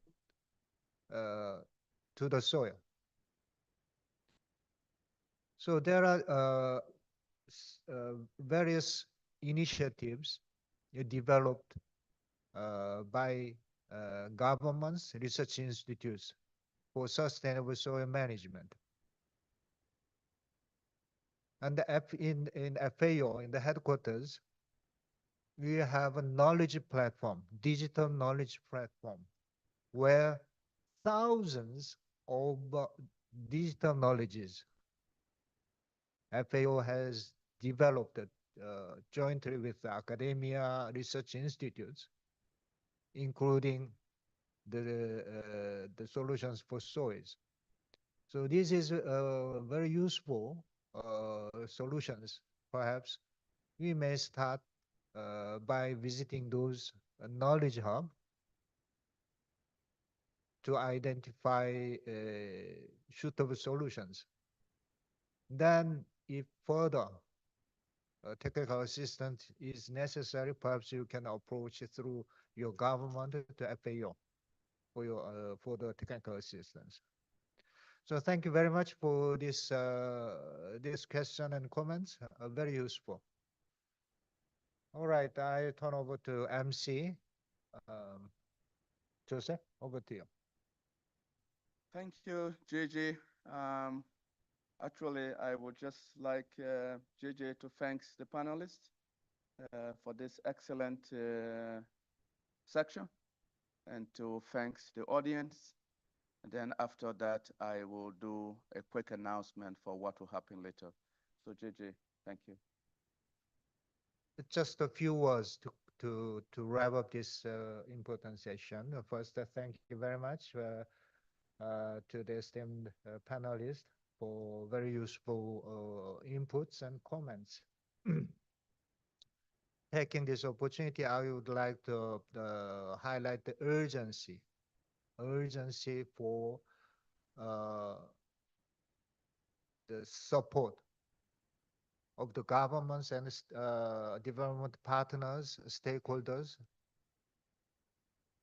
to the soil. So there are various initiatives developed by governments, research institutes for sustainable soil management. And in FAO, in the headquarters, we have a knowledge platform, digital knowledge platform, where thousands of digital knowledges FAO has developed jointly with academia, research institutes, including the solutions for soils. So this is very useful solutions. Perhaps we may start by visiting those knowledge hub to identify suitable solutions. Then if further technical assistance is necessary, perhaps you can approach it through your government to FAO for the technical assistance. So thank you very much for this question and comments. Very useful. All right, I turn over to MC. Joseph, over to you. Thank you, JJ. Actually, I would just like JJ to thank the panelists for this excellent section and to thank the audience. And then after that, I will do a quick announcement for what will happen later. So JJ, thank you. Just a few words to wrap up this important session. First, thank you very much to the esteemed panelists for very useful inputs and comments. Taking this opportunity, I would like to highlight the urgency for the support of the governments and development partners, stakeholders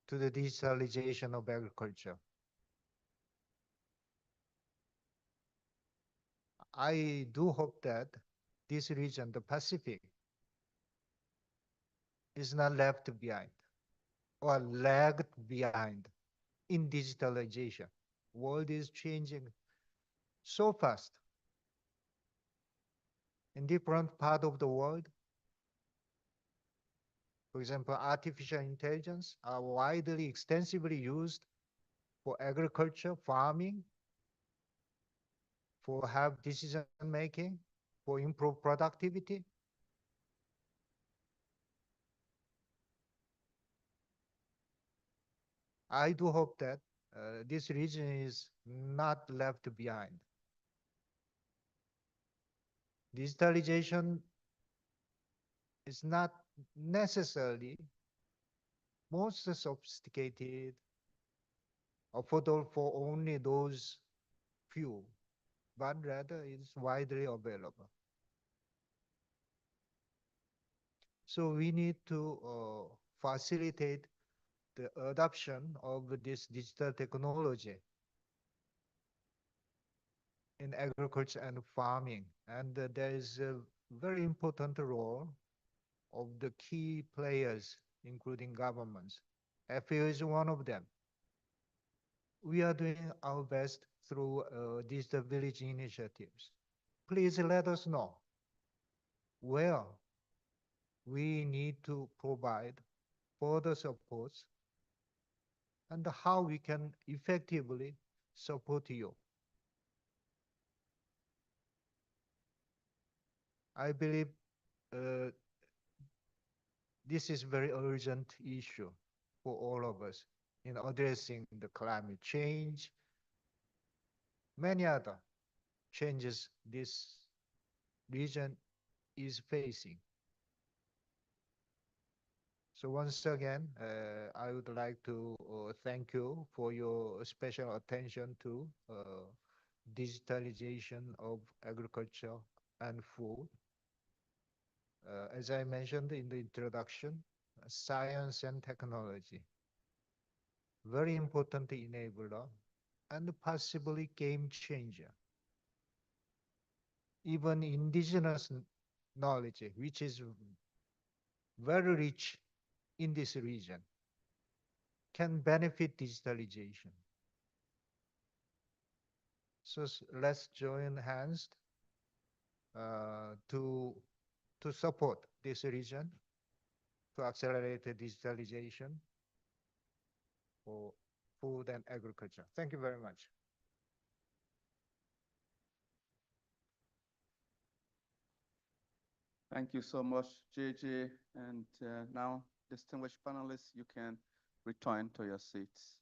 to the digitalization of agriculture. I do hope that this region, the Pacific, is not left behind or lagged behind in digitalization. World is changing so fast. In different parts of the world, for example, artificial intelligence are widely, extensively used for agriculture, farming, for have decision making, for improve productivity. I do hope that this region is not left behind. Digitalization is not necessarily most sophisticated, affordable for only those few, but rather is widely available. So we need to facilitate the adoption of this digital technology in agriculture and farming. And there is a very important role of the key players, including governments. FAO is one of them. We are doing our best through digital village initiatives. Please let us know where we need to provide further supports and how we can effectively support you. I believe this is very urgent issue for all of us in addressing the climate change, many other changes this region is facing. So once again, I would like to thank you for your special attention to digitalization of agriculture and food. As I mentioned in the introduction, science and technology, very important enabler and possibly game changer. Even indigenous knowledge, which is very rich in this region, can benefit digitalization. So let's join hands to support this region, to accelerate the digitalization for food and agriculture. Thank you very much. Thank you so much, JJ. And now, distinguished panelists, you can return to your seats.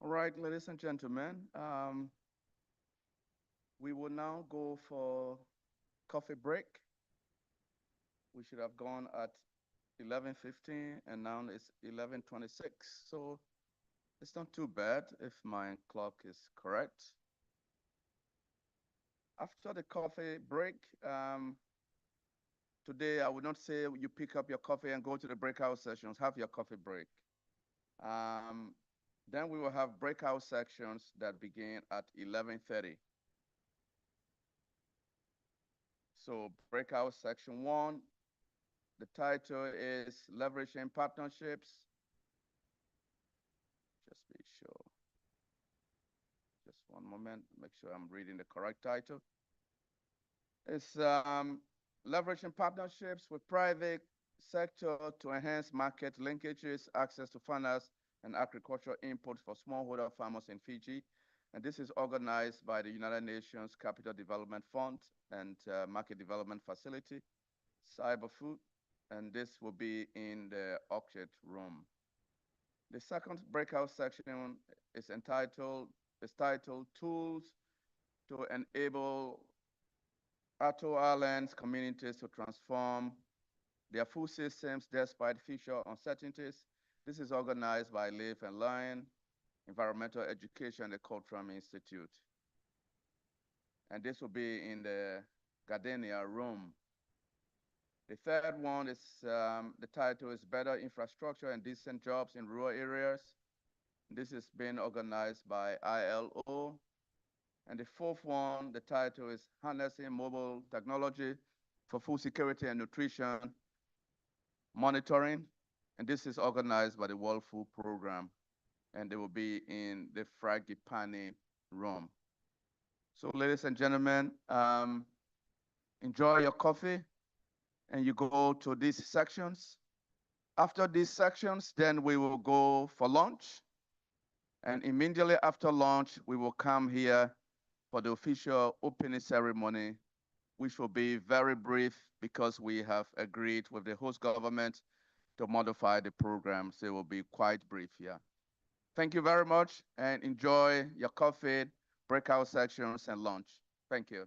All right, ladies and gentlemen, we will now go for coffee break. We should have gone at 11:15 and now it's 11:26. So it's not too bad if my clock is correct. After the coffee break, today I would not say you pick up your coffee and go to the breakout sessions, have your coffee break. Then we will have breakout sections that begin at 11:30. So breakout section 1, the title is Leveraging Partnerships. Just be sure. Just one moment, make sure I'm reading the correct title. It's Leveraging Partnerships with Private Sector to Enhance Market Linkages, Access to Finance, and Agricultural Inputs for Smallholder Farmers in Fiji. And this is organized by the United Nations Capital Development Fund and Market Development Facility, Cyberfood, and this will be in the Orchard Room. The second breakout section is titled Tools to Enable Atoll Islands communities to transform their food systems despite future uncertainties. This is organized by Live and Learn, Environmental Education, the Cultural Institute. And this will be in the Gardenia Room. The third one is, the title is Better Infrastructure and Decent Jobs in Rural Areas. This is being organized by ILO. And the fourth one, the title is Harnessing Mobile Technology for Food Security and Nutrition Monitoring. And this is organized by the World Food Program. And they will be in the Fragipani Room. So ladies and gentlemen, enjoy your coffee and you go to these sections. After these sections, then we will go for lunch. And immediately after lunch, we will come here for the official opening ceremony, which will be very brief because we have agreed with the host government to modify the program, so it will be quite brief here. Thank you very much and enjoy your coffee, breakout sections, and lunch. Thank you.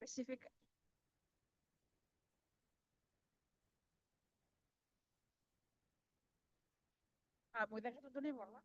Pacific. Mudah tentunya bahwa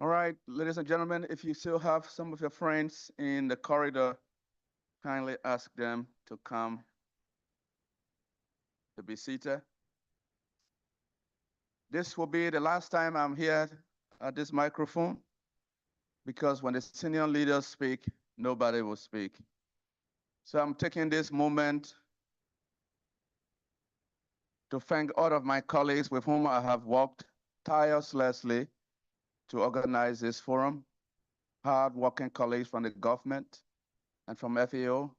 All right, ladies and gentlemen, if you still have some of your friends in the corridor, kindly ask them to come to be seated. This will be the last time I'm here at this microphone, because when the senior leaders speak, nobody will speak. So I'm taking this moment to thank all of my colleagues with whom I have worked tirelessly to organize this forum, hard-working colleagues from the government and from FAO.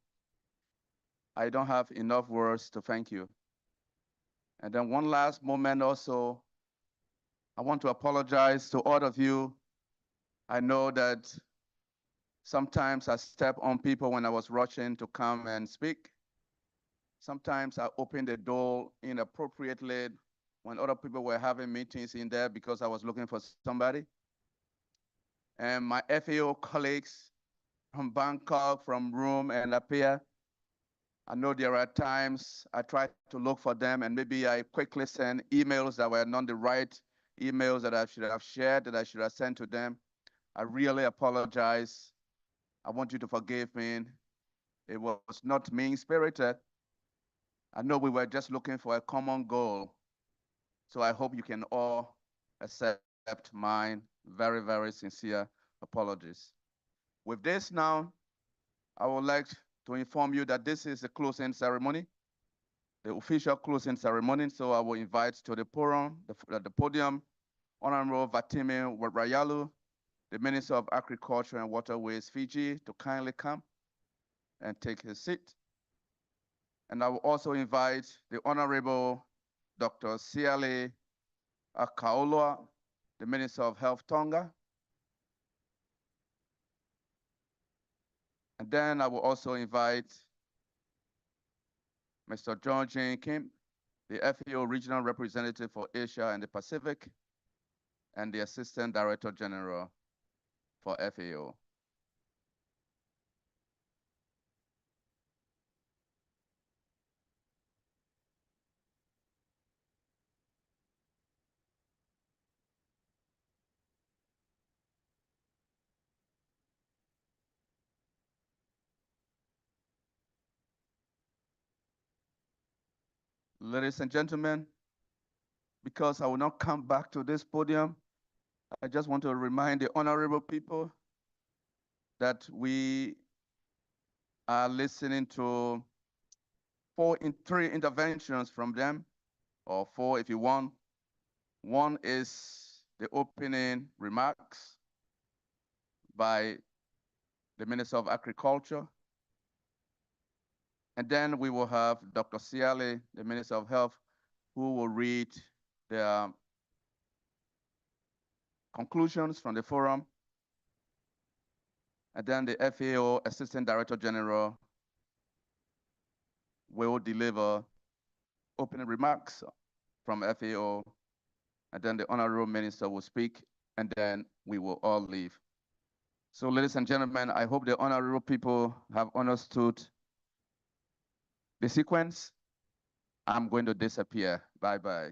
I don't have enough words to thank you. And then one last moment also, I want to apologize to all of you. I know that sometimes I step on people when I was rushing to come and speak. Sometimes I opened the door inappropriately when other people were having meetings in there because I was looking for somebody. And my FAO colleagues from Bangkok, from Rome and Apia, I know there are times I try to look for them and maybe I quickly send emails that were not the right emails that I should have shared, that I should have sent to them. I really apologize. I want you to forgive me. It was not mean-spirited. I know we were just looking for a common goal. So I hope you can all accept mine very, very sincere apologies. With this now, I would like to inform you that this is the closing ceremony, the official closing ceremony. So I will invite to the podium, Honorable Vatimi Rayalu, the Minister of Agriculture and Waterways, Fiji, to kindly come and take his seat. And I will also invite the Honorable Dr. Siale Akaoloa, the Minister of Health, Tonga. And then I will also invite Mr. John Jane Kim, the FAO Regional Representative for Asia and the Pacific, and the Assistant Director General for FAO. Ladies and gentlemen, because I will not come back to this podium, I just want to remind the honorable people that we are listening to three interventions from them, or four if you want. One is the opening remarks by the Minister of Agriculture. And then we will have Dr. Siale, the Minister of Health, who will read the conclusions from the forum. And then the FAO Assistant Director General will deliver opening remarks from FAO. And then the Honorable Minister will speak, and then we will all leave. So ladies and gentlemen, I hope the honorable people have understood the sequence. I'm going to disappear. Bye-bye.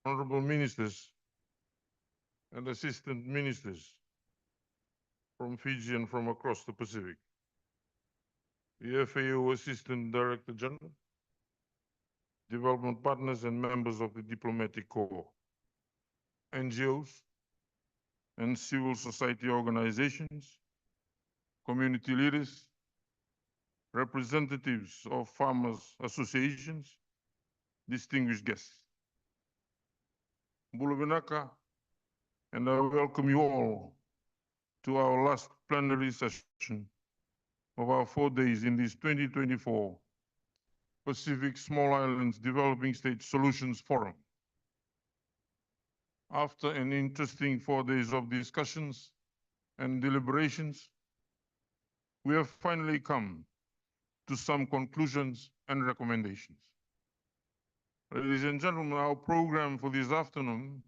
Honorable Ministers and Assistant Ministers from Fiji and from across the Pacific, the FAO Assistant Director General, development partners and members of the Diplomatic Corps, NGOs and civil society organizations, community leaders, representatives of farmers associations, distinguished guests. Bulavinaka, and I welcome you all to our last plenary session of our 4 days in this 2024 Pacific Small Islands Developing State Solutions Forum. After an interesting 4 days of discussions and deliberations, we have finally come to some conclusions and recommendations. Ladies and gentlemen, our program for this afternoon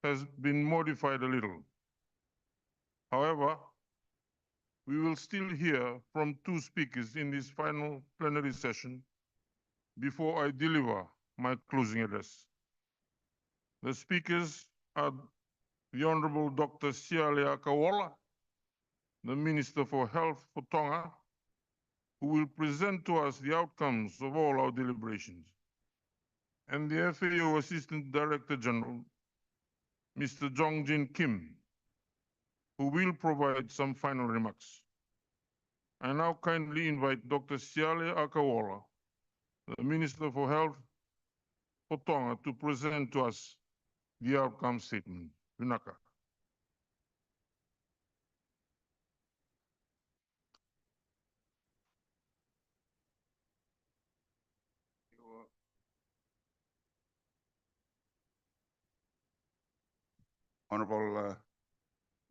has been modified a little. However, We will still hear from two speakers in this final plenary session before I deliver my closing address. The speakers are the Honorable Dr. Sialia Kawala, the Minister for Health for Tonga, who will present to us the outcomes of all our deliberations, and the FAO Assistant Director General, Mr. Jongjin Kim, who will provide some final remarks. I now kindly invite Dr. Siale Akawala, the Minister for Health for Tonga, to present to us the outcome statement. Vinaka. Honorable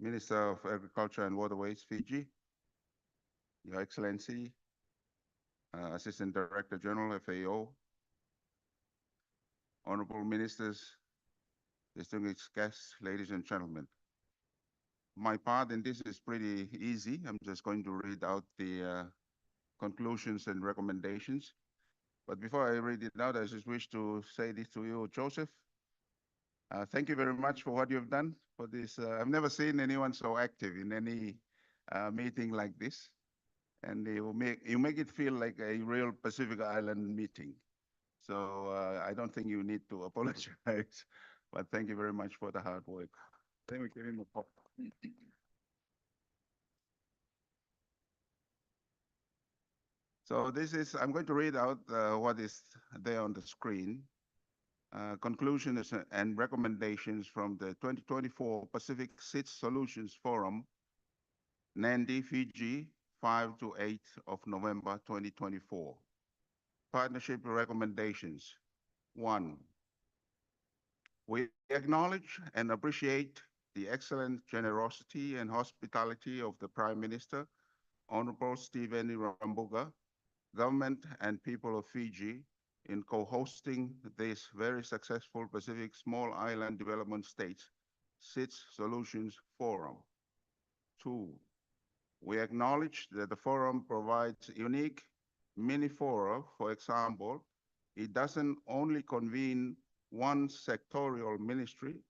Minister of Agriculture and Waterways, Fiji, Your Excellency, Assistant Director General, FAO, Honorable Ministers, distinguished guests, ladies and gentlemen. My part in this is pretty easy. I'm just going to read out the conclusions and recommendations. But before I read it out, I just wish to say this to you, Joseph. Thank you very much for what you've done for this. I've never seen anyone so active in any meeting like this. And you make it feel like a real Pacific Island meeting. So I don't think you need to apologize, but thank you very much for the hard work. Thank you very much. So I'm going to read out what is there on the screen. Conclusions and recommendations from the 2024 Pacific SIDS Solutions Forum, Nadi, Fiji, 5 to 8 of November 2024. Partnership recommendations. 1. We acknowledge and appreciate the excellent generosity and hospitality of the Prime Minister, Honorable Stephen Rambuga, government and people of Fiji in co-hosting this very successful Pacific Small Island Development States SIDS Solutions Forum. 2. We acknowledge that the forum provides unique mini-fora. For example, it doesn't only convene one sectorial ministry,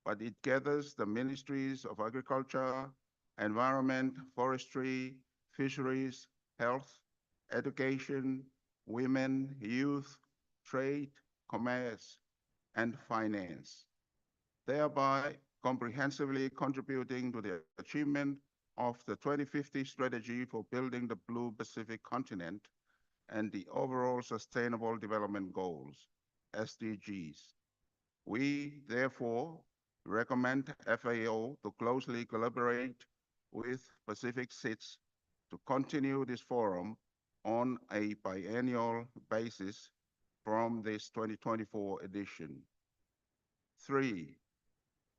but it gathers the ministries of agriculture, environment, forestry, fisheries, health, education, women, youth, trade, commerce, and finance, thereby comprehensively contributing to the achievement of the 2050 strategy for building the Blue Pacific continent and the overall Sustainable Development Goals, SDGs. We, therefore, recommend FAO to closely collaborate with Pacific SIDS to continue this forum on a biennial basis from this 2024 edition. 3,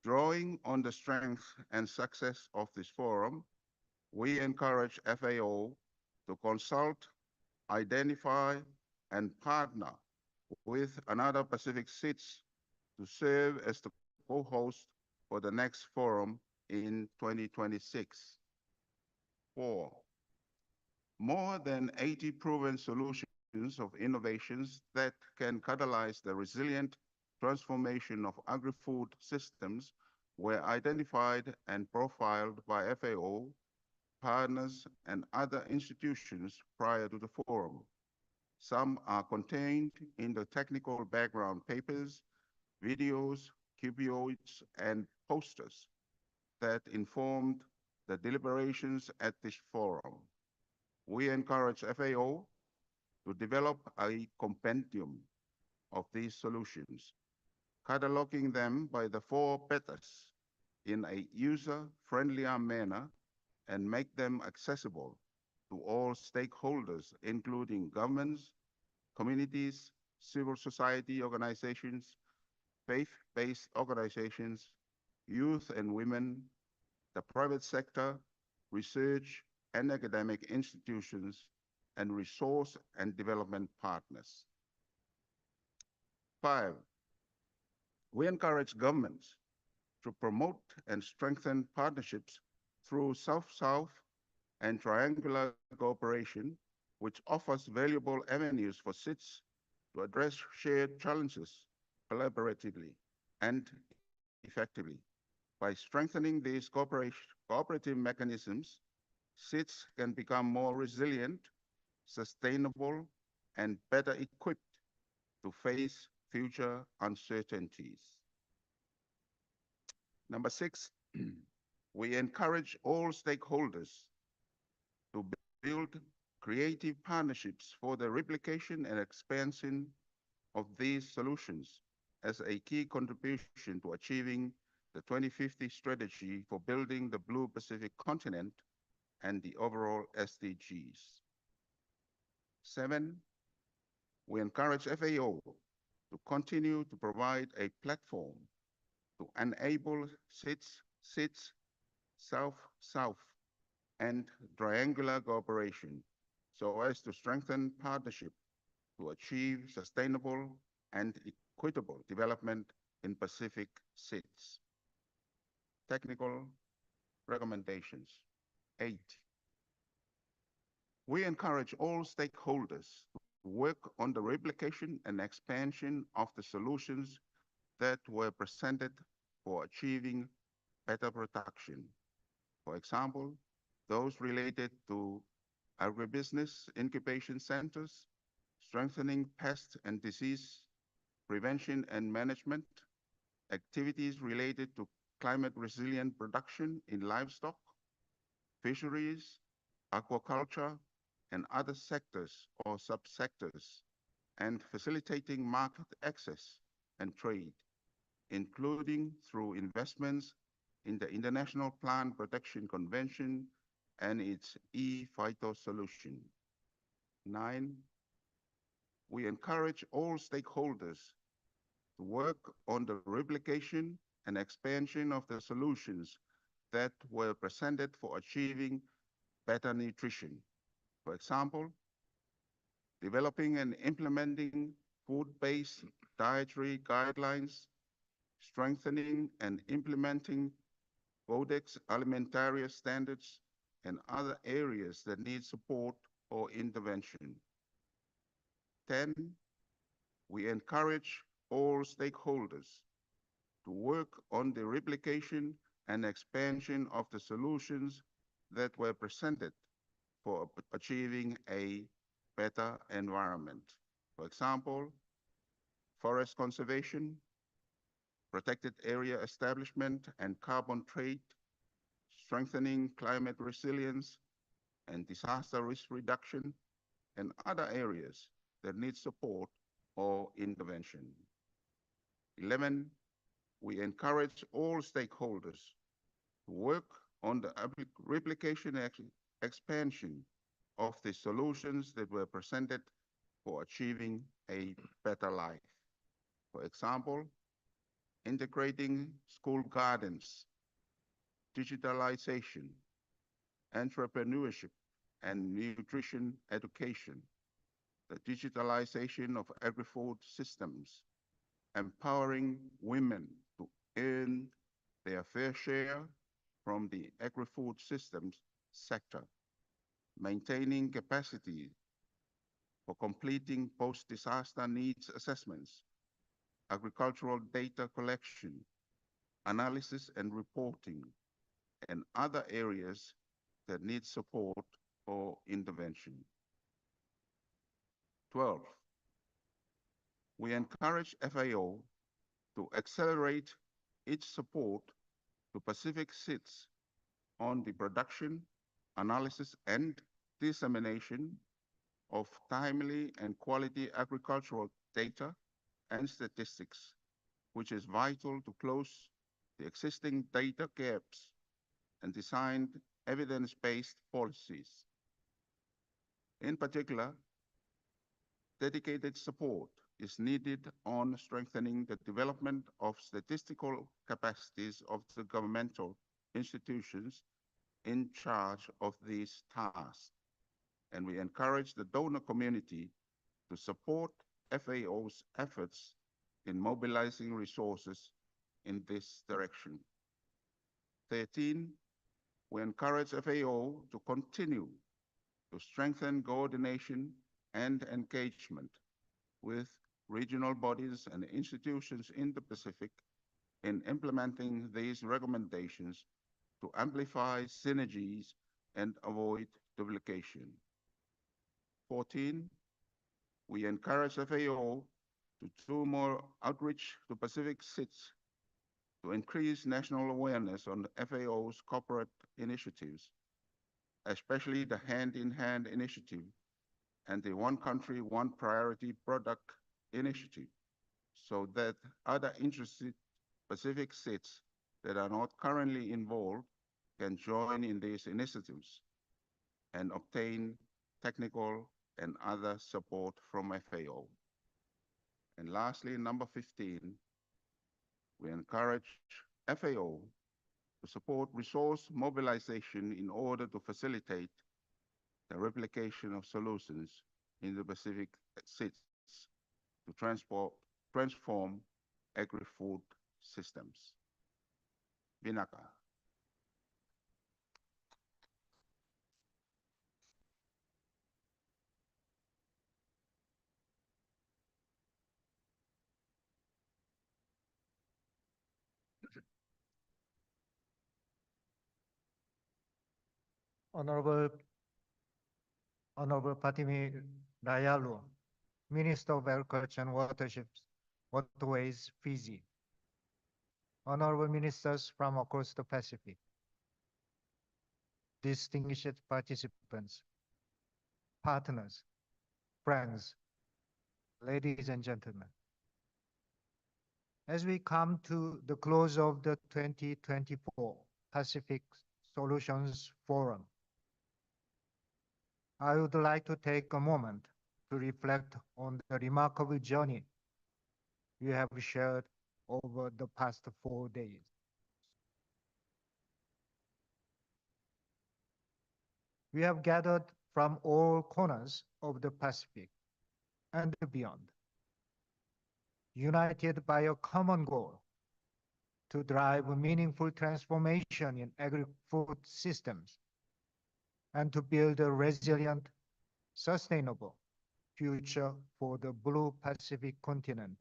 drawing on the strength and success of this forum, we encourage FAO to consult, identify, and partner with another Pacific SIDS to serve as the co-host for the next forum in 2026. 4, more than 80 proven solutions of innovations that can catalyze the resilient transformation of agri-food systems were identified and profiled by FAO, partners, and other institutions prior to the forum. Some are contained in the technical background papers, videos, QPOs, and posters that informed the deliberations at this forum. We encourage FAO to develop a compendium of these solutions, cataloging them by the 4 betas in a user-friendlier manner and make them accessible to all stakeholders, including governments, communities, civil society organizations, faith-based organizations, youth and women, the private sector, research and academic institutions, and resource and development partners. 5, we encourage governments to promote and strengthen partnerships through South-South and triangular cooperation, which offers valuable avenues for SIDS to address shared challenges collaboratively and effectively. By strengthening these cooperative mechanisms, SIDS can become more resilient, sustainable, and better equipped to face future uncertainties. Number 6, we encourage all stakeholders to build creative partnerships for the replication and expansion of these solutions as a key contribution to achieving the 2050 strategy for building the Blue Pacific continent and the overall SDGs. 7, we encourage FAO to continue to provide a platform to enable SIDS, South-South, and triangular cooperation so as to strengthen partnership to achieve sustainable and equitable development in Pacific SIDS. Technical recommendations. 8, we encourage all stakeholders to work on the replication and expansion of the solutions that were presented for achieving better production. For example, those related to agribusiness incubation centers, strengthening pest and disease prevention and management, activities related to climate resilient production in livestock, fisheries, aquaculture, and other sectors or subsectors, and facilitating market access and trade, including through investments in the International Plant Protection Convention and its e-phyto solution. 9, we encourage all stakeholders to work on the replication and expansion of the solutions that were presented for achieving better nutrition. For example, developing and implementing food-based dietary guidelines, strengthening and implementing Codex Alimentarius standards, and other areas that need support or intervention. 10, we encourage all stakeholders to work on the replication and expansion of the solutions that were presented for achieving a better environment. For example, forest conservation, protected area establishment and carbon trade, strengthening climate resilience and disaster risk reduction, and other areas that need support or intervention. 11, we encourage all stakeholders to work on the replication and expansion of the solutions that were presented for achieving a better life. For example, integrating school gardens, digitalization, entrepreneurship, and nutrition education, the digitalization of agri-food systems, empowering women to earn their fair share from the agri-food systems sector, maintaining capacity for completing post-disaster needs assessments, agricultural data collection, analysis and reporting, and other areas that need support or intervention. 12, we encourage FAO to accelerate its support to Pacific SIDS on the production, analysis, and dissemination of timely and quality agricultural data and statistics, which is vital to close the existing data gaps and design evidence-based policies. In particular, dedicated support is needed on strengthening the development of statistical capacities of the governmental institutions in charge of these tasks. And we encourage the donor community to support FAO's efforts in mobilizing resources in this direction. 13, we encourage FAO to continue to strengthen coordination and engagement with regional bodies and institutions in the Pacific in implementing these recommendations to amplify synergies and avoid duplication. 14, we encourage FAO to do more outreach to Pacific SIDS to increase national awareness on the FAO's corporate initiatives, especially the Hand-in-Hand initiative and the One Country, One Priority product initiative, so that other interested Pacific SIDS that are not currently involved can join in these initiatives and obtain technical and other support from FAO. And lastly, number 15, we encourage FAO to support resource mobilization in order to facilitate the replication of solutions in the Pacific SIDS to transform agri-food systems. Vinaka. Honorable Patimi Dayalu, Minister of Agriculture and Waterways, Fiji. Honorable ministers from across the Pacific. Distinguished participants, partners, friends, ladies and gentlemen. As we come to the close of the 2024 Pacific Solutions Forum, I would like to take a moment to reflect on the remarkable journey we have shared over the past 4 days. We have gathered from all corners of the Pacific and beyond, united by a common goal to drive a meaningful transformation in agri-food systems and to build a resilient, sustainable future for the Blue Pacific continent.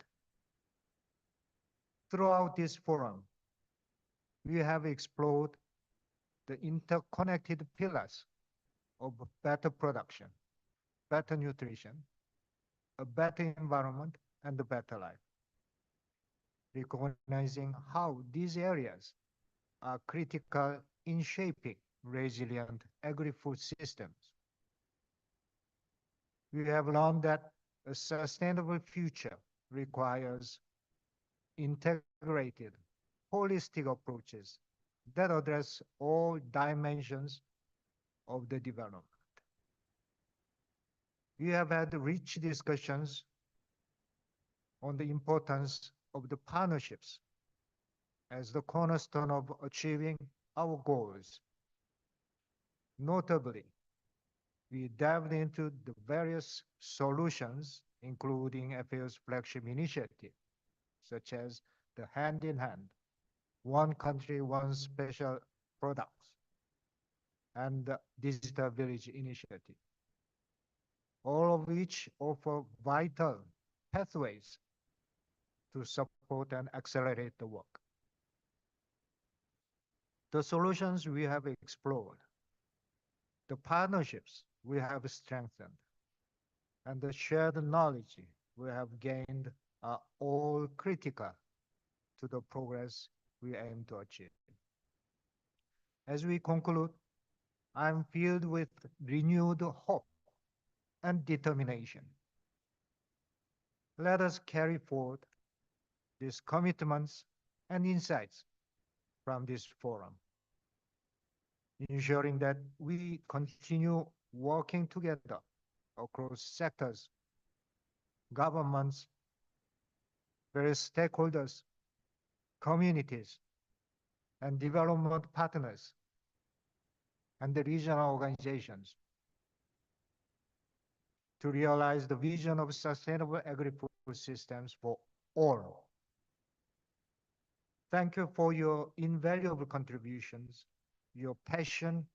Throughout this forum, we have explored the interconnected pillars of better production, better nutrition, a better environment, and a better life, recognizing how these areas are critical in shaping resilient agri-food systems. We have learned that a sustainable future requires integrated, holistic approaches that address all dimensions of the development. We have had rich discussions on the importance of the partnerships as the cornerstone of achieving our goals. Notably, we delved into the various solutions, including FAO's flagship initiative, such as the Hand-in-Hand, One Country, One Special Products, and the Digital Village Initiative, all of which offer vital pathways to support and accelerate the work. The solutions we have explored, the partnerships we have strengthened, and the shared knowledge we have gained are all critical to the progress we aim to achieve. As we conclude, I am filled with renewed hope and determination. Let us carry forward these commitments and insights from this forum, ensuring that we continue working together across sectors, governments, various stakeholders, communities, and development partners, and the regional organizations to realize the vision of sustainable agri-food systems for all. Thank you for your invaluable contributions your passion,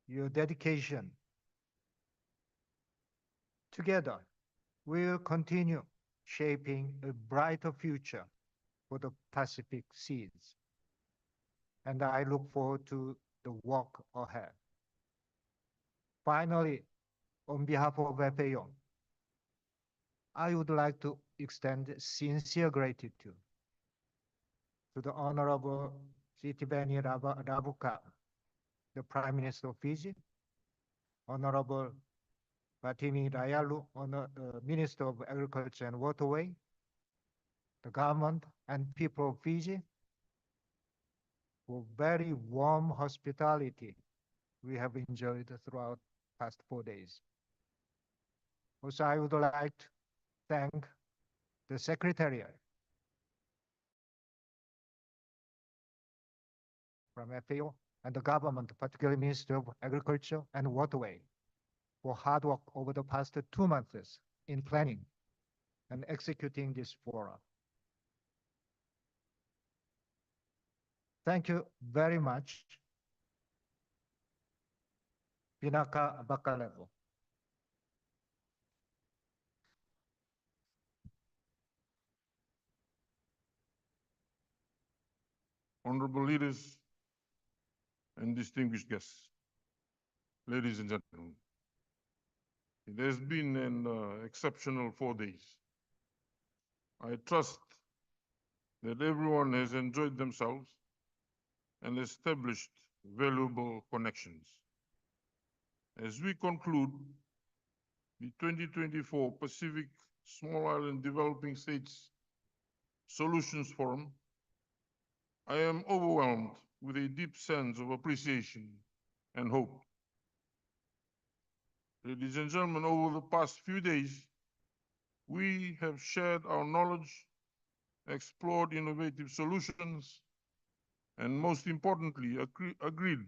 your dedication. Together, we'll continue shaping a brighter future for the Pacific SIDS. And I look forward to the work ahead. Finally, on behalf of FAO, I would like to extend sincere gratitude to the Honorable Sitiveni Rabuka, the Prime Minister of Fiji, Honorable Fatimi Rayalu, Minister of Agriculture and Waterway, the government and people of Fiji, for very warm hospitality we have enjoyed throughout past 4 days. Also, I would like to thank the Secretariat from FAO and the government, particularly Minister of Agriculture and Waterway, for hard work over the past 2 months in planning and executing this forum. Thank you very much. Pinaka Bakalevo. Honorable leaders and distinguished guests, ladies and gentlemen, it has been an exceptional 4 days. I trust that everyone has enjoyed themselves and established valuable connections. As we conclude the 2024 Pacific Small Island Developing States Solutions Forum, I am overwhelmed with a deep sense of appreciation and hope. Ladies and gentlemen, over the past few days, we have shared our knowledge, explored innovative solutions, and most importantly, agreed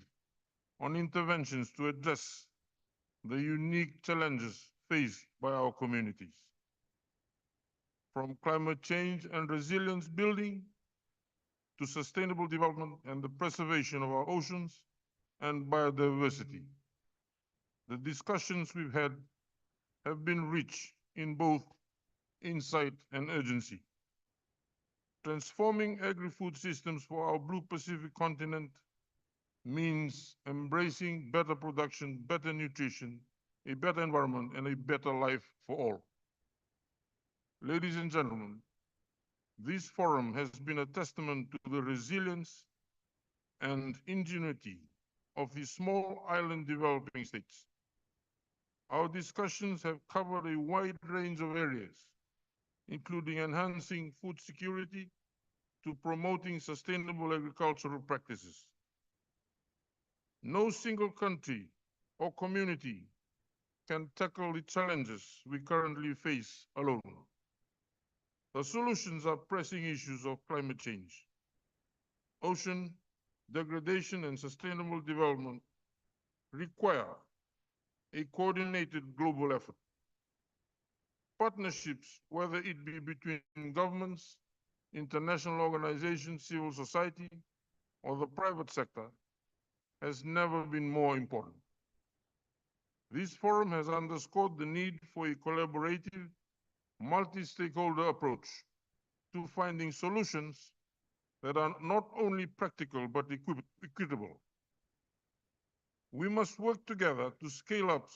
on interventions to address the unique challenges faced by our communities. From climate change and resilience building to sustainable development and the preservation of our oceans and biodiversity. The discussions we've had have been rich in both insight and urgency. Transforming agri-food systems for our Blue Pacific continent means embracing better production, better nutrition, a better environment, and a better life for all. Ladies and gentlemen, this forum has been a testament to the resilience and ingenuity of the small island developing states. Our discussions have covered a wide range of areas, including enhancing food security to promoting sustainable agricultural practices. No single country or community can tackle the challenges we currently face alone. The solutions are pressing issues of climate change, ocean degradation, and sustainable development require a coordinated global effort. Partnerships, whether it be between governments, international organizations, civil society, or the private sector, has never been more important. This forum has underscored the need for a collaborative, multi-stakeholder approach to finding solutions that are not only practical but equitable. We must work together to scale up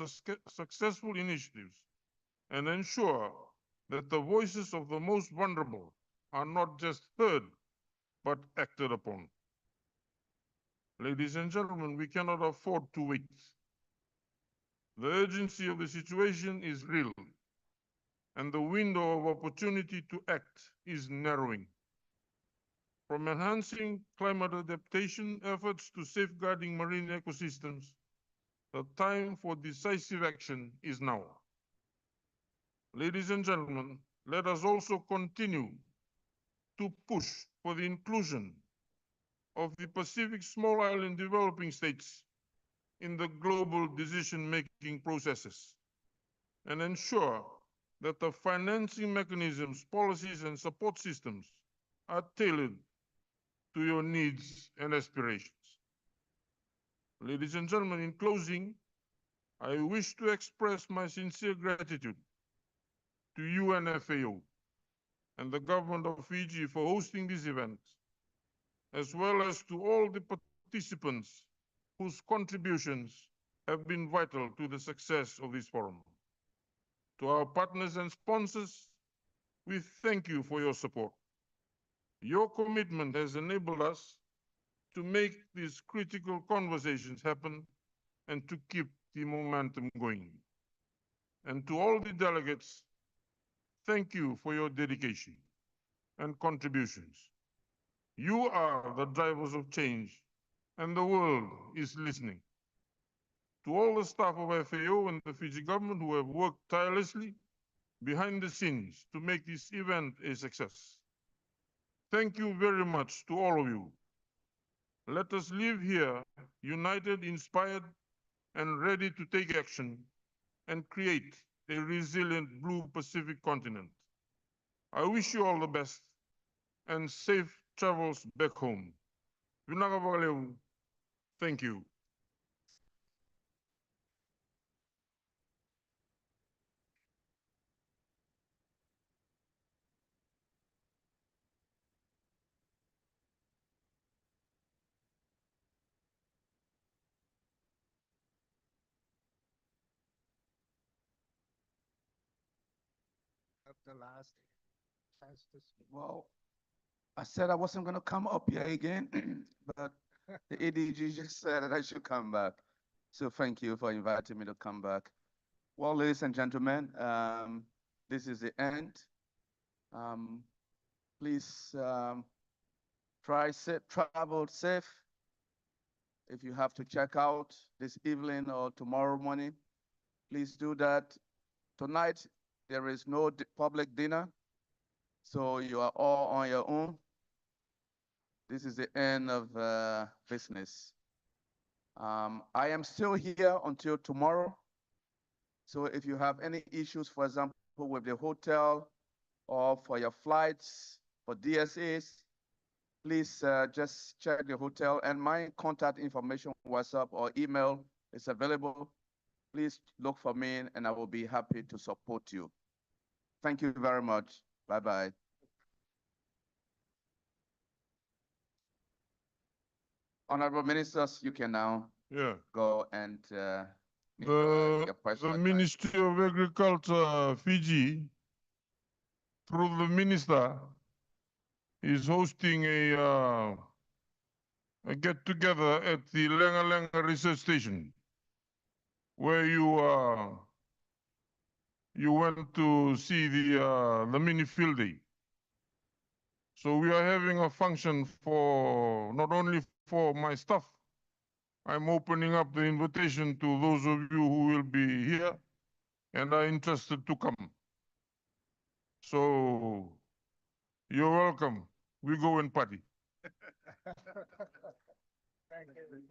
successful initiatives and ensure that the voices of the most vulnerable are not just heard, but acted upon. Ladies and gentlemen, we cannot afford to wait. The urgency of the situation is real, and the window of opportunity to act is narrowing. From enhancing climate adaptation efforts to safeguarding marine ecosystems, the time for decisive action is now. Ladies and gentlemen, let us also continue to push for the inclusion of the Pacific Small Island Developing States in the global decision-making processes and ensure that the financing mechanisms, policies, and support systems are tailored to your needs and aspirations. Ladies and gentlemen, in closing, I wish to express my sincere gratitude to you and FAO and the government of Fiji for hosting this event, as well as to all the participants whose contributions have been vital to the success of this forum. To our partners and sponsors, we thank you for your support. Your commitment has enabled us to make these critical conversations happen and to keep the momentum going. And to all the delegates, thank you for your dedication and contributions. You are the drivers of change, and the world is listening. To all the staff of FAO and the Fiji government who have worked tirelessly behind the scenes to make this event a success, thank you very much to all of you. Let us live here united, inspired, and ready to take action and create a resilient Blue Pacific continent. I wish you all the best and safe travels back home. Thank you. The last fastest. Well, I said I wasn't going to come up here again, but the ADG just said that I should come back. So thank you for inviting me to come back. Well, ladies and gentlemen, this is the end. Please travel safe. If you have to check out this evening or tomorrow morning, please do that. Tonight, there is no public dinner, so you are all on your own. This is the end of business. I am still here until tomorrow. So if you have any issues, for example, with the hotel or for your flights, for DSAs, please just check the hotel, and my contact information, WhatsApp or email is available. Please look for me and I will be happy to support you. Thank you very much. Bye-bye. Honorable Ministers, you can now go and the Ministry of Agriculture, Fiji, through the minister, is hosting a get-together at the Lenga Lenga Research Station, where you went to see the mini field day. So we are having a function for not only for my staff. I'm opening up the invitation to those of you who will be here and are interested to come. So you're welcome. We go and party. Thank you.